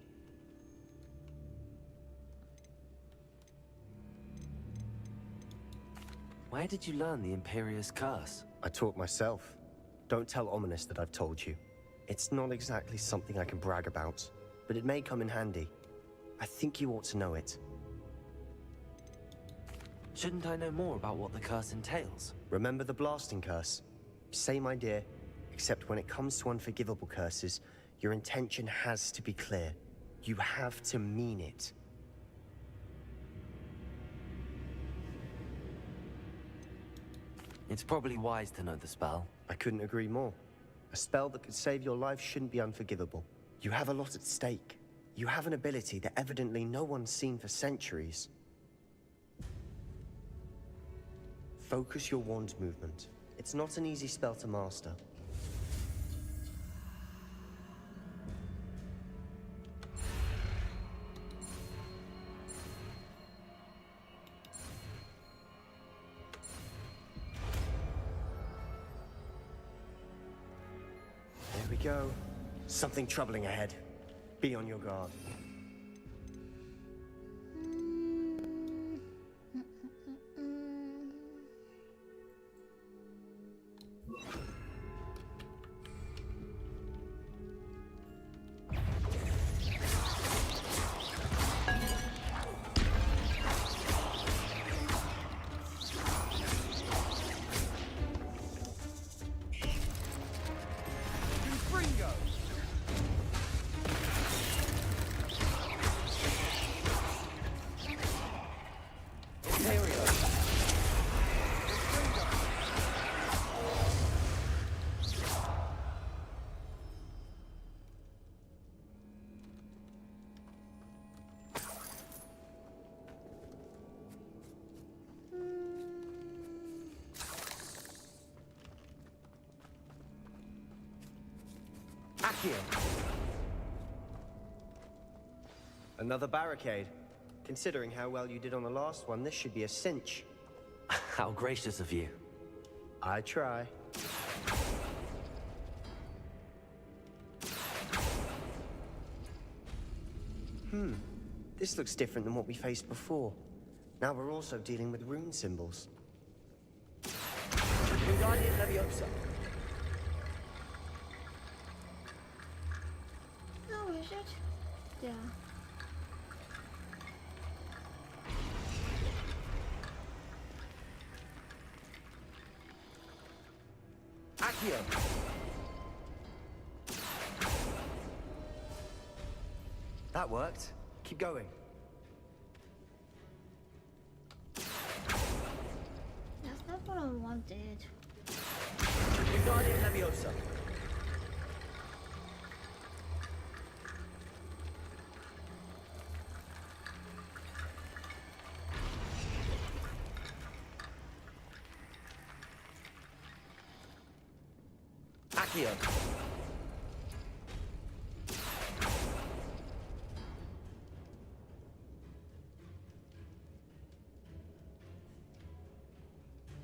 Where did you learn the Imperius Curse? I taught myself. Don't tell Ominous that I've told you. It's not exactly something I can brag about, but it may come in handy. I think you ought to know it. Shouldn't I know more about what the curse entails? Remember the blasting curse? Same idea, except when it comes to unforgivable curses, your intention has to be clear. You have to mean it. It's probably wise to know the spell. I couldn't agree more. A spell that could save your life shouldn't be unforgivable. You have a lot at stake. You have an ability that evidently no one's seen for centuries. Focus your wand movement. It's not an easy spell to master. There we go. Something troubling ahead. Be on your guard. Another barricade. Considering how well you did on the last one, this should be a cinch. How gracious of you. I try. This looks different than what we faced before. Now we're also dealing with rune symbols. Wingardium Leviosa. Oh, is it? Yeah. Accio. That worked. Keep going. That's not what I wanted. Wingardium Leviosa. Accio.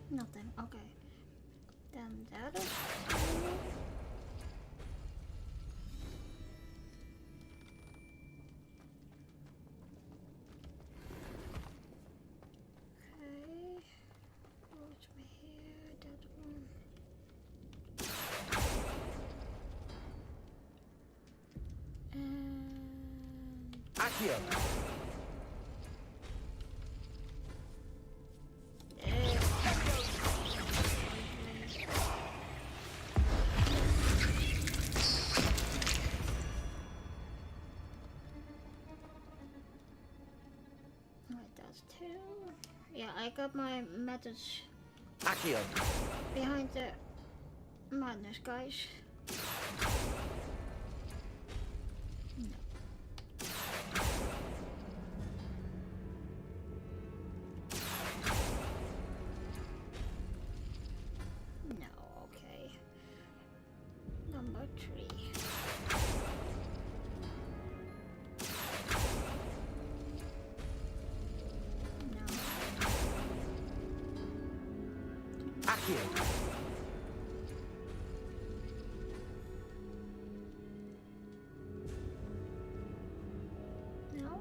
Nothing. Okay. Then that is okay. What's me here? That one. And Accio. that's two. Yeah, I got my methods Accio. behind the madness, guys. No, okay. Number 3. Accio. No?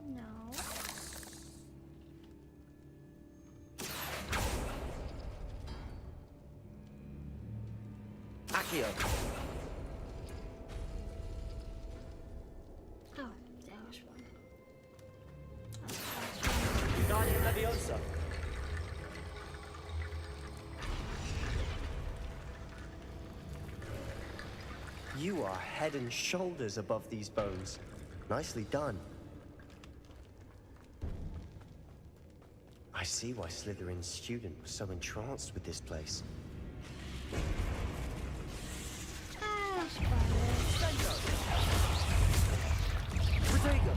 No. Accio. Oh, there was one. You are head and shoulders above these bones. Nicely done. I see why Slytherin's student was so entranced with this place. Protego!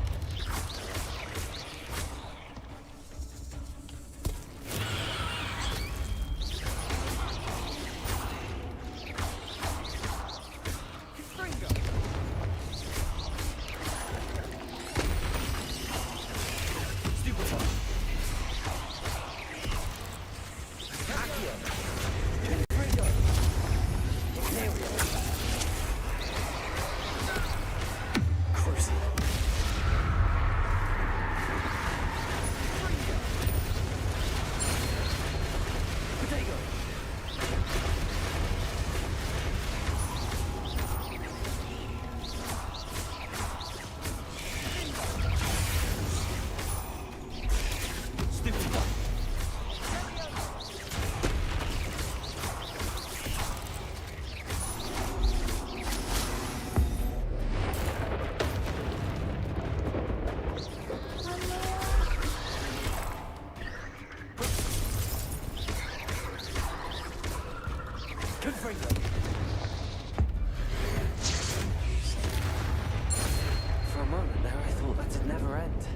For a moment there, I thought that'd never end.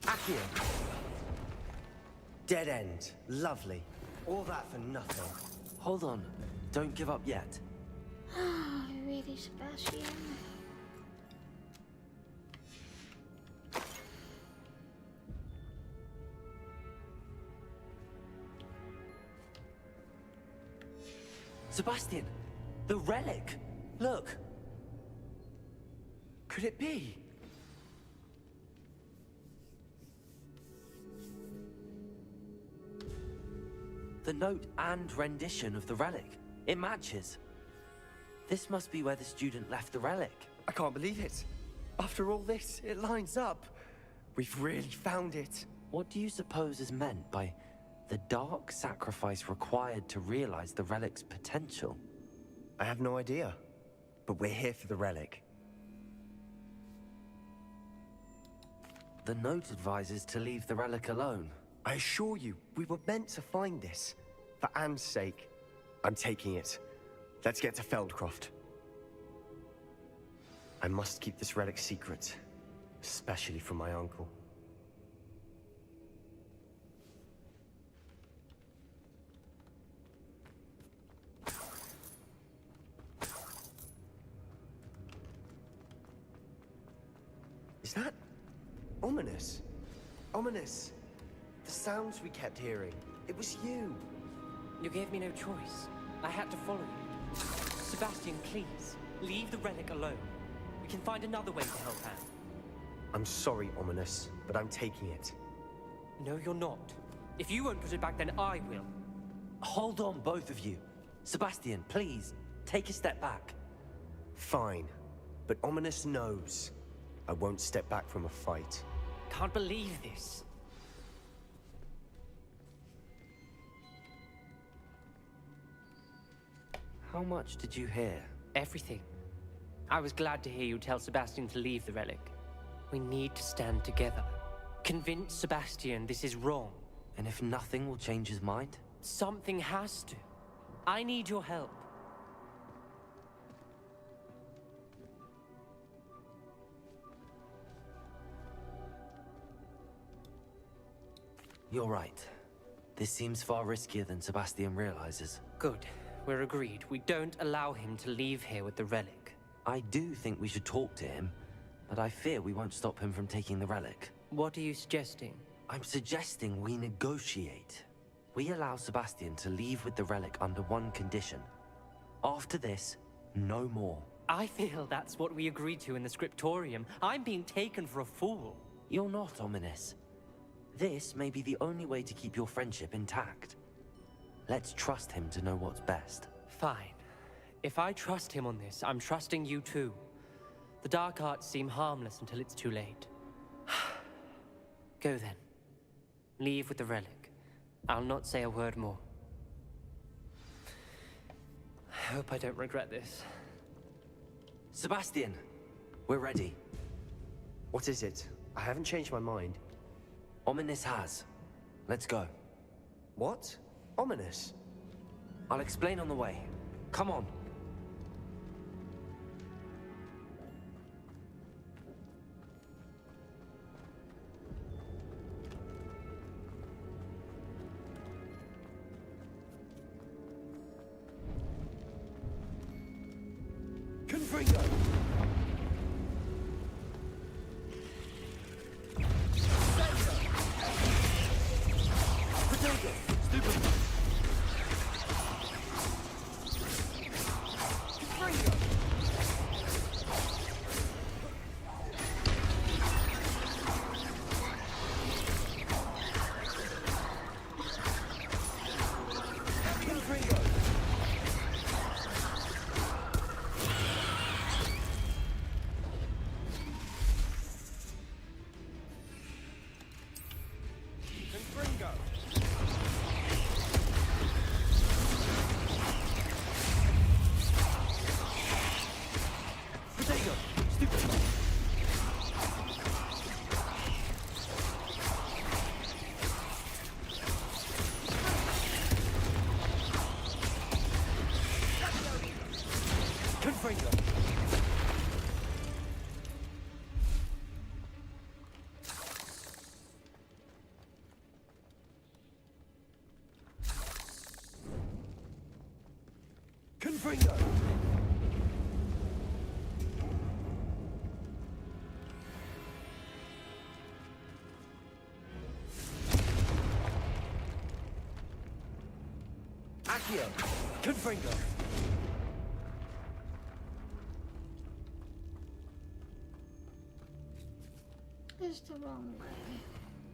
Accio! Dead end. Lovely. All that for nothing. Hold on. Don't give up yet. Really, Sebastian? Sebastian! The relic! Look! Could it be? The note and rendition of the relic. It matches. This must be where the student left the relic. I can't believe it. After all this, it lines up. We've really found it. What do you suppose is meant by the dark sacrifice required to realize the relic's potential? I have no idea. But we're here for the relic. The note advises to leave the relic alone. I assure you, we were meant to find this. For Anne's sake. I'm taking it. Let's get to Feldcroft. I must keep this relic secret. Especially from my uncle. Is that ominous? Ominous. The sounds we kept hearing. It was you. You gave me no choice. I had to follow you. Sebastian, please, leave the relic alone. We can find another way to help Anne. I'm sorry, Ominous, but I'm taking it. No, you're not. If you won't put it back, then I will. Hold on, both of you. Sebastian, please, take a step back. Fine, but Ominous knows. I won't step back from a fight. Can't believe this. How much did you hear? Everything. I was glad to hear you tell Sebastian to leave the relic. We need to stand together. Convince Sebastian this is wrong. And if nothing will change his mind? Something has to. I need your help. You're right. This seems far riskier than Sebastian realizes. Good. We're agreed. We don't allow him to leave here with the relic. I do think we should talk to him, but I fear we won't stop him from taking the relic. What are you suggesting? I'm suggesting we negotiate. We allow Sebastian to leave with the relic under one condition. After this, no more. I feel that's what we agreed to in the scriptorium. I'm being taken for a fool. You're not, Ominous. This may be the only way to keep your friendship intact. Let's trust him to know what's best. Fine. If I trust him on this, I'm trusting you too. The dark arts seem harmless until it's too late. Go then. Leave with the relic. I'll not say a word more. I hope I don't regret this. Sebastian, we're ready. What is it? I haven't changed my mind. Ominous has. Let's go. What? Ominous? I'll explain on the way. Come on. Confringo! Confringo! Accio! Confringo! It's the wrong way.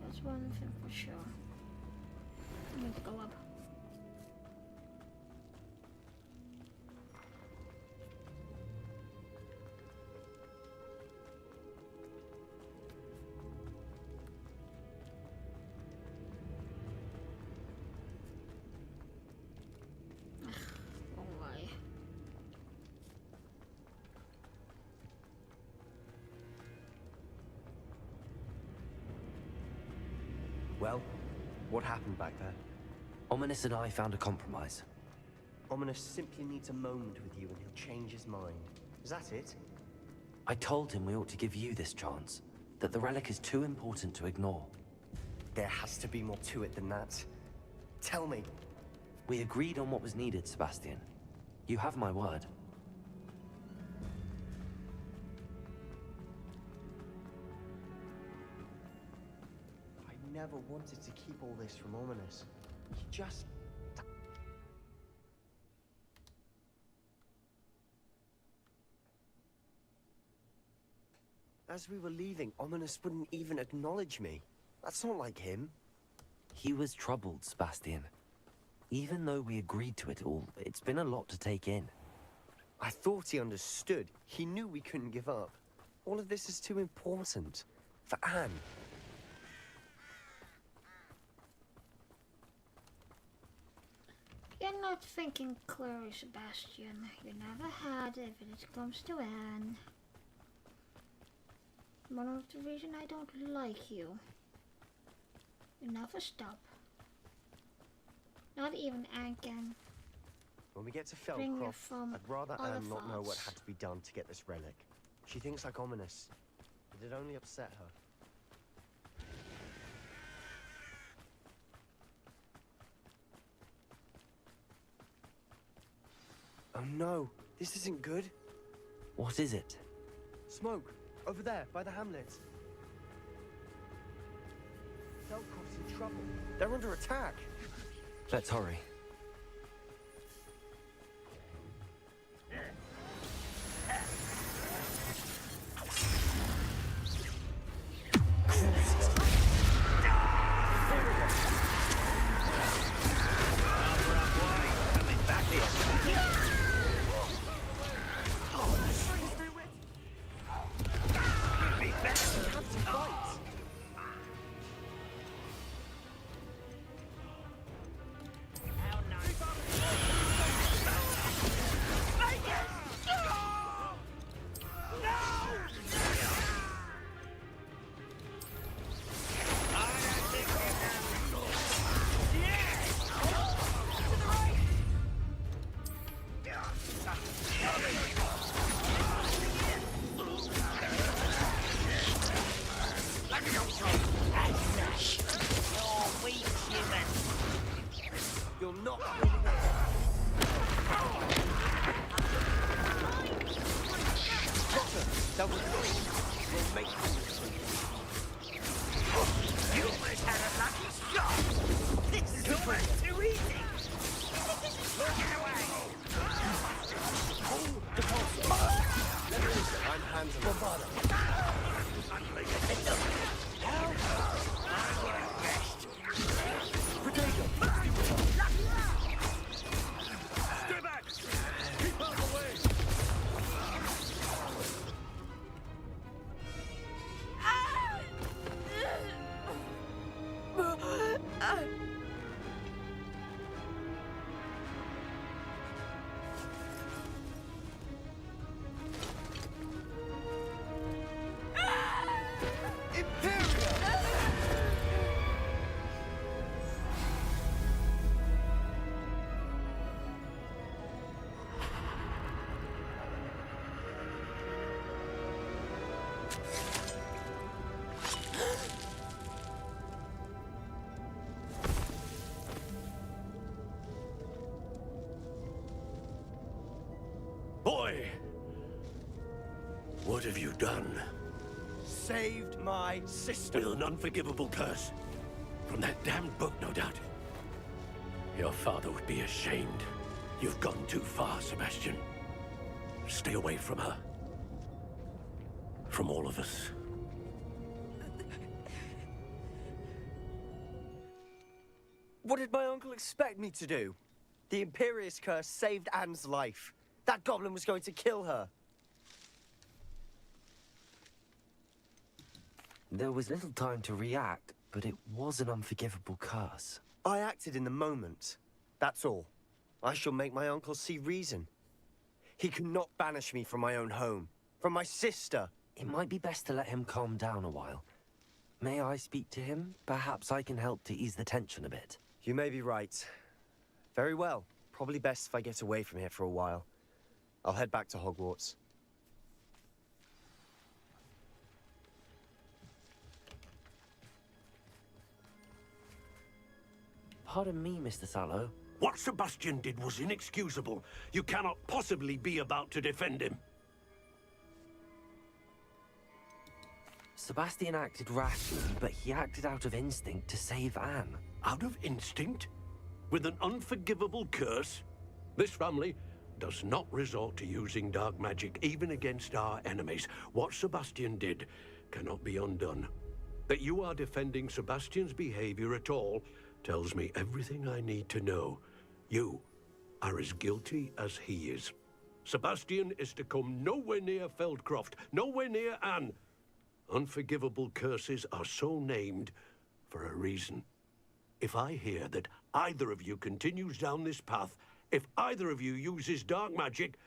That's one thing for sure. I need to go up. Well, what happened back there? Ominous and I found a compromise. Ominous simply needs a moment with you and he'll change his mind. Is that it? I told him we ought to give you this chance, that the relic is too important to ignore. There has to be more to it than that. Tell me. We agreed on what was needed, Sebastian. You have my word. I never wanted to keep all this from Ominous. He just... As we were leaving, Ominous wouldn't even acknowledge me. That's not like him. He was troubled, Sebastian. Even though we agreed to it all, it's been a lot to take in. I thought he understood. He knew we couldn't give up. All of this is too important. For Anne. You're not thinking clearly, Sebastian. You never had if it comes to Anne. One of the reasons I don't like you. You never stop. Not even Anne can. When we get to Bring you Feldcroft, from I'd rather other Anne not know what thoughts. had to be done to get this relic. She thinks like Ominous, but it only upset her. Oh no, this isn't good. What is it? Smoke, over there, by the hamlet. Feldcroft's in trouble. They're under attack. Let's hurry. have you done? Saved my sister. With an unforgivable curse. From that damned book, no doubt. Your father would be ashamed. You've gone too far, Sebastian. Stay away from her. From all of us. What did my uncle expect me to do? The Imperious curse saved Anne's life. That goblin was going to kill her. There was little time to react, but it was an unforgivable curse. I acted in the moment. That's all. I shall make my uncle see reason. He cannot banish me from my own home, from my sister. It might be best to let him calm down a while. May I speak to him? Perhaps I can help to ease the tension a bit. You may be right. Very well. Probably best if I get away from here for a while. I'll head back to Hogwarts. Pardon me, Mr. Sallow. What Sebastian did was inexcusable. You cannot possibly be about to defend him. Sebastian acted rashly, but he acted out of instinct to save Anne. Out of instinct? With an unforgivable curse? This family does not resort to using dark magic even against our enemies. What Sebastian did cannot be undone. That you are defending Sebastian's behavior at all tells me everything I need to know. You are as guilty as he is. Sebastian is to come nowhere near Feldcroft, nowhere near Anne. Unforgivable curses are so named for a reason. If I hear that either of you continues down this path, if either of you uses dark magic,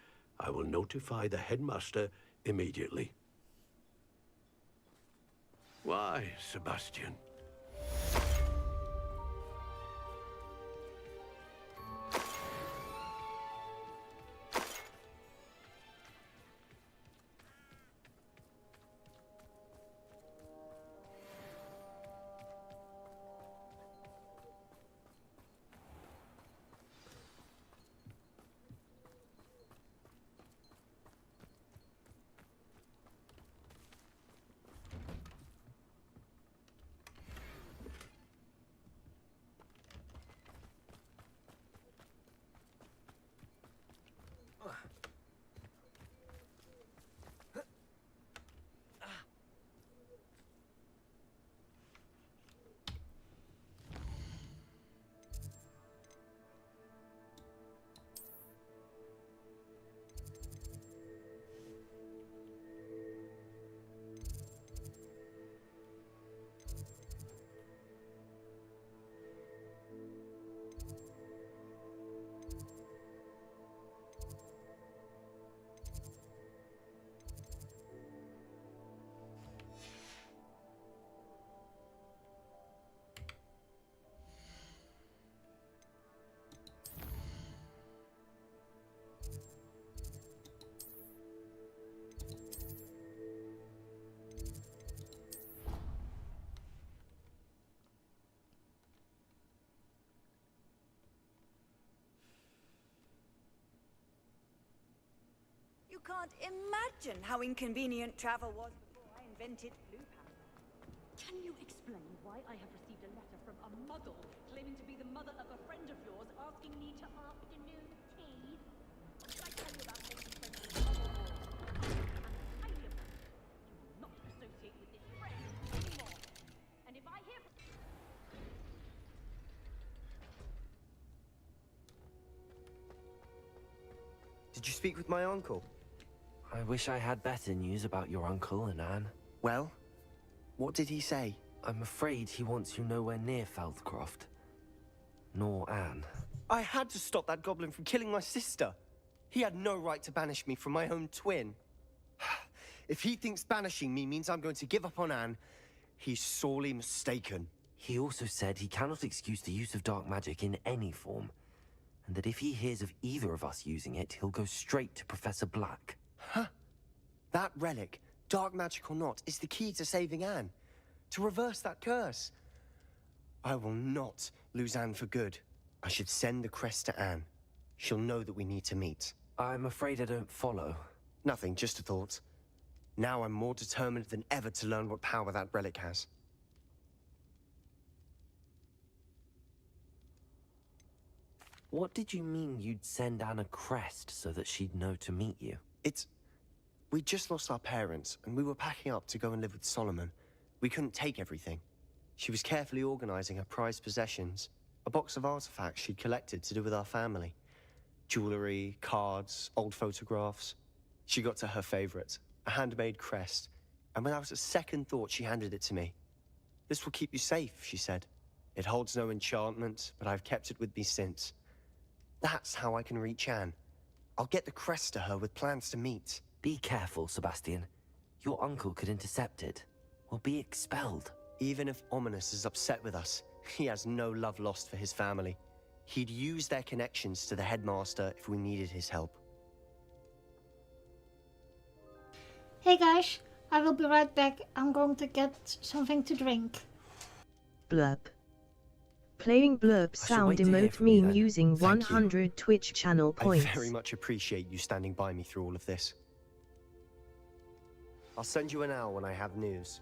I will notify the headmaster immediately. Why, Sebastian? You can't imagine how inconvenient travel was before I invented blue powder. Can you explain why I have received a letter from a muggle claiming to be the mother of a friend of yours asking me to afternoon tea? What did I tell you about making friends with muggle wars? I'm highly offended. You will not associate with this friend anymore. And if I hear from... Did you speak with my uncle? I wish I had better news about your uncle and Anne. Well, what did he say? I'm afraid he wants you nowhere near Feldcroft. Nor Anne. I had to stop that goblin from killing my sister. He had no right to banish me from my own twin. If he thinks banishing me means I'm going to give up on Anne, he's sorely mistaken. He also said he cannot excuse the use of dark magic in any form, and that if he hears of either of us using it, he'll go straight to Professor Black. Huh? That relic, dark magic or not, is the key to saving Anne. To reverse that curse. I will not lose Anne for good. I should send the crest to Anne. She'll know that we need to meet. I'm afraid I don't follow. Nothing, just a thought. Now I'm more determined than ever to learn what power that relic has. What did you mean you'd send Anna Crest so that she'd know to meet you? We just lost our parents, and we were packing up to go and live with Solomon. We couldn't take everything. She was carefully organizing her prized possessions, a box of artifacts she'd collected to do with our family. Jewelry, cards, old photographs. She got to her favorite, a handmade crest, and without a second thought she handed it to me. "This will keep you safe," she said. "It holds no enchantment, but I've kept it with me since. That's how I can reach Anne. I'll get the crest to her with plans to meet." Be careful, Sebastian. Your uncle could intercept it. We'll be expelled. Even if Ominous is upset with us, he has no love lost for his family. He'd use their connections to the headmaster if we needed his help. Hey guys, I will be right back. I'm going to get something to drink. Blurb. Playing blurb sound emote meme using 100 Twitch channel points. I very much appreciate you standing by me through all of this. I'll send you an hour when I have news.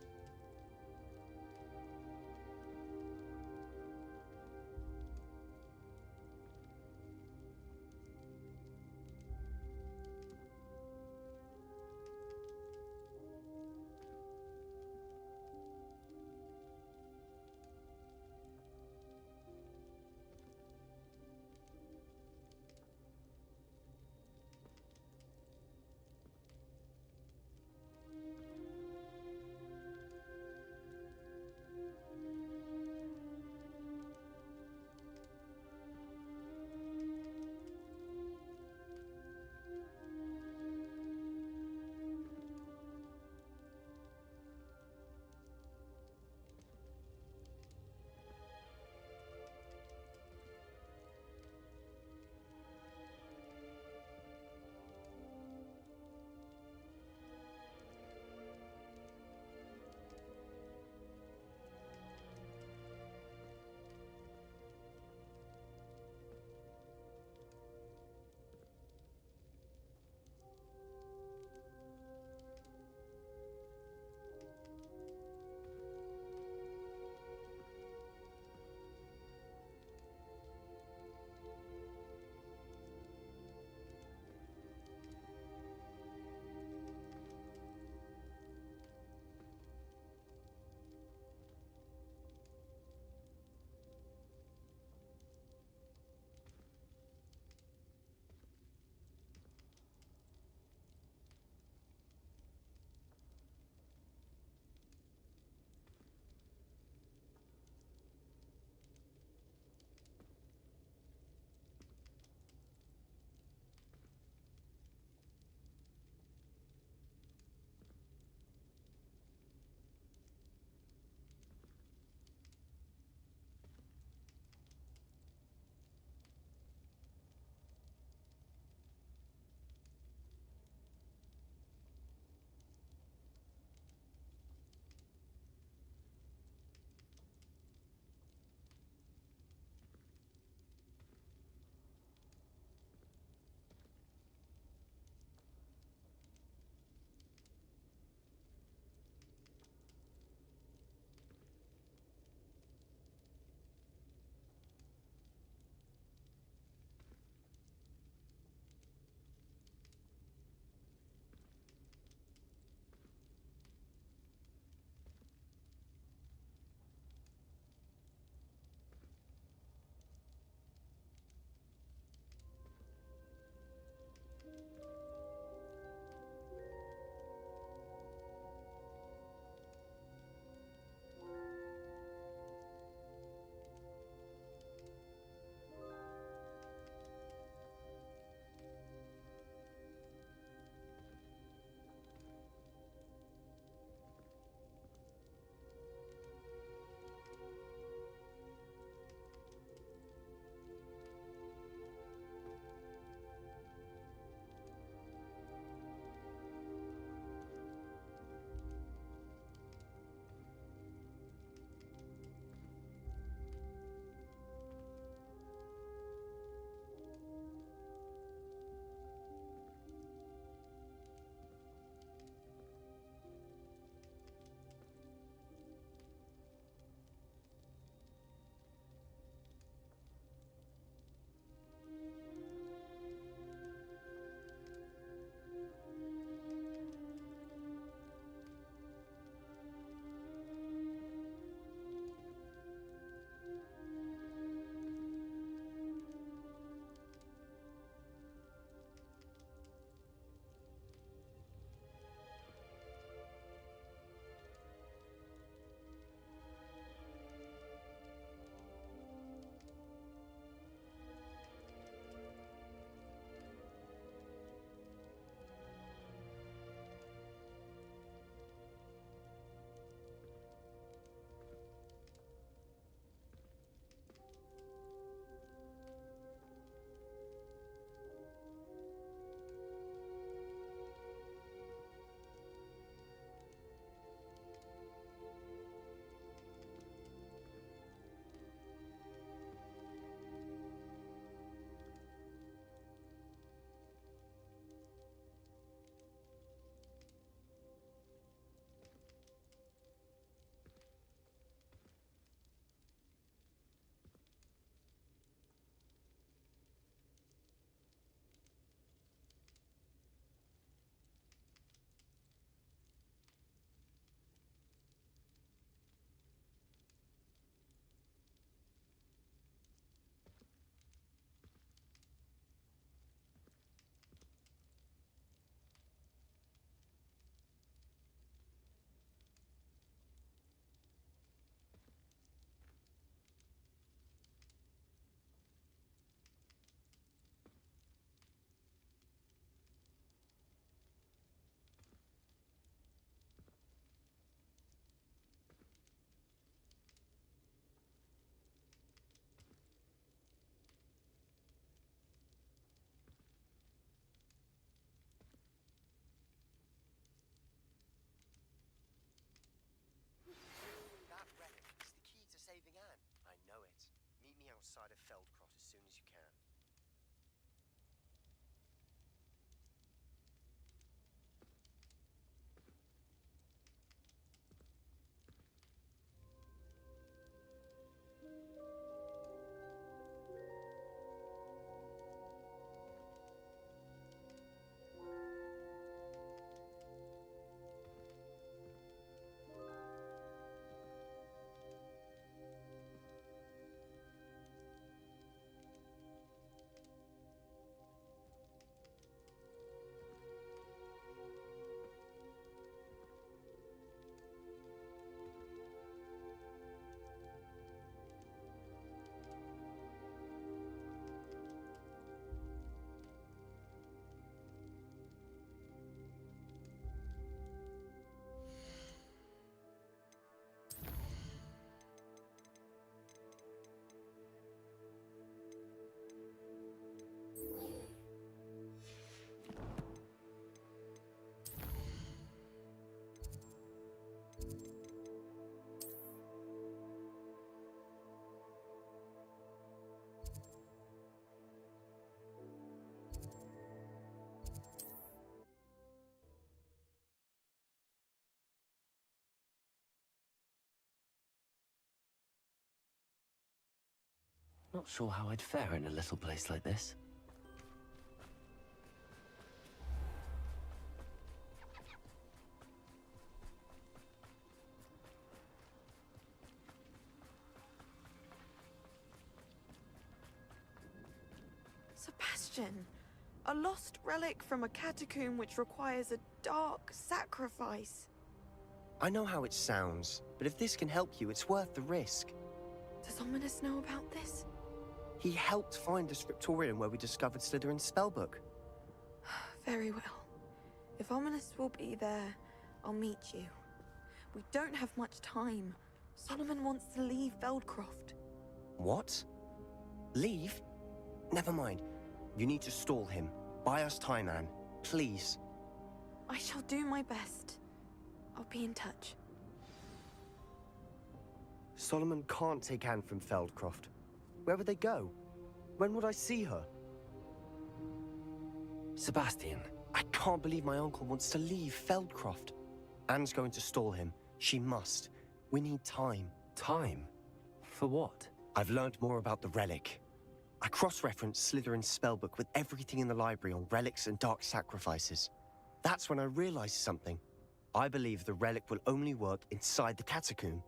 outside of Feldcroft as soon as you can. Not sure how I'd fare in a little place like this. Sebastian, a lost relic from a catacomb which requires a dark sacrifice. I know how it sounds, but if this can help you, it's worth the risk. Does Ominous know about this? He helped find the scriptorium where we discovered Slytherin's spellbook. Very well. If Ominous will be there, I'll meet you. We don't have much time. Solomon wants to leave Feldcroft. What? Leave? Never mind. You need to stall him. Buy us time, Anne. Please. I shall do my best. I'll be in touch. Solomon can't take Anne from Feldcroft. Where would they go? When would I see her? Sebastian. I can't believe my uncle wants to leave Feldcroft. Anne's going to stall him. She must. We need time. Time? For what? I've learned more about the relic. I cross-referenced Slytherin's spellbook with everything in the library on relics and dark sacrifices. That's when I realized something. I believe the relic will only work inside the catacomb.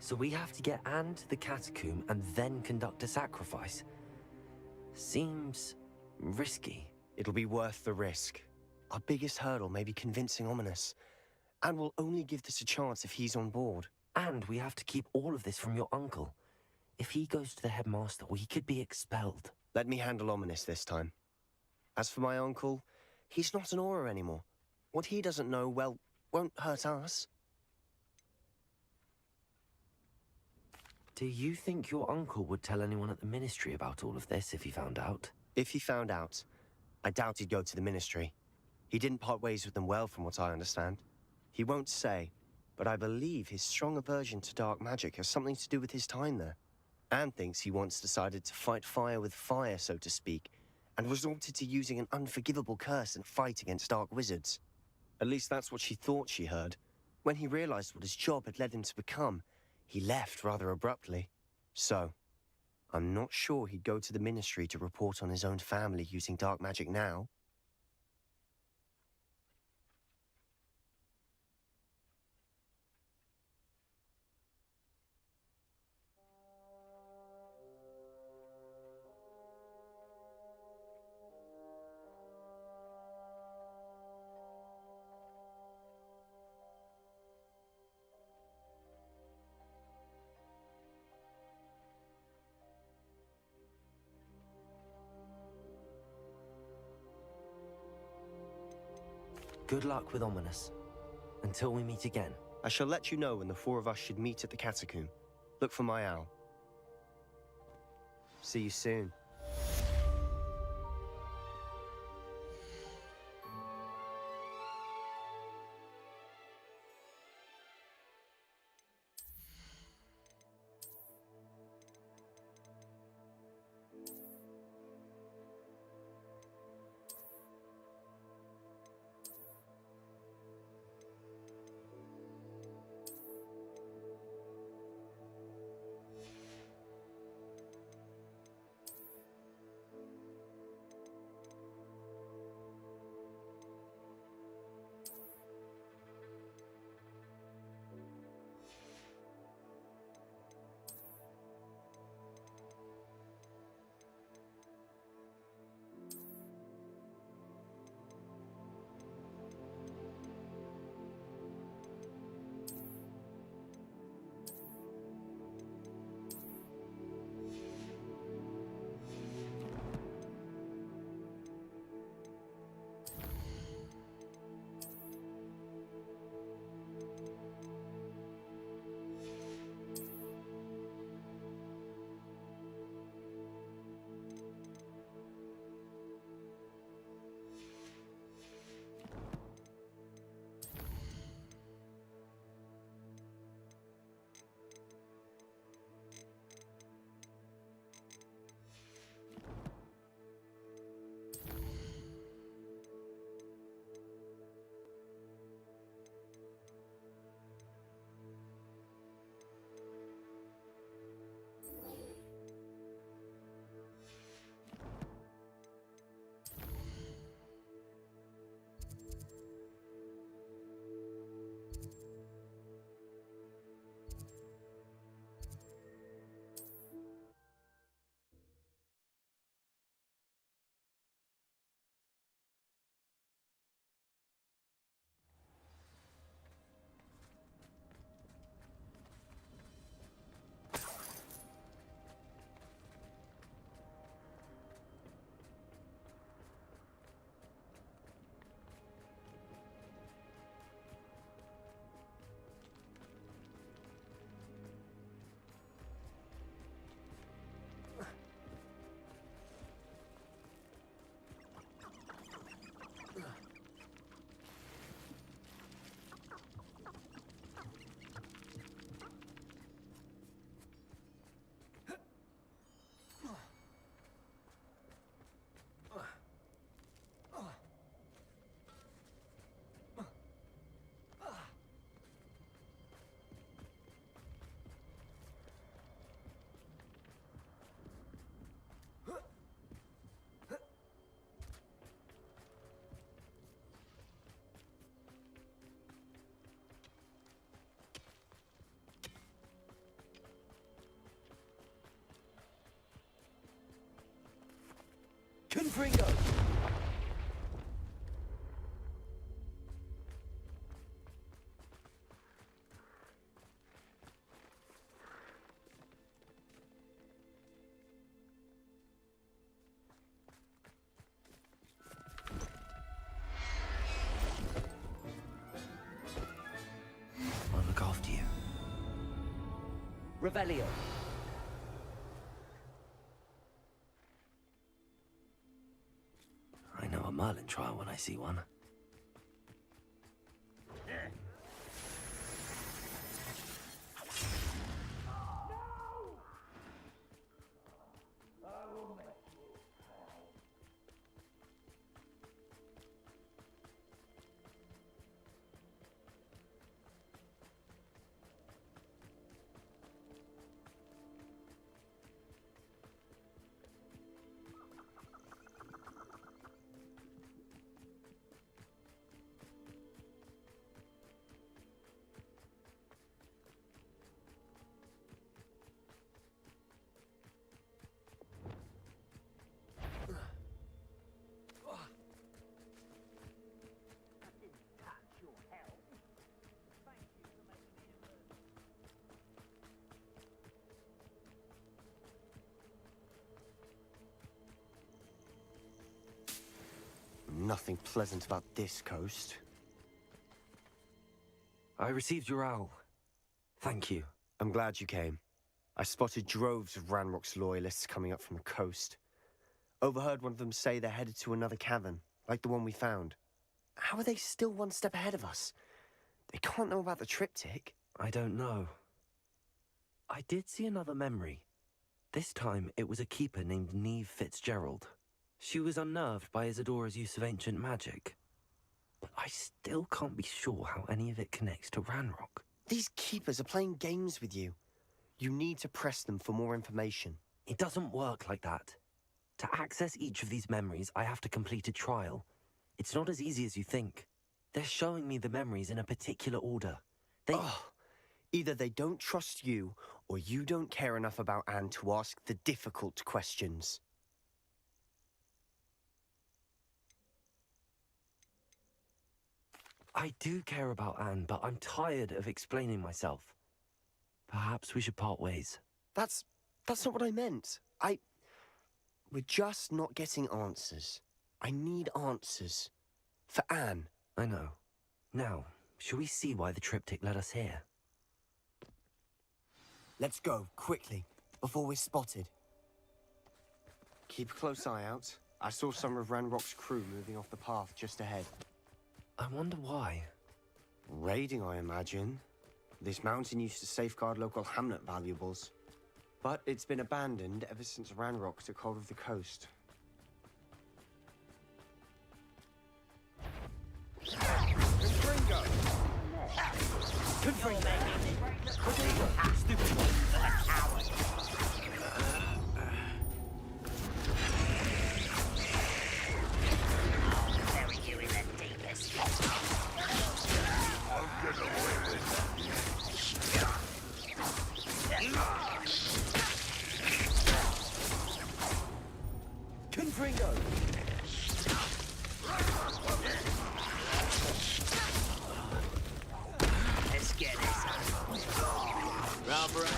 So we have to get Anne to the catacomb and then conduct a sacrifice. Seems risky. It'll be worth the risk. Our biggest hurdle may be convincing Ominous. And we'll only give this a chance if he's on board. And we have to keep all of this from your uncle. If he goes to the headmaster, we could be expelled. Let me handle Ominous this time. As for my uncle, he's not an Auror anymore. What he doesn't know, well, won't hurt us. Do you think your uncle would tell anyone at the Ministry about all of this if he found out? If he found out, I doubt he'd go to the Ministry. He didn't part ways with them well, from what I understand. He won't say, but I believe his strong aversion to dark magic has something to do with his time there. Anne thinks he once decided to fight fire with fire, so to speak, and resorted to using an unforgivable curse and fight against dark wizards. At least that's what she thought she heard. When he realized what his job had led him to become, he left rather abruptly. So, I'm not sure he'd go to the Ministry to report on his own family using dark magic now. Good luck with Ominous. Until we meet again. I shall let you know when the four of us should meet at the catacomb. Look for my owl. See you soon. Confringo! I'll look after you. Revelio. I know a Merlin trial when I see one. Nothing pleasant about this coast. I received your owl. Thank you. I'm glad you came. I spotted droves of Ranrock's loyalists coming up from the coast. Overheard one of them say they're headed to another cavern, like the one we found. How are they still one step ahead of us? They can't know about the triptych. I don't know. I did see another memory. This time, it was a keeper named Neve Fitzgerald. She was unnerved by Isadora's use of ancient magic. But I still can't be sure how any of it connects to Ranrock. These keepers are playing games with you. You need to press them for more information. It doesn't work like that. To access each of these memories, I have to complete a trial. It's not as easy as you think. They're showing me the memories in a particular order. Either they don't trust you, or you don't care enough about Anne to ask the difficult questions. I do care about Anne, but I'm tired of explaining myself. Perhaps we should part ways. That's not what I meant. We're just not getting answers. I need answers. For Anne. I know. Now, shall we see why the triptych led us here? Let's go, quickly, before we're spotted. Keep a close eye out. I saw some of Ranrock's crew moving off the path just ahead. I wonder why. Raiding, I imagine. This mountain used to safeguard local hamlet valuables. But it's been abandoned ever since Ranrock took hold of the coast. Confringo! Bury you in the deepest pit. Confringo! Let's get this. Round round.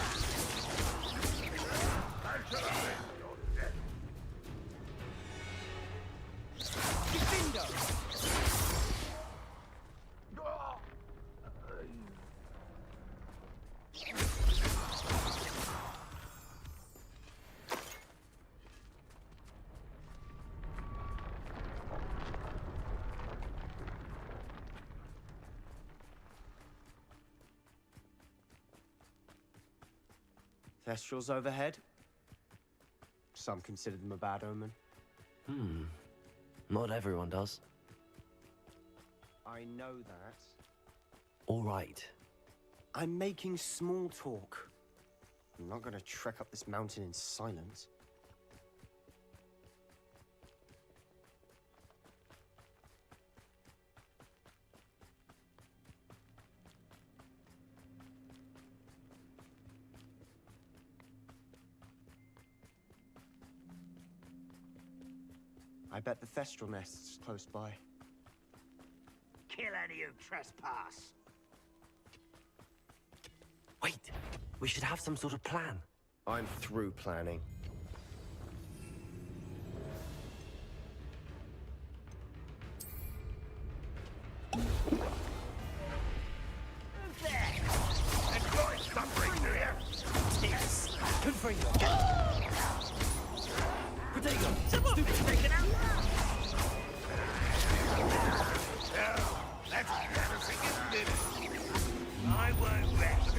Thestrals overhead. Some consider them a bad omen. Not everyone does. I know that. All right. I'm making small talk. I'm not gonna trek up this mountain in silence. I bet the Thestral nest's close by. Kill any who trespass. Wait, we should have some sort of plan. I'm through planning. I won't rest.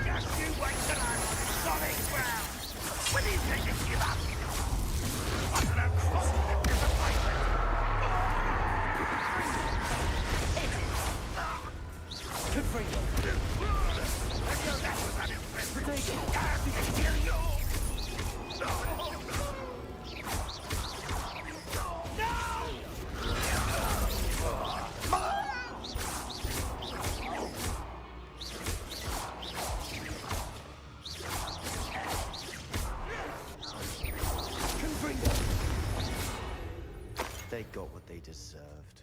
Just you wait till I'm on solid ground. When you take a give up, I'm gonna cross with disappointment. That was unimpressive. I kill you. They got what they deserved.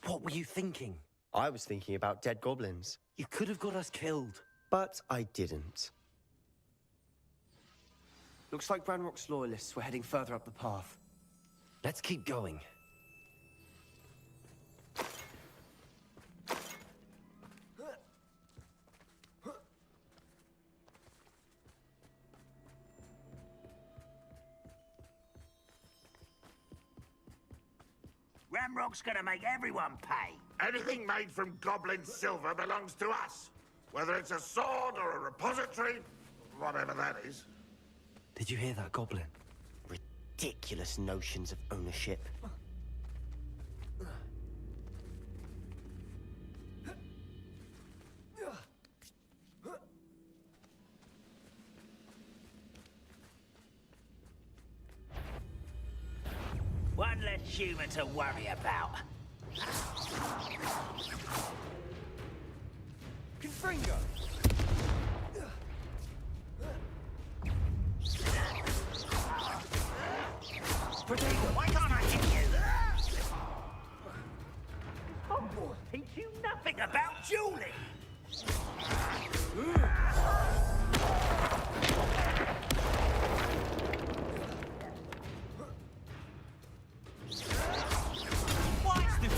What were you thinking? I was thinking about dead goblins. You could have got us killed. But I didn't. Looks like Ranrock's loyalists were heading further up the path. Let's keep going. Ramrock's gonna make everyone pay. Anything made from goblin silver belongs to us. Whether it's a sword or a repository, whatever that is. Did you hear that, Goblin? Ridiculous notions of ownership. One less human to worry about. Confringo! Why can't I hit you? Hogwarts teach you nothing about dueling. What's the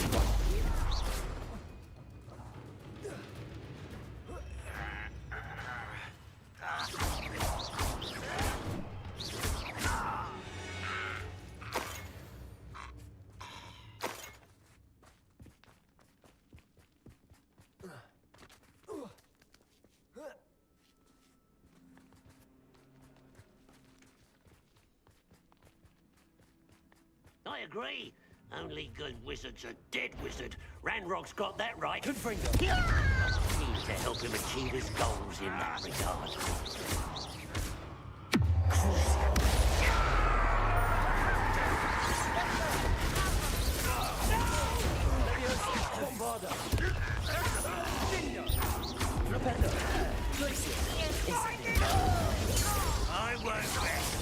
I agree. Only good wizard's a dead wizard. Ranrock's got that right. Confringo! Keen to help him achieve his goals in that regard. I won't rest.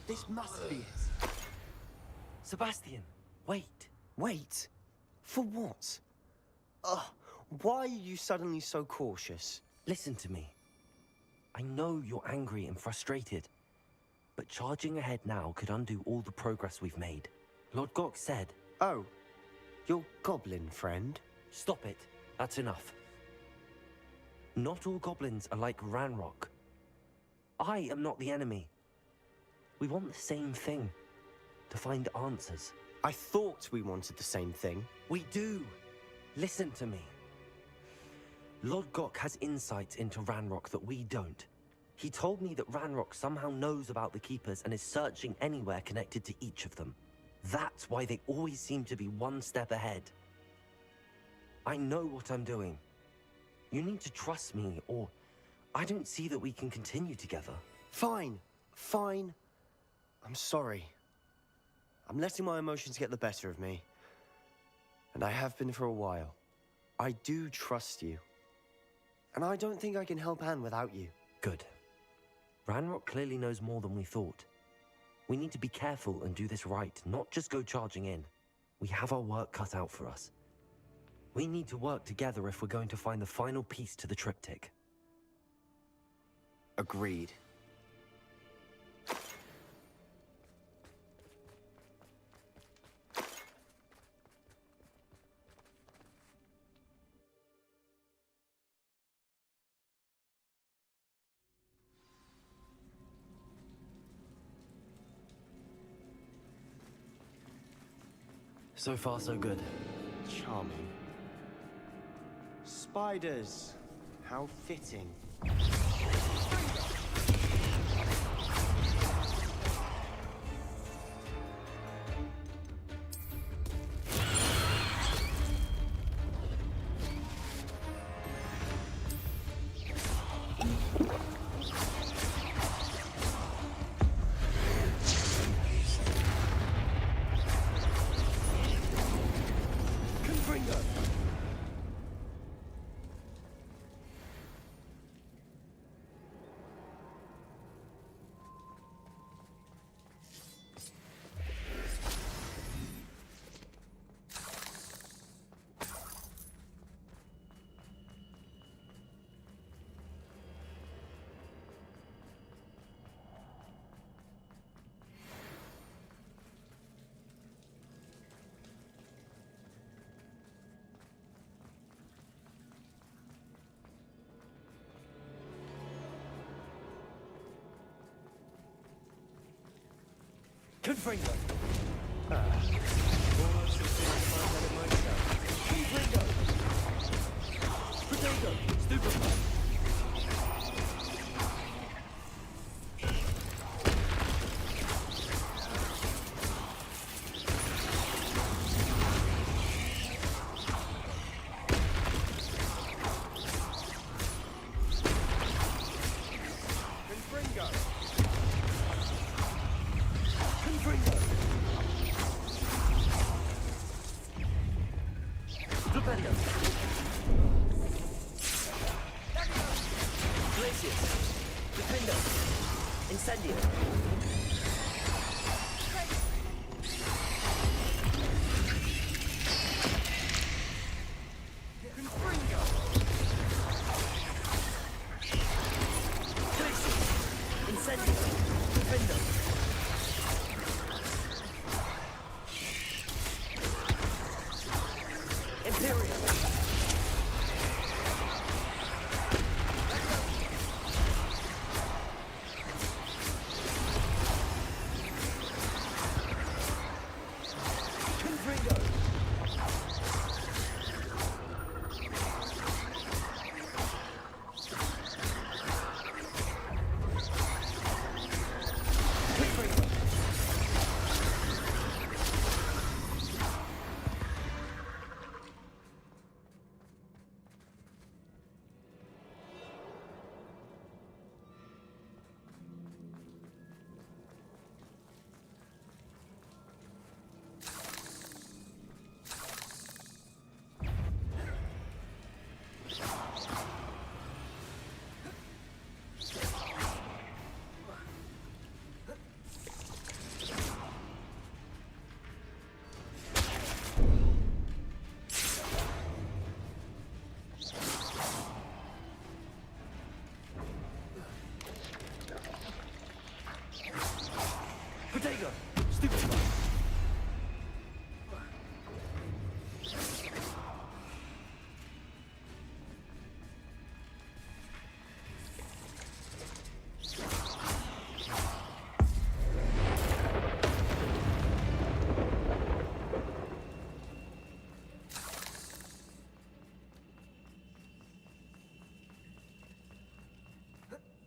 This must be it. Sebastian, wait. Wait? For what? Why are you suddenly so cautious? Listen to me. I know you're angry and frustrated, but charging ahead now could undo all the progress we've made. Lord Gok said... Oh, your goblin friend? Stop it. That's enough. Not all goblins are like Ranrock. I am not the enemy. We want the same thing. To find answers. I thought we wanted the same thing. We do. Listen to me. Lord Gok has insights into Ranrock that we don't. He told me that Ranrock somehow knows about the Keepers and is searching anywhere connected to each of them. That's why they always seem to be one step ahead. I know what I'm doing. You need to trust me, or I don't see that we can continue together. Fine. Fine. I'm sorry. I'm letting my emotions get the better of me. And I have been for a while. I do trust you. And I don't think I can help Anne without you. Good. Ranrock clearly knows more than we thought. We need to be careful and do this right, not just go charging in. We have our work cut out for us. We need to work together if we're going to find the final piece to the triptych. Agreed. So far, so good. Charming. Spiders. How fitting. Confringo! Almost as soon as I done it myself. Confringo! Potato! Stupefy! Potato! Stupefy!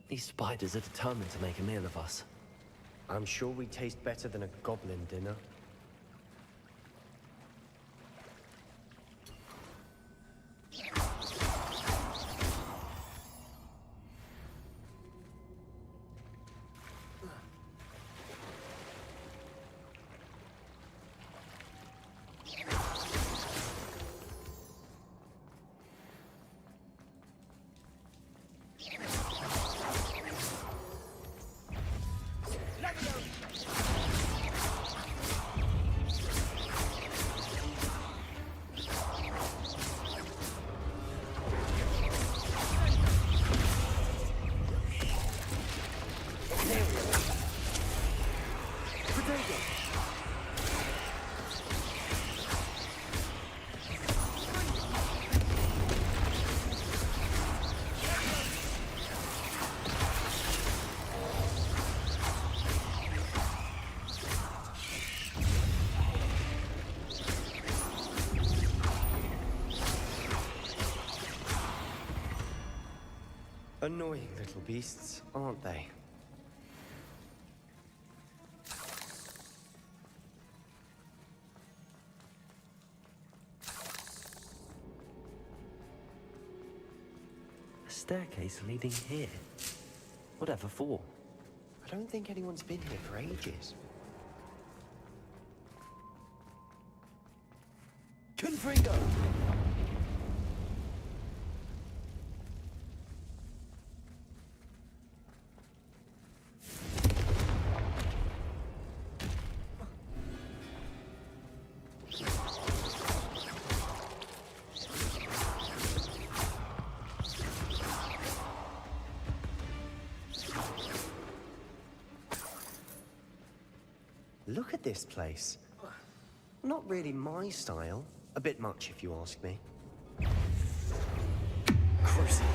These spiders are determined to make a meal of us. I'm sure we taste better than a goblin dinner. Annoying little beasts, aren't they? A staircase leading here. Whatever for? I don't think anyone's been here for ages. Confringo! Look at this place. Not really my style. A bit much, if you ask me. Crucible.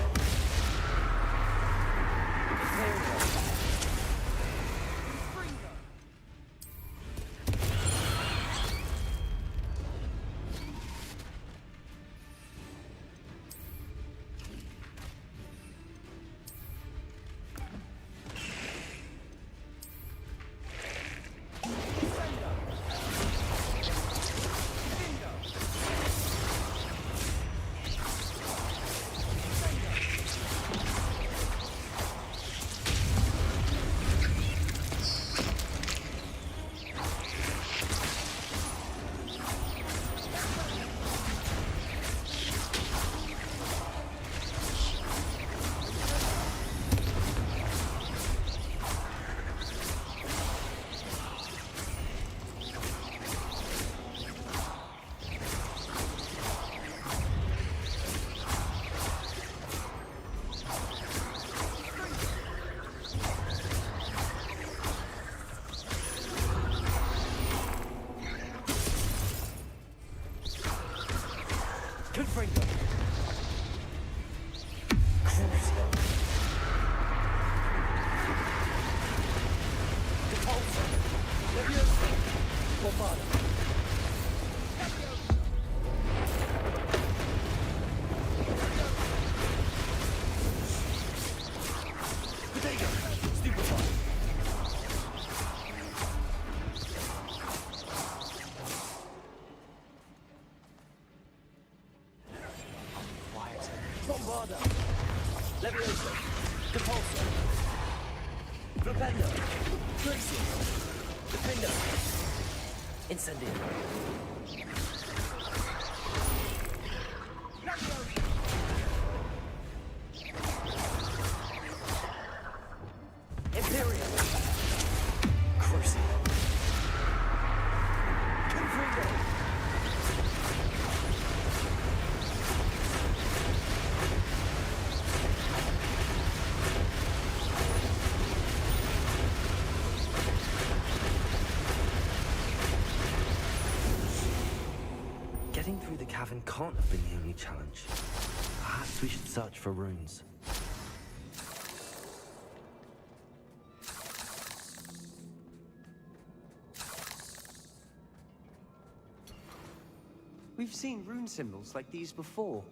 Levioso. Depulso. Flipendo. Glacial. Defendo. Incendio. Imperial. Crucial. Confringo. Getting through the cavern can't have been the only challenge. Perhaps we should search for runes. We've seen rune symbols like these before.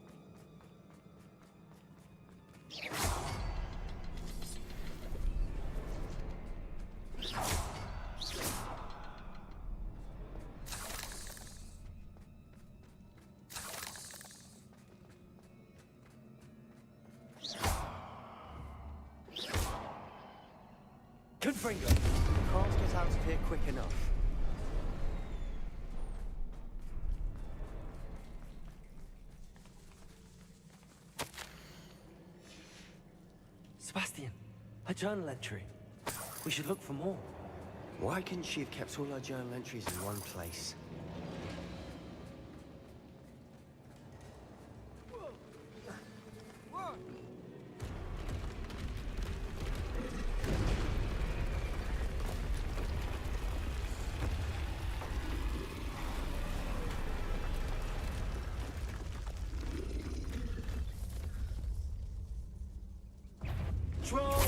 Confringo. Can't get out of here quick enough. Sebastian, a journal entry. We should look for more. Why couldn't she have kept all her journal entries in one place? Troll!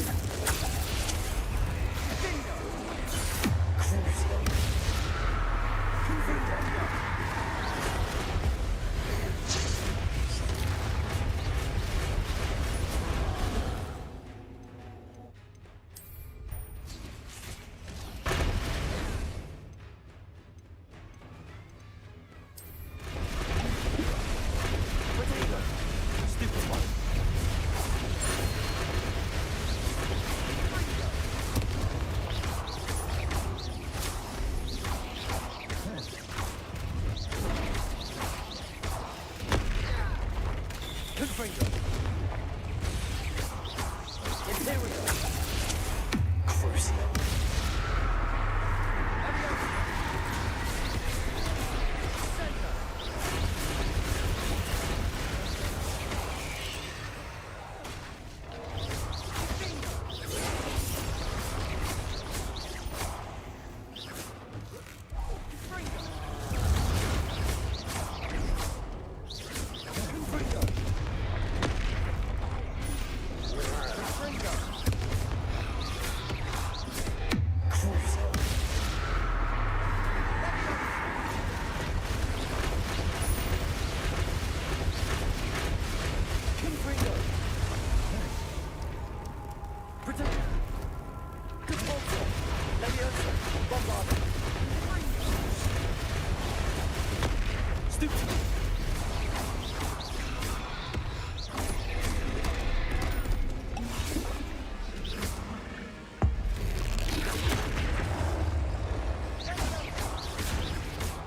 Stupid one. Confringo. Imperial. Crucial.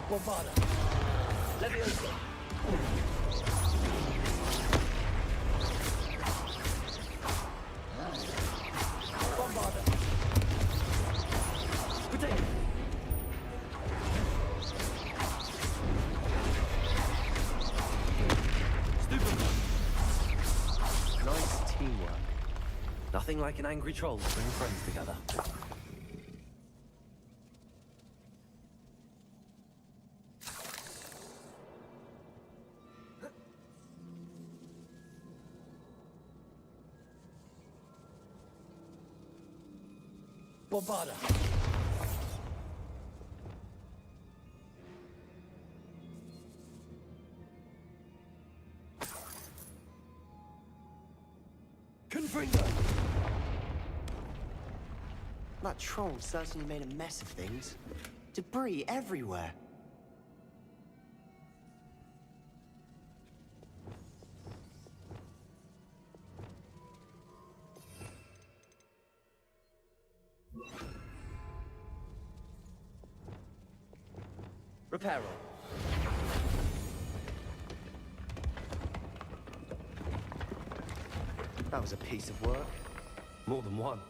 Bombarda. Leviosa. Bombarda. Potato. Stupid. Nice teamwork. Nothing like an angry troll to bring friends together. Bombarda. Confringo. That troll certainly made a mess of things. Debris everywhere. Repair roll. That was a piece of work. More than one.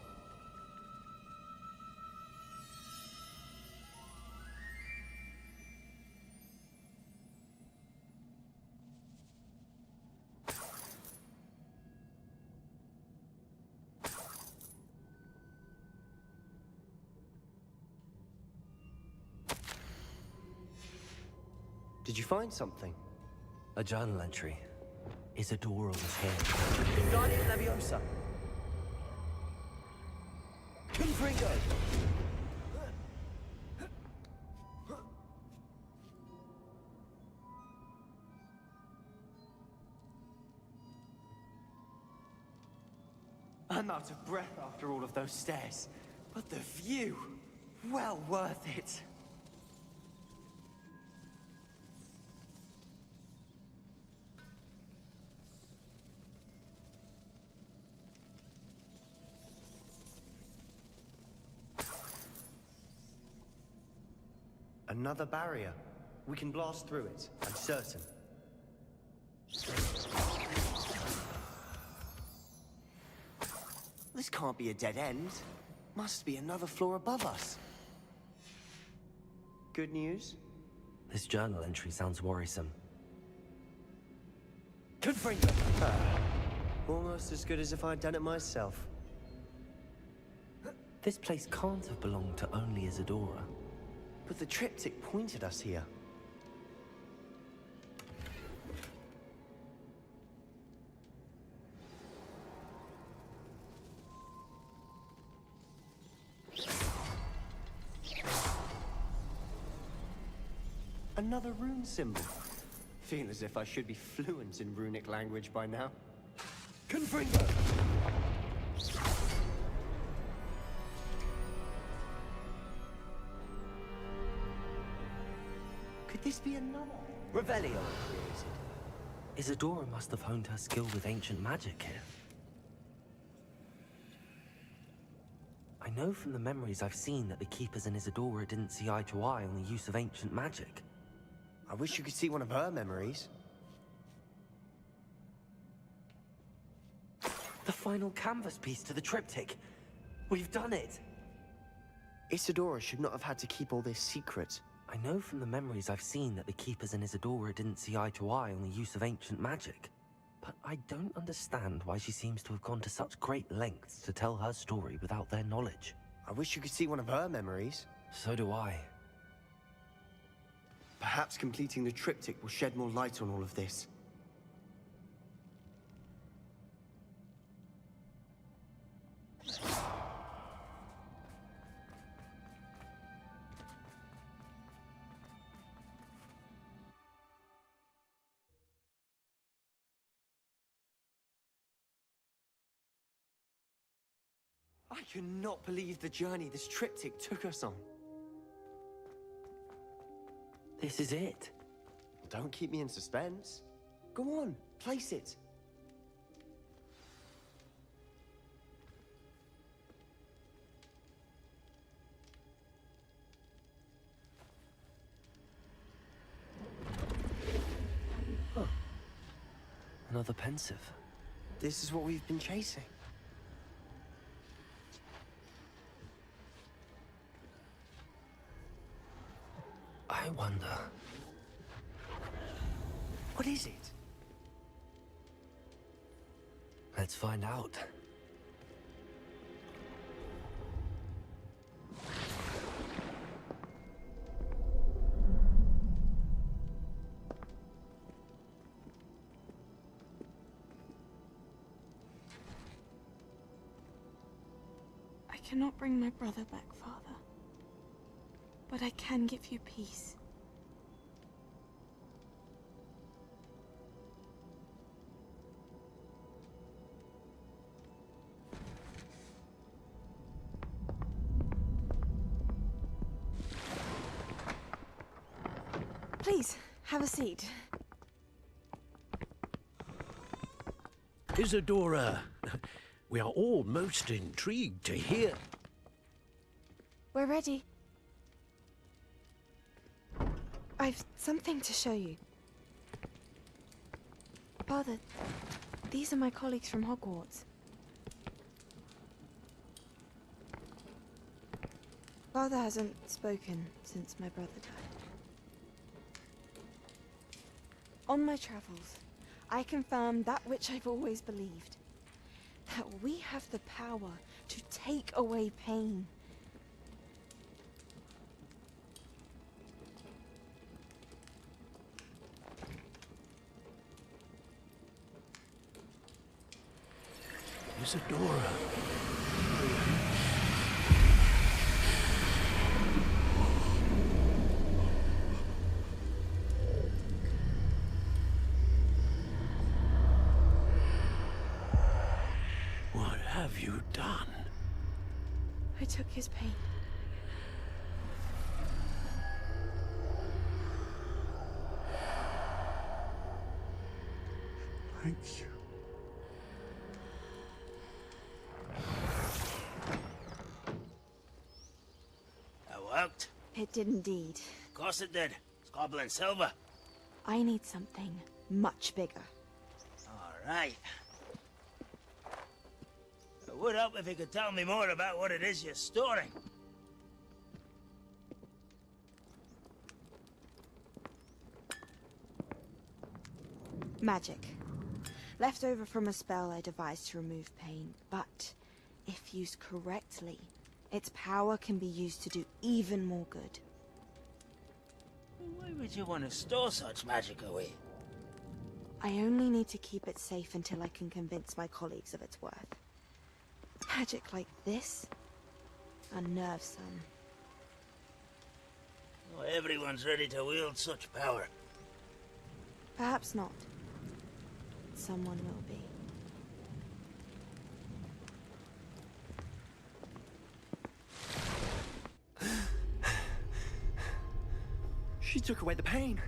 Did you find something? A journal entry. Isadora was here. Guardian Leviosa! Confringo! I'm out of breath after all of those stairs. But the view! Well worth it! Another barrier. We can blast through it, I'm certain. This can't be a dead end. Must be another floor above us. Good news? This journal entry sounds worrisome. Confringo! Almost as good as if I'd done it myself. This place can't have belonged to only Isadora. But the triptych pointed us here. Another rune symbol. Feel as if I should be fluent in runic language by now. Confringo! Could this be another Revelio created? Isadora must have honed her skill with ancient magic here. I know from the memories I've seen that the Keepers and Isadora didn't see eye to eye on the use of ancient magic. I wish you could see one of her memories. The final canvas piece to the triptych. We've done it! Isadora should not have had to keep all this secret. I know from the memories I've seen that the Keepers and Isadora didn't see eye to eye on the use of ancient magic. But I don't understand why she seems to have gone to such great lengths to tell her story without their knowledge. I wish you could see one of her memories. So do I. Perhaps completing the triptych will shed more light on all of this. I cannot believe the journey this triptych took us on. This is it. Don't keep me in suspense. Go on, place it. Huh. Another pensive. This is what we've been chasing. I wonder... What is it? Let's find out. I cannot bring my brother back, Father. But I can give you peace. Please, have a seat. Isadora, we are all most intrigued to hear. We're ready. I've something to show you. Father, these are my colleagues from Hogwarts. Father hasn't spoken since my brother died. On my travels, I confirmed that which I've always believed. That we have the power to take away pain. Isadora. What have you done? I took his pain. Thank you. That worked? It did indeed. Of course it did. It's goblin silver. I need something much bigger. All right. It would help if you could tell me more about what it is you're storing. Magic. Left over from a spell I devised to remove pain, but if used correctly, its power can be used to do even more good. Why would you want to store such magic away? I only need to keep it safe until I can convince my colleagues of its worth. Magic like this unnerves some. Not everyone's ready to wield such power. Perhaps not. Someone will be. She took away the pain.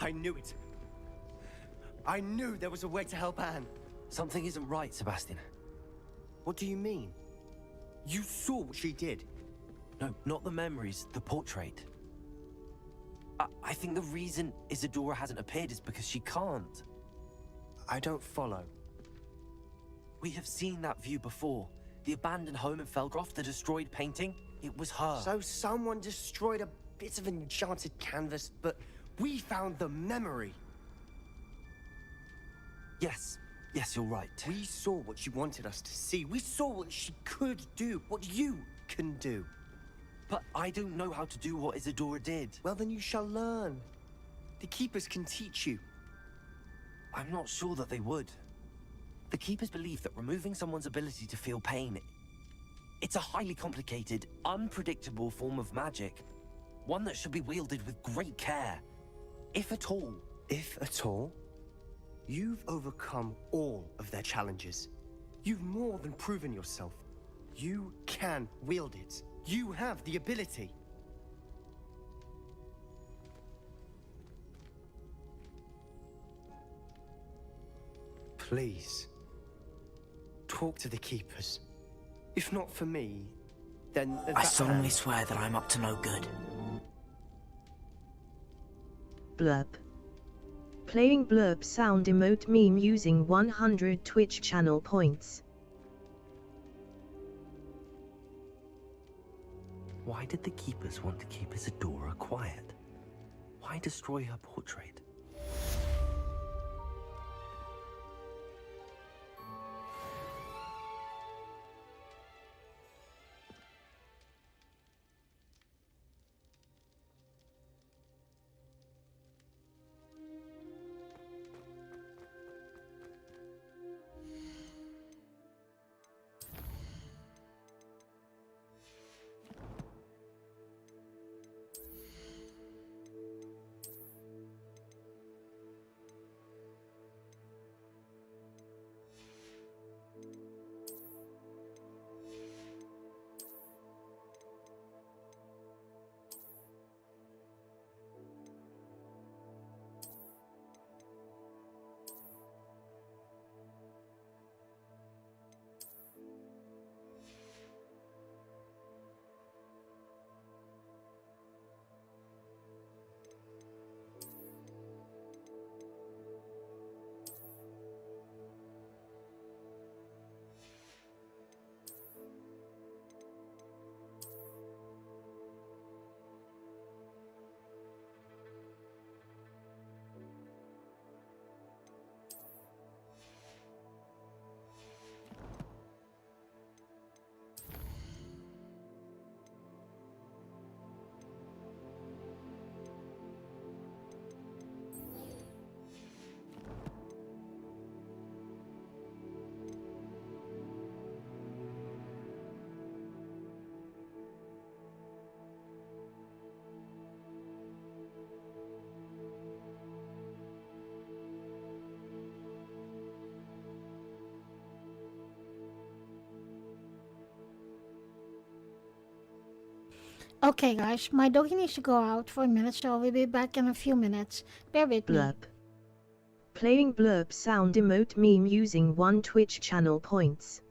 I knew it. I knew there was a way to help Anne. Something isn't right, Sebastian. What do you mean? You saw what she did. No, not the memories, the portrait. I think the reason Isadora hasn't appeared is because she can't. I don't follow. We have seen that view before. The abandoned home in Felgroth, the destroyed painting. It was her. So someone destroyed a bit of enchanted canvas, but we found the memory. Yes, you're right. We saw what she wanted us to see. We saw what she could do, what you can do. But I don't know how to do what Isadora did. Well, then you shall learn. The Keepers can teach you. I'm not sure that they would. The Keepers believe that removing someone's ability to feel pain, it's a highly complicated, unpredictable form of magic. One that should be wielded with great care. If at all. If at all? You've overcome all of their challenges. You've more than proven yourself. You can wield it. You have the ability. Please, talk to the Keepers. If not for me, then... I solemnly swear that I'm up to no good. Blurb. Playing blurb sound emote meme using 100 Twitch channel points. Why did the Keepers want to keep Isadora quiet? Why destroy her portrait? Okay, guys, my doggy needs to go out for a minute, so we'll be back in a few minutes. Bear with me. Blurb. Playing blurb sound emote meme using 1 Twitch channel points.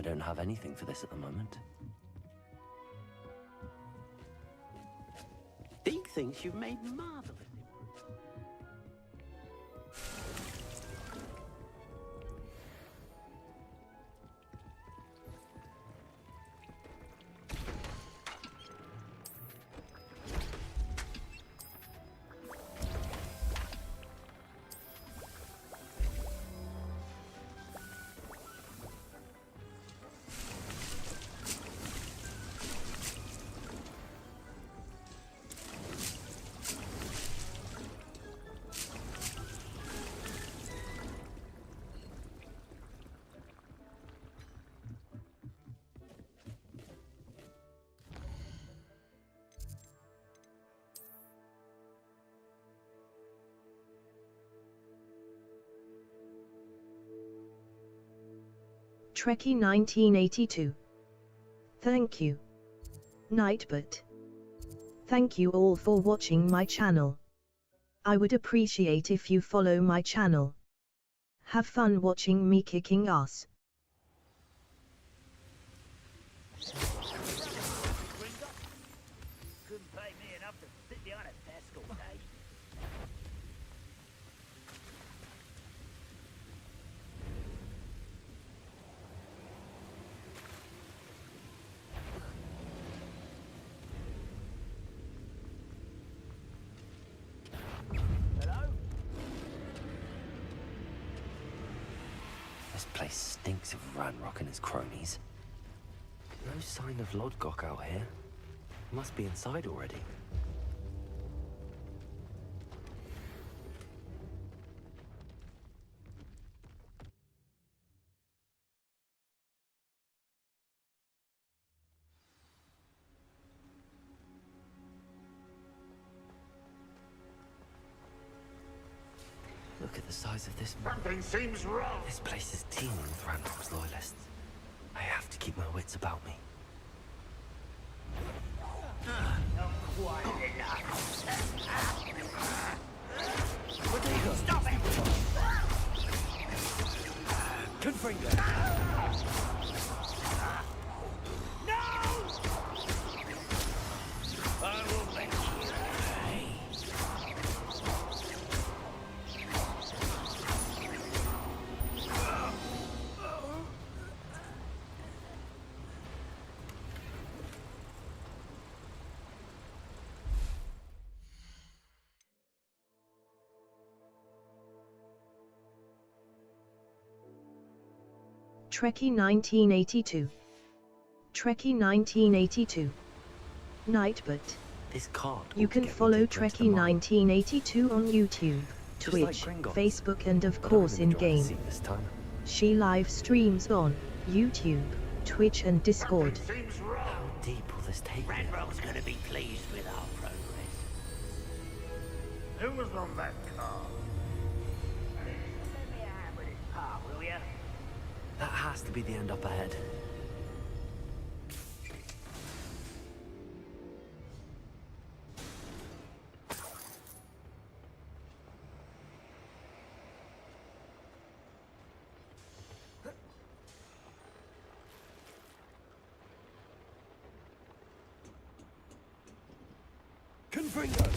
don't have anything for this at the moment. Deke thinks you've made marvelous improvements. Trekkie 1982. Thank you. Nightbot. Thank you all for watching my channel. I would appreciate if you follow my channel. Have fun watching me kicking ass. Couldn't pay me enough to sit behind a desk all day. This place stinks of Ranrock and his cronies. No sign of Lodgok out here. Must be inside already. Look at the size of this. Something seems wrong. This place is teeming with Ranrock's loyalists. I have to keep my wits about me. Not quite enough. Stop it! Confringo! No! I will make you pay. Trekkie 1982. Trekkie 1982. Nightbot. This card. You can follow Trekkie 1982 on YouTube, Just like Twitch, Gringotts. Facebook and of But I'm course gonna in join the game. scene this time. She live streams on YouTube, Twitch and Discord. Seems wrong. How deep will this take me? Ranrock's gonna be pleased with our progress. Who was on that car? Lend me a hand with this part, will ya? That has to be the end up ahead. Confringo!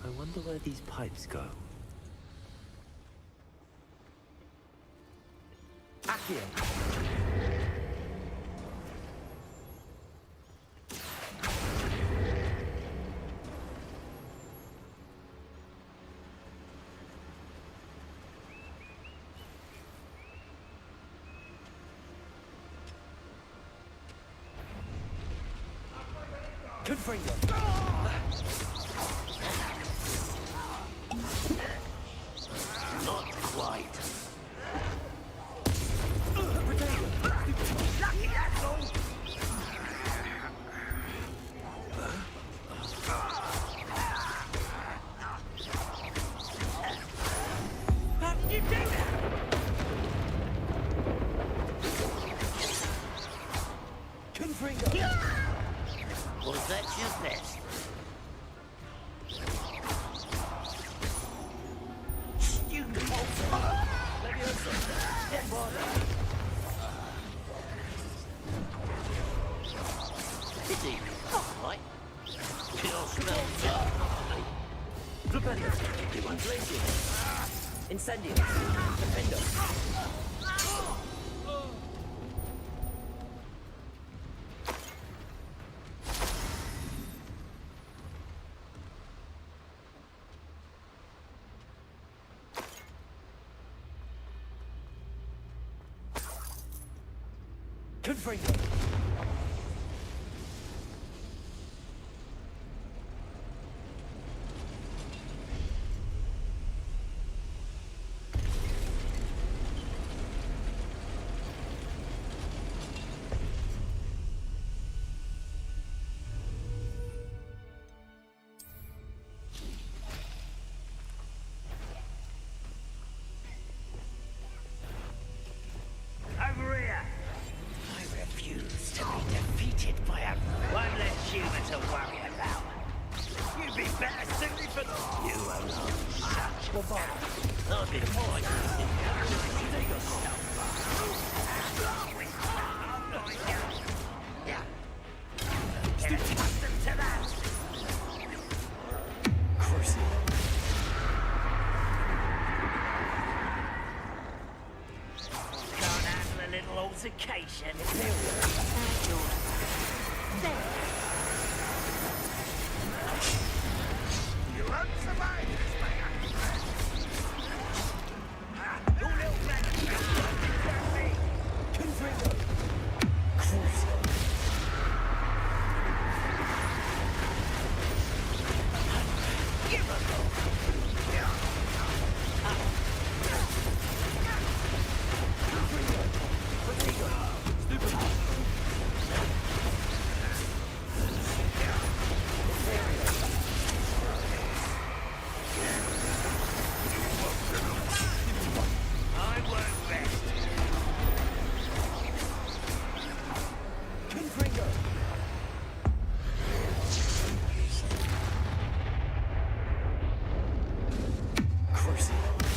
I wonder where these pipes go. Accio! Confringo! Not quite. How did you do that? Confringo! Flipendo. Glacier. Incendio. Defendo. Confringo. Over here. I refuse to be defeated by a one less human to worry about. You'd be better suited for you alone. Such I'll be more do your stuff. Get accustomed to that. Crucible. Can't handle a little altercation. You won't survive this, my young friend. You little rat. Confringo. Crucible. Give a go. I work best. Confringo. Crucible.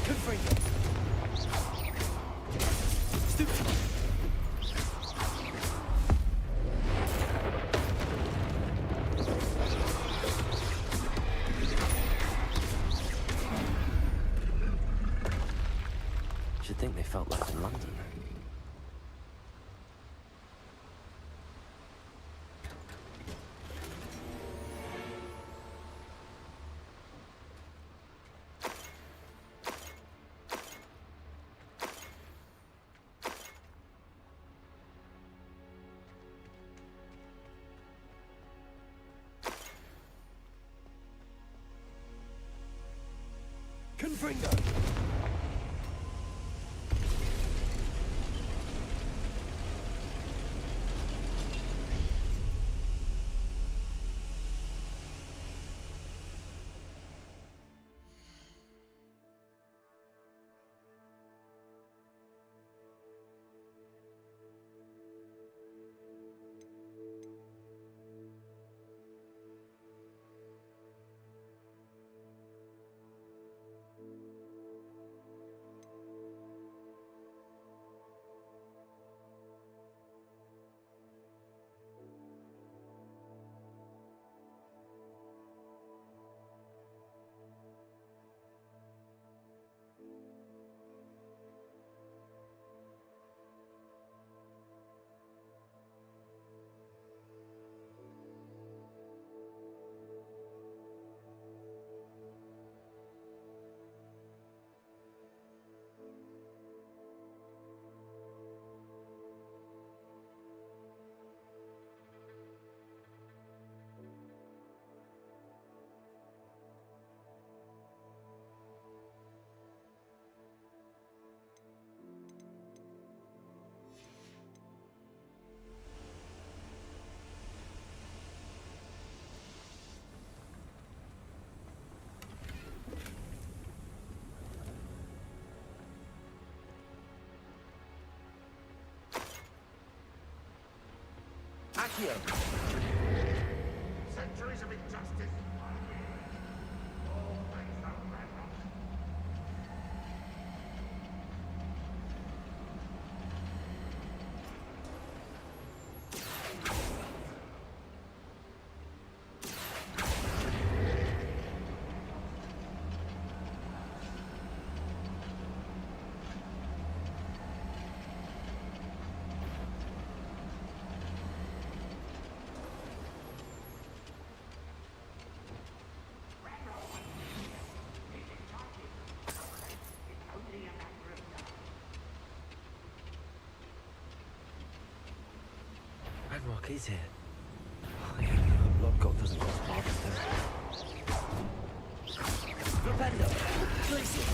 Confringo. Should think they felt like in London. Confringo. Accio! Centuries of injustice. Ranrock is here. I hope Lodgok doesn't cross paths with him. Propendo! Glacier!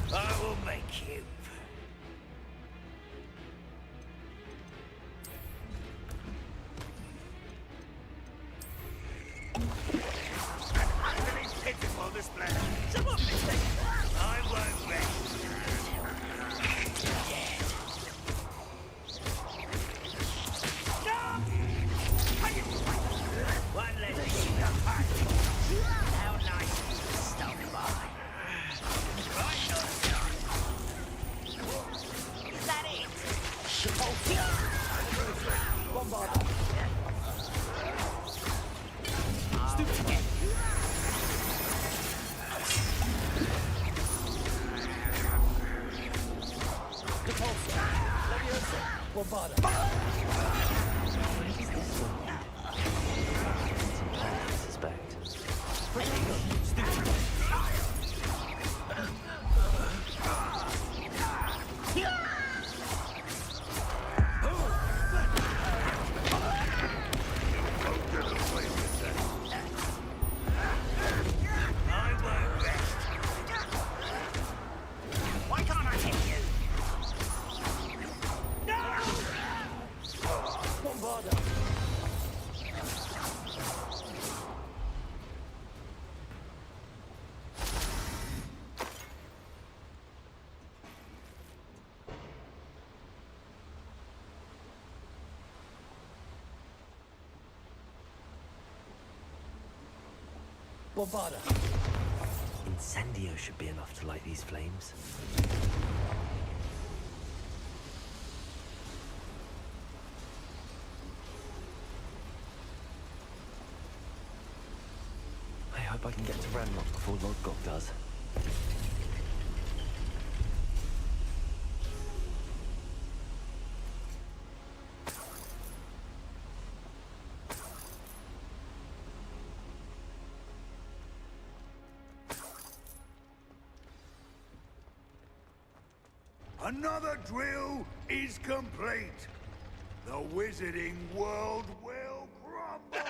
I will make you. Pitiful display. Some of this thing. I won't rest. One less thing to fight. How nice you to stop by. Right on time. Is that it? Bombard! Stupid. Bombarda! What is this one? Some plan, I suspect. I won't rest. Why can't I hit you? Bombarda! Bombarda! Incendio should be enough to light these flames. I hope I can get to Ranrock before Lodgok does. Another drill is complete. The wizarding world will crumble.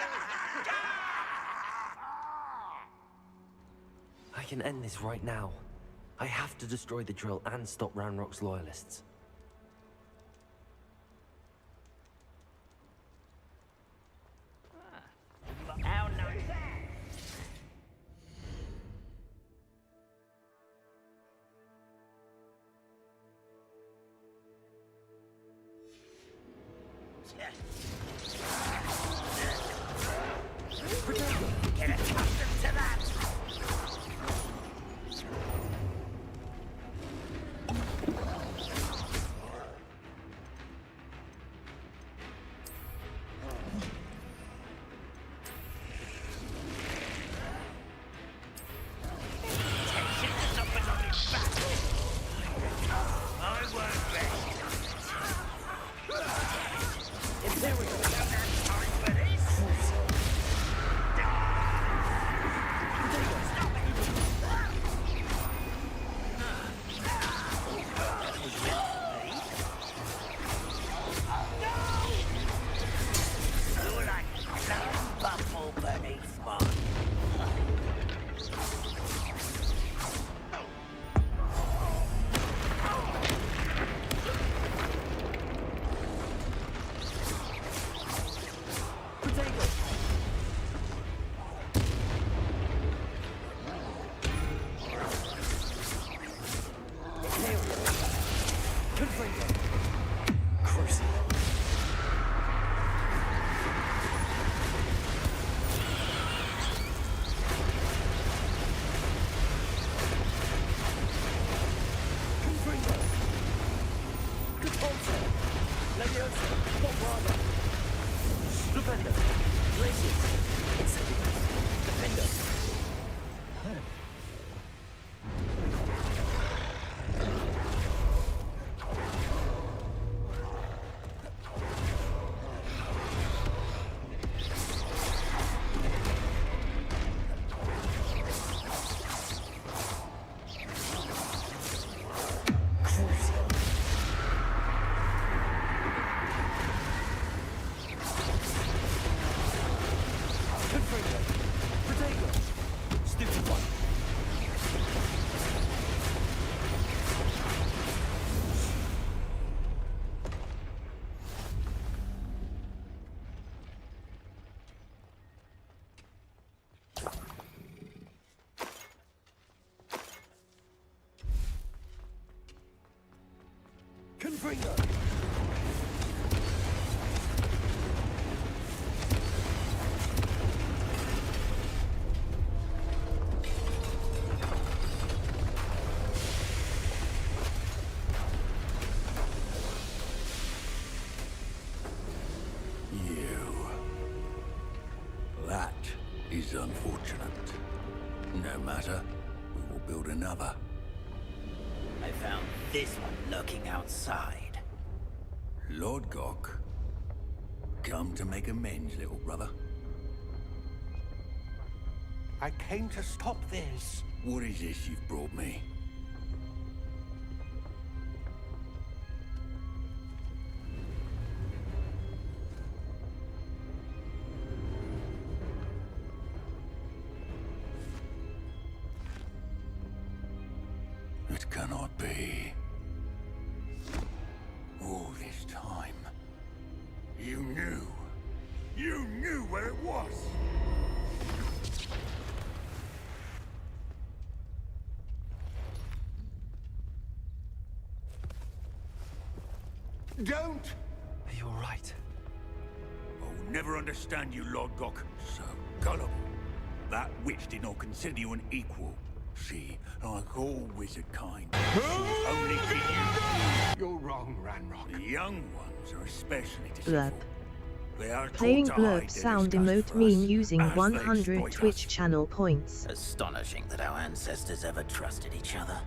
I can end this right now. I have to destroy the drill and stop Ranrock's loyalists. How nice. Get accustomed to that. Tension does not belong in battle. I won't rest. Imperial, we don't have time for this. Confringo! Crucible! Confringo! Catapulta! Leviosa! Bombarda! Stupendo! Glacius! Incendio! Defendo! Confringo! That is unfortunate. No matter, we will build another. I found this one lurking outside. Lord Gok, come to make amends, little brother. I came to stop this. What is this you've brought me? It cannot be. All this time, you knew. You knew where it was. Don't! You're right. I'll never understand you, Lord Gok. So gullible. That witch did not consider you an equal. She, like all wizard kind, only see you. You're wrong, Ranrock. The young ones are especially Blurb. deceitful. They are Playing taught to hide blurb their sound disgust emote for us, meme using as they 100 exploit Twitch us. channel points. Astonishing that our ancestors ever trusted each other.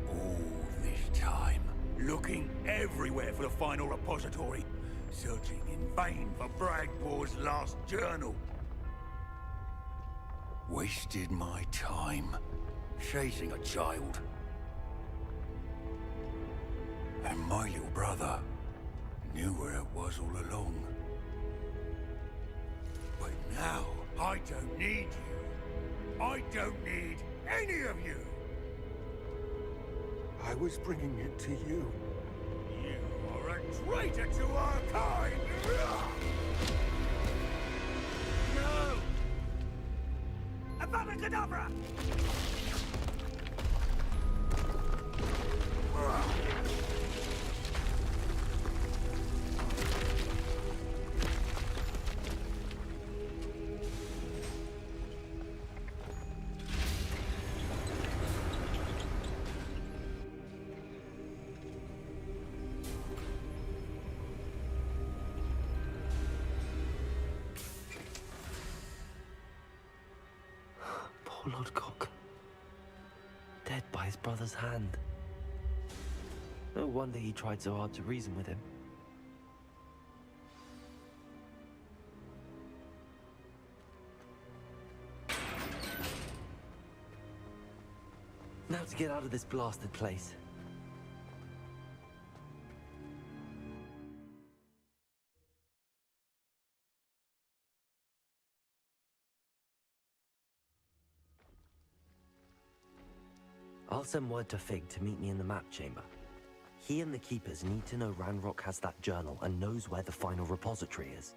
All this time, looking everywhere for the final repository, searching in vain for Bragbor's last journal. Wasted my time chasing a child. And my little brother knew where it was all along. But now, I don't need you. I don't need any of you. I was bringing it to you. You are a traitor to our kind! No! Avada Kedavra! Poor Lord Cock. Dead by his brother's hand. No wonder he tried so hard to reason with him. Now to get out of this blasted place. I'll send word to Fig to meet me in the map chamber. He and the Keepers need to know Ranrock has that journal and knows where the final repository is.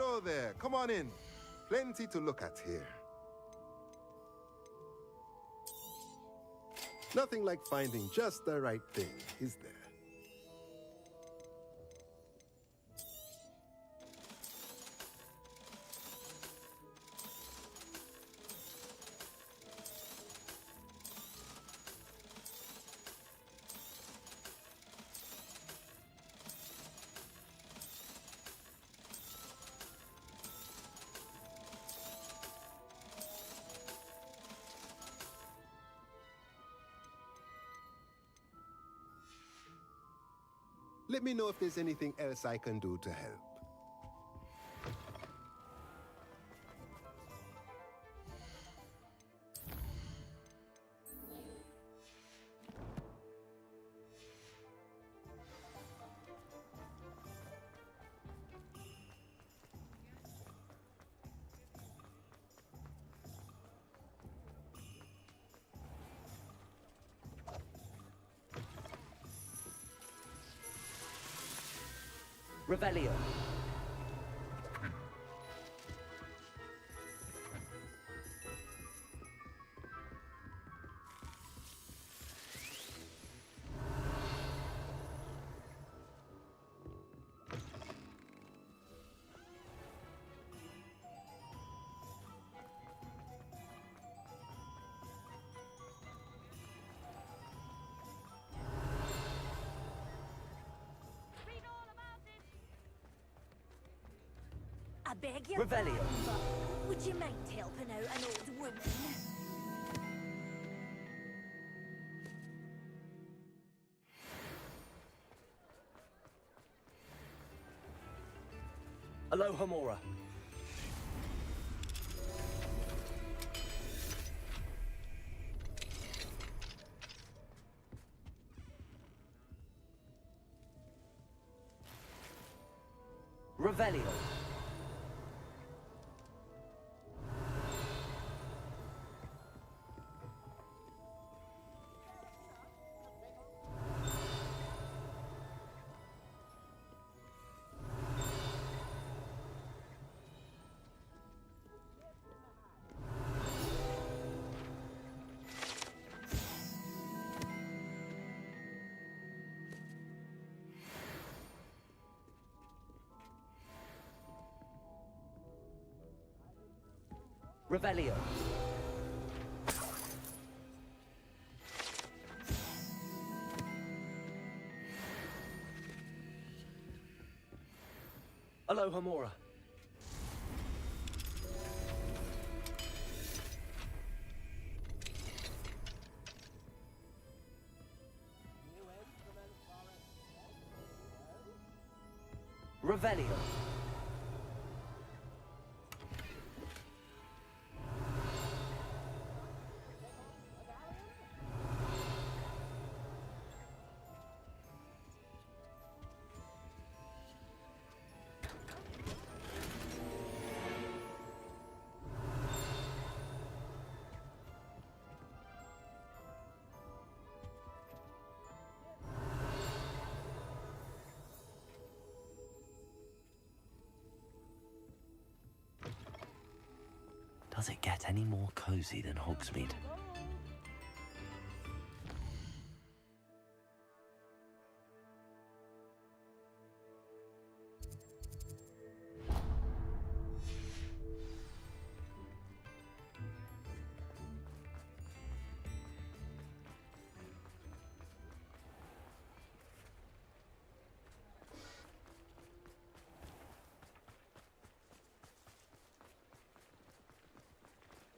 Hello there. Come on in. Plenty to look at here. Nothing like finding just the right thing, is there? Let me know if there's anything else I can do to help. Revelio. I beg your Revelio. pardon, but would you mind helping out an old woman? Aloha Mora. Revelio. Revelio. Aloha Mora. Revelio. Does it get any more cozy than Hogsmeade?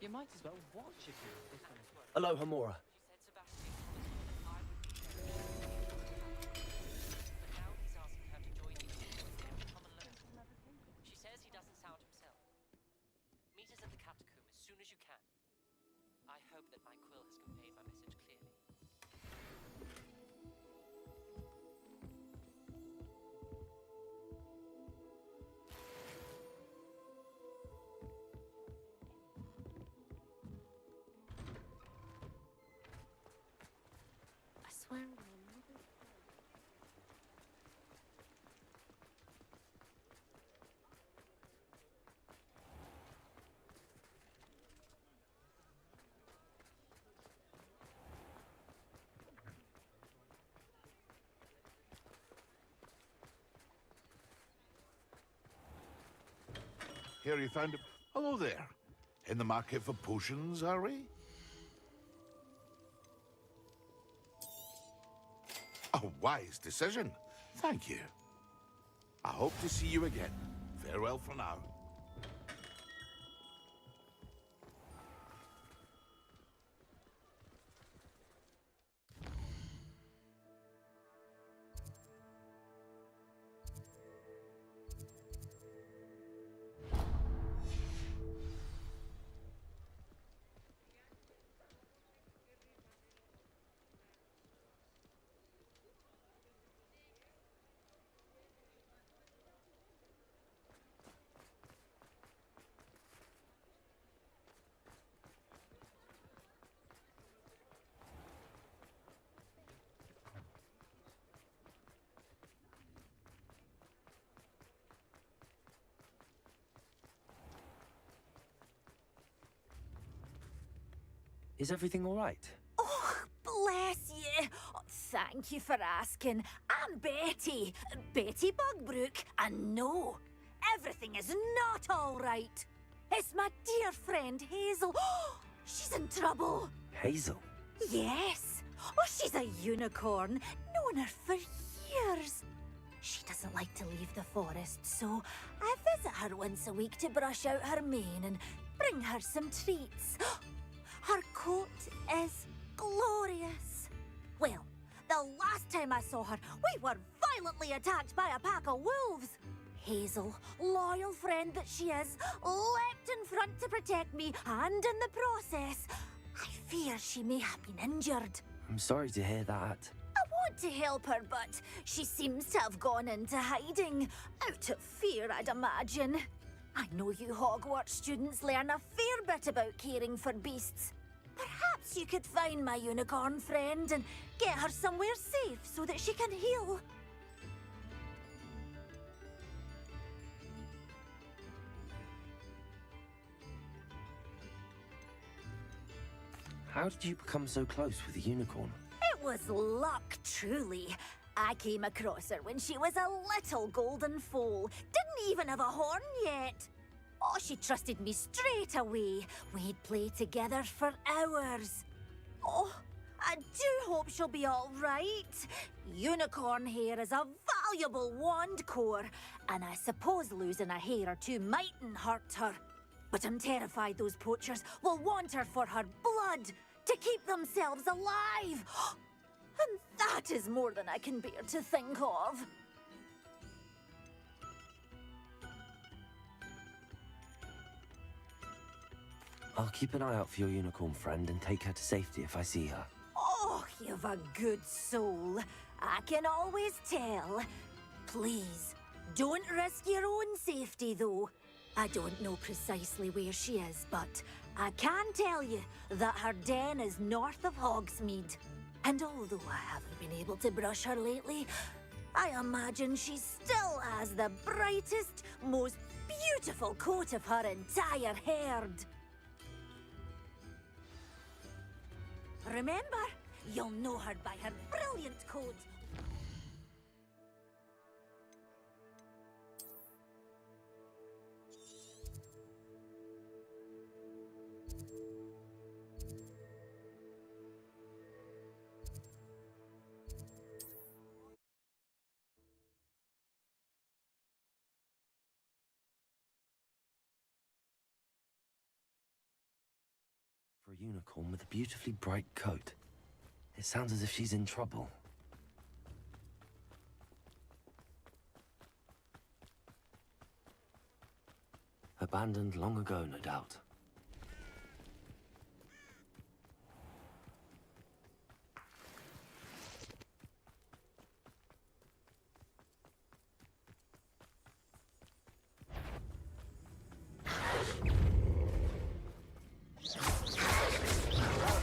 You might as well watch if you're this one. Aloha Mora. She says he doesn't sound himself. Meet us at the catacomb as soon as you can. I hope that my quill has conveyed my message clearly. Here you found it. Hello there. In the market for potions, are we? A wise decision. Thank you. I hope to see you again. Farewell for now. Is everything all right? Oh, bless you. Oh, thank you for asking. I'm Betty. Betty Bugbrook. And no, everything is not all right. It's my dear friend Hazel. She's in trouble. Hazel? Yes. Oh, she's a unicorn. Known her for years. She doesn't like to leave the forest, so I visit her once a week to brush out her mane and bring her some treats. Her coat is glorious. Well, the last time I saw her, we were violently attacked by a pack of wolves. Hazel, loyal friend that she is, leapt in front to protect me, and in the process, I fear she may have been injured. I'm sorry to hear that. I want to help her, but she seems to have gone into hiding. Out of fear, I'd imagine. I know you Hogwarts students learn a fair bit about caring for beasts. Perhaps you could find my unicorn friend and get her somewhere safe so that she can heal. How did you become so close with the unicorn? It was luck, truly. I came across her when she was a little golden foal. Didn't even have a horn yet. Oh, she trusted me straight away. We'd play together for hours. Oh, I do hope she'll be all right. Unicorn hair is a valuable wand core, and I suppose losing a hair or two mightn't hurt her. But I'm terrified those poachers will want her for her blood, to keep themselves alive. And that is more than I can bear to think of. I'll keep an eye out for your unicorn friend and take her to safety if I see her. Oh, you've a good soul. I can always tell. Please, don't risk your own safety, though. I don't know precisely where she is, but I can tell you that her den is north of Hogsmeade. And although I haven't been able to brush her lately, I imagine she still has the brightest, most beautiful coat of her entire herd. Remember, you'll know her by her brilliant coat. For a unicorn with a beautifully bright coat. It sounds as if she's in trouble. Abandoned long ago, no doubt.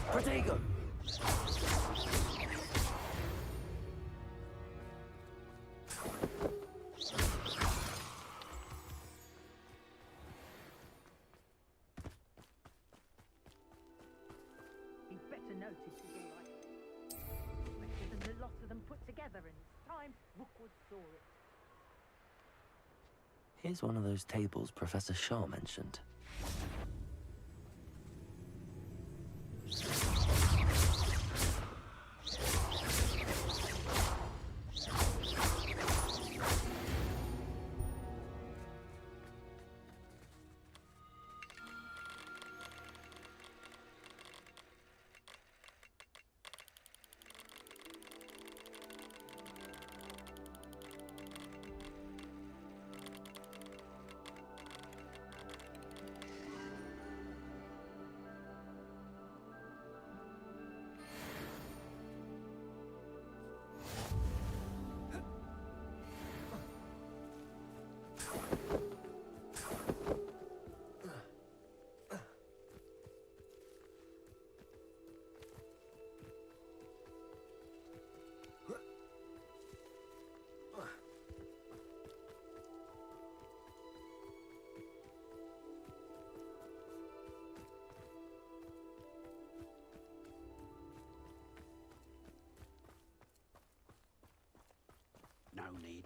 Protego! He'd better notice he's all right. Better than the lot of them put together, and it's time Rookwood saw it. Here's one of those tables Professor Shaw mentioned. No need.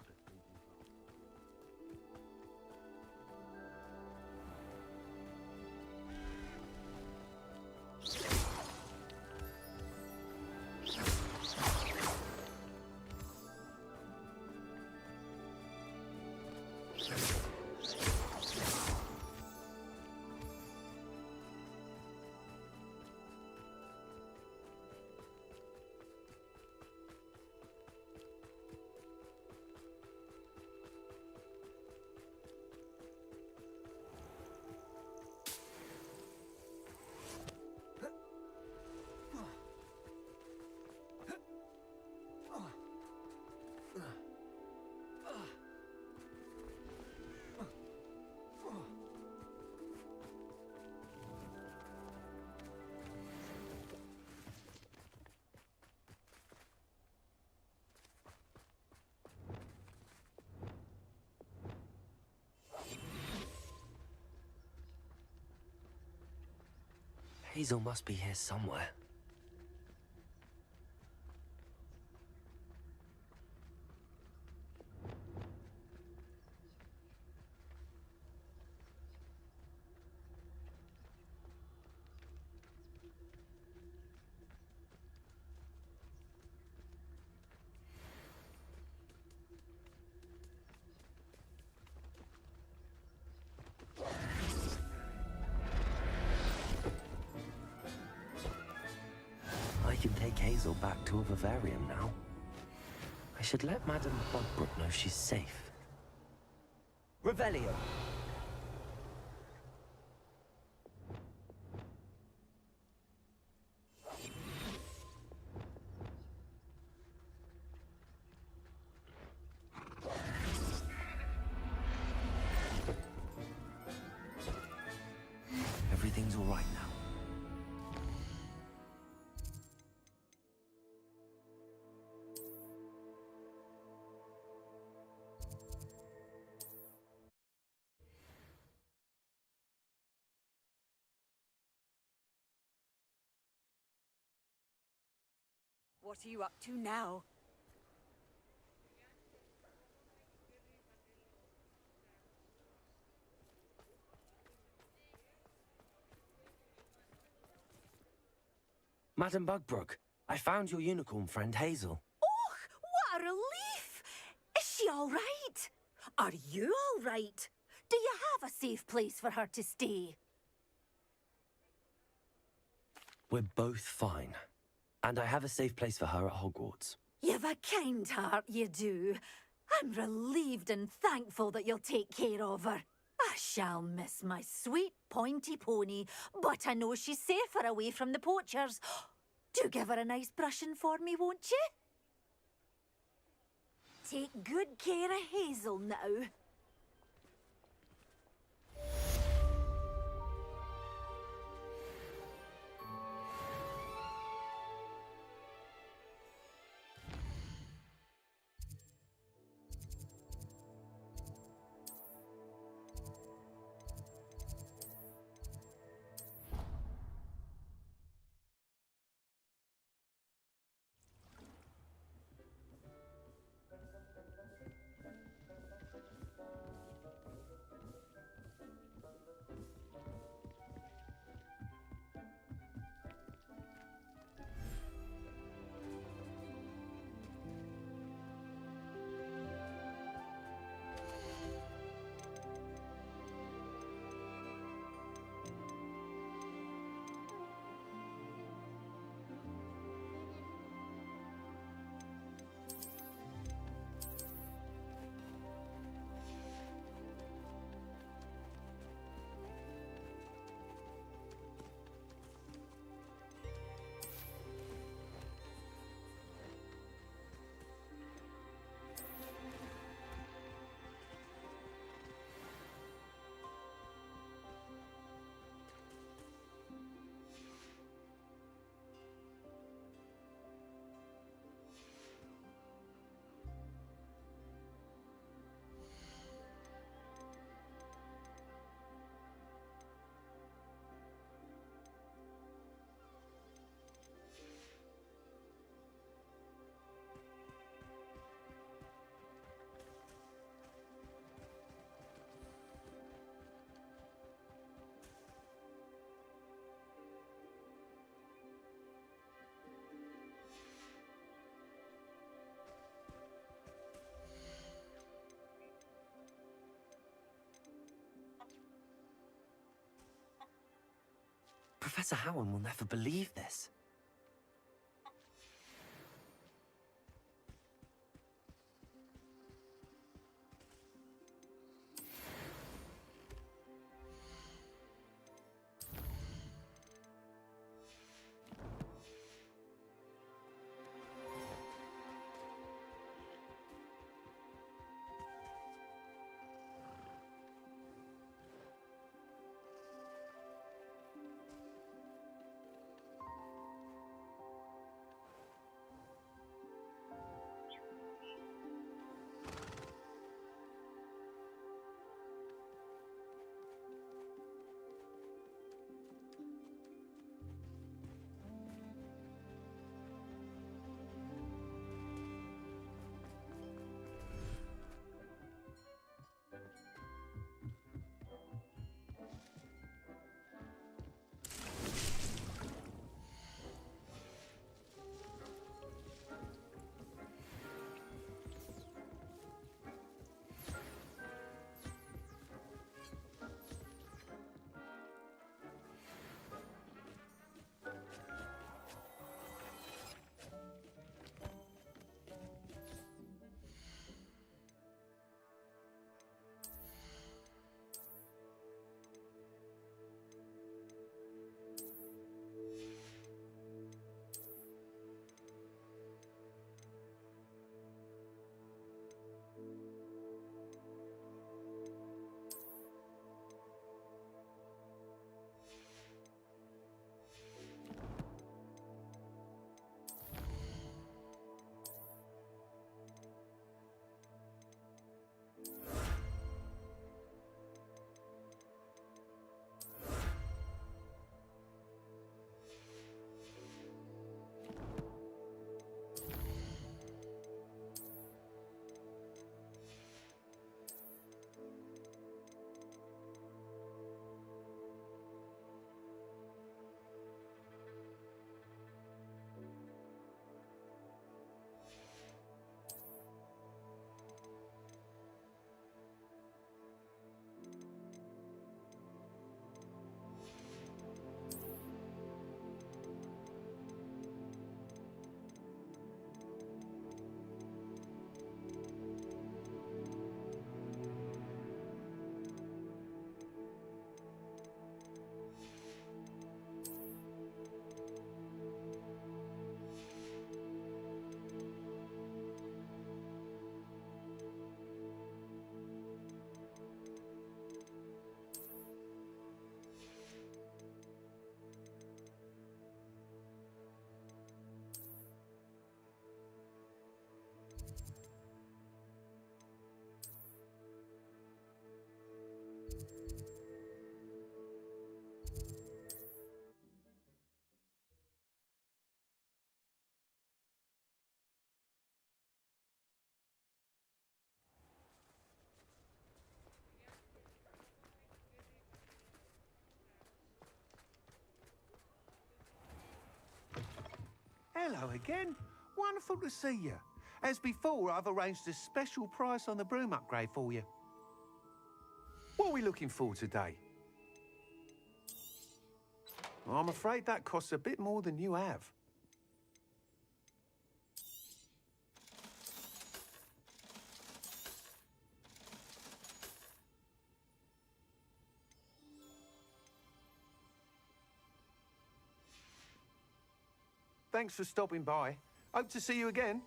Hazel must be here somewhere. I can take Hazel back to a vivarium now. I should let Madame Bugbrook know she's safe. Revelio! Everything's all right now. What are you up to now? Madame Bugbrook, I found your unicorn friend Hazel. Oh, what a relief! Is she all right? Are you all right? Do you have a safe place for her to stay? We're both fine. And I have a safe place for her at Hogwarts. You've a kind heart, you do. I'm relieved and thankful that you'll take care of her. I shall miss my sweet pointy pony, but I know she's safer away from the poachers. Do give her a nice brushing for me, won't you? Take good care of Hazel now. Professor Howard will never believe this. Hello again. Wonderful to see you. As before, I've arranged a special price on the broom upgrade for you. What are we looking for today? I'm afraid that costs a bit more than you have. Thanks for stopping by. Hope to see you again.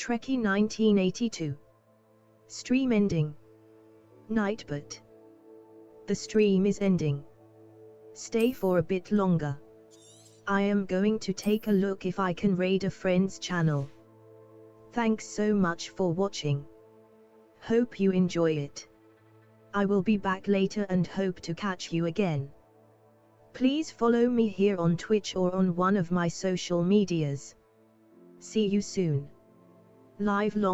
Trekkie 1982. Stream ending. Night, but the stream is ending. Stay for a bit longer. I am going to take a look if I can raid a friend's channel. Thanks so much for watching. Hope you enjoy it. I will be back later and hope to catch you again. Please follow me here on Twitch or on one of my social medias. See you soon. Live long.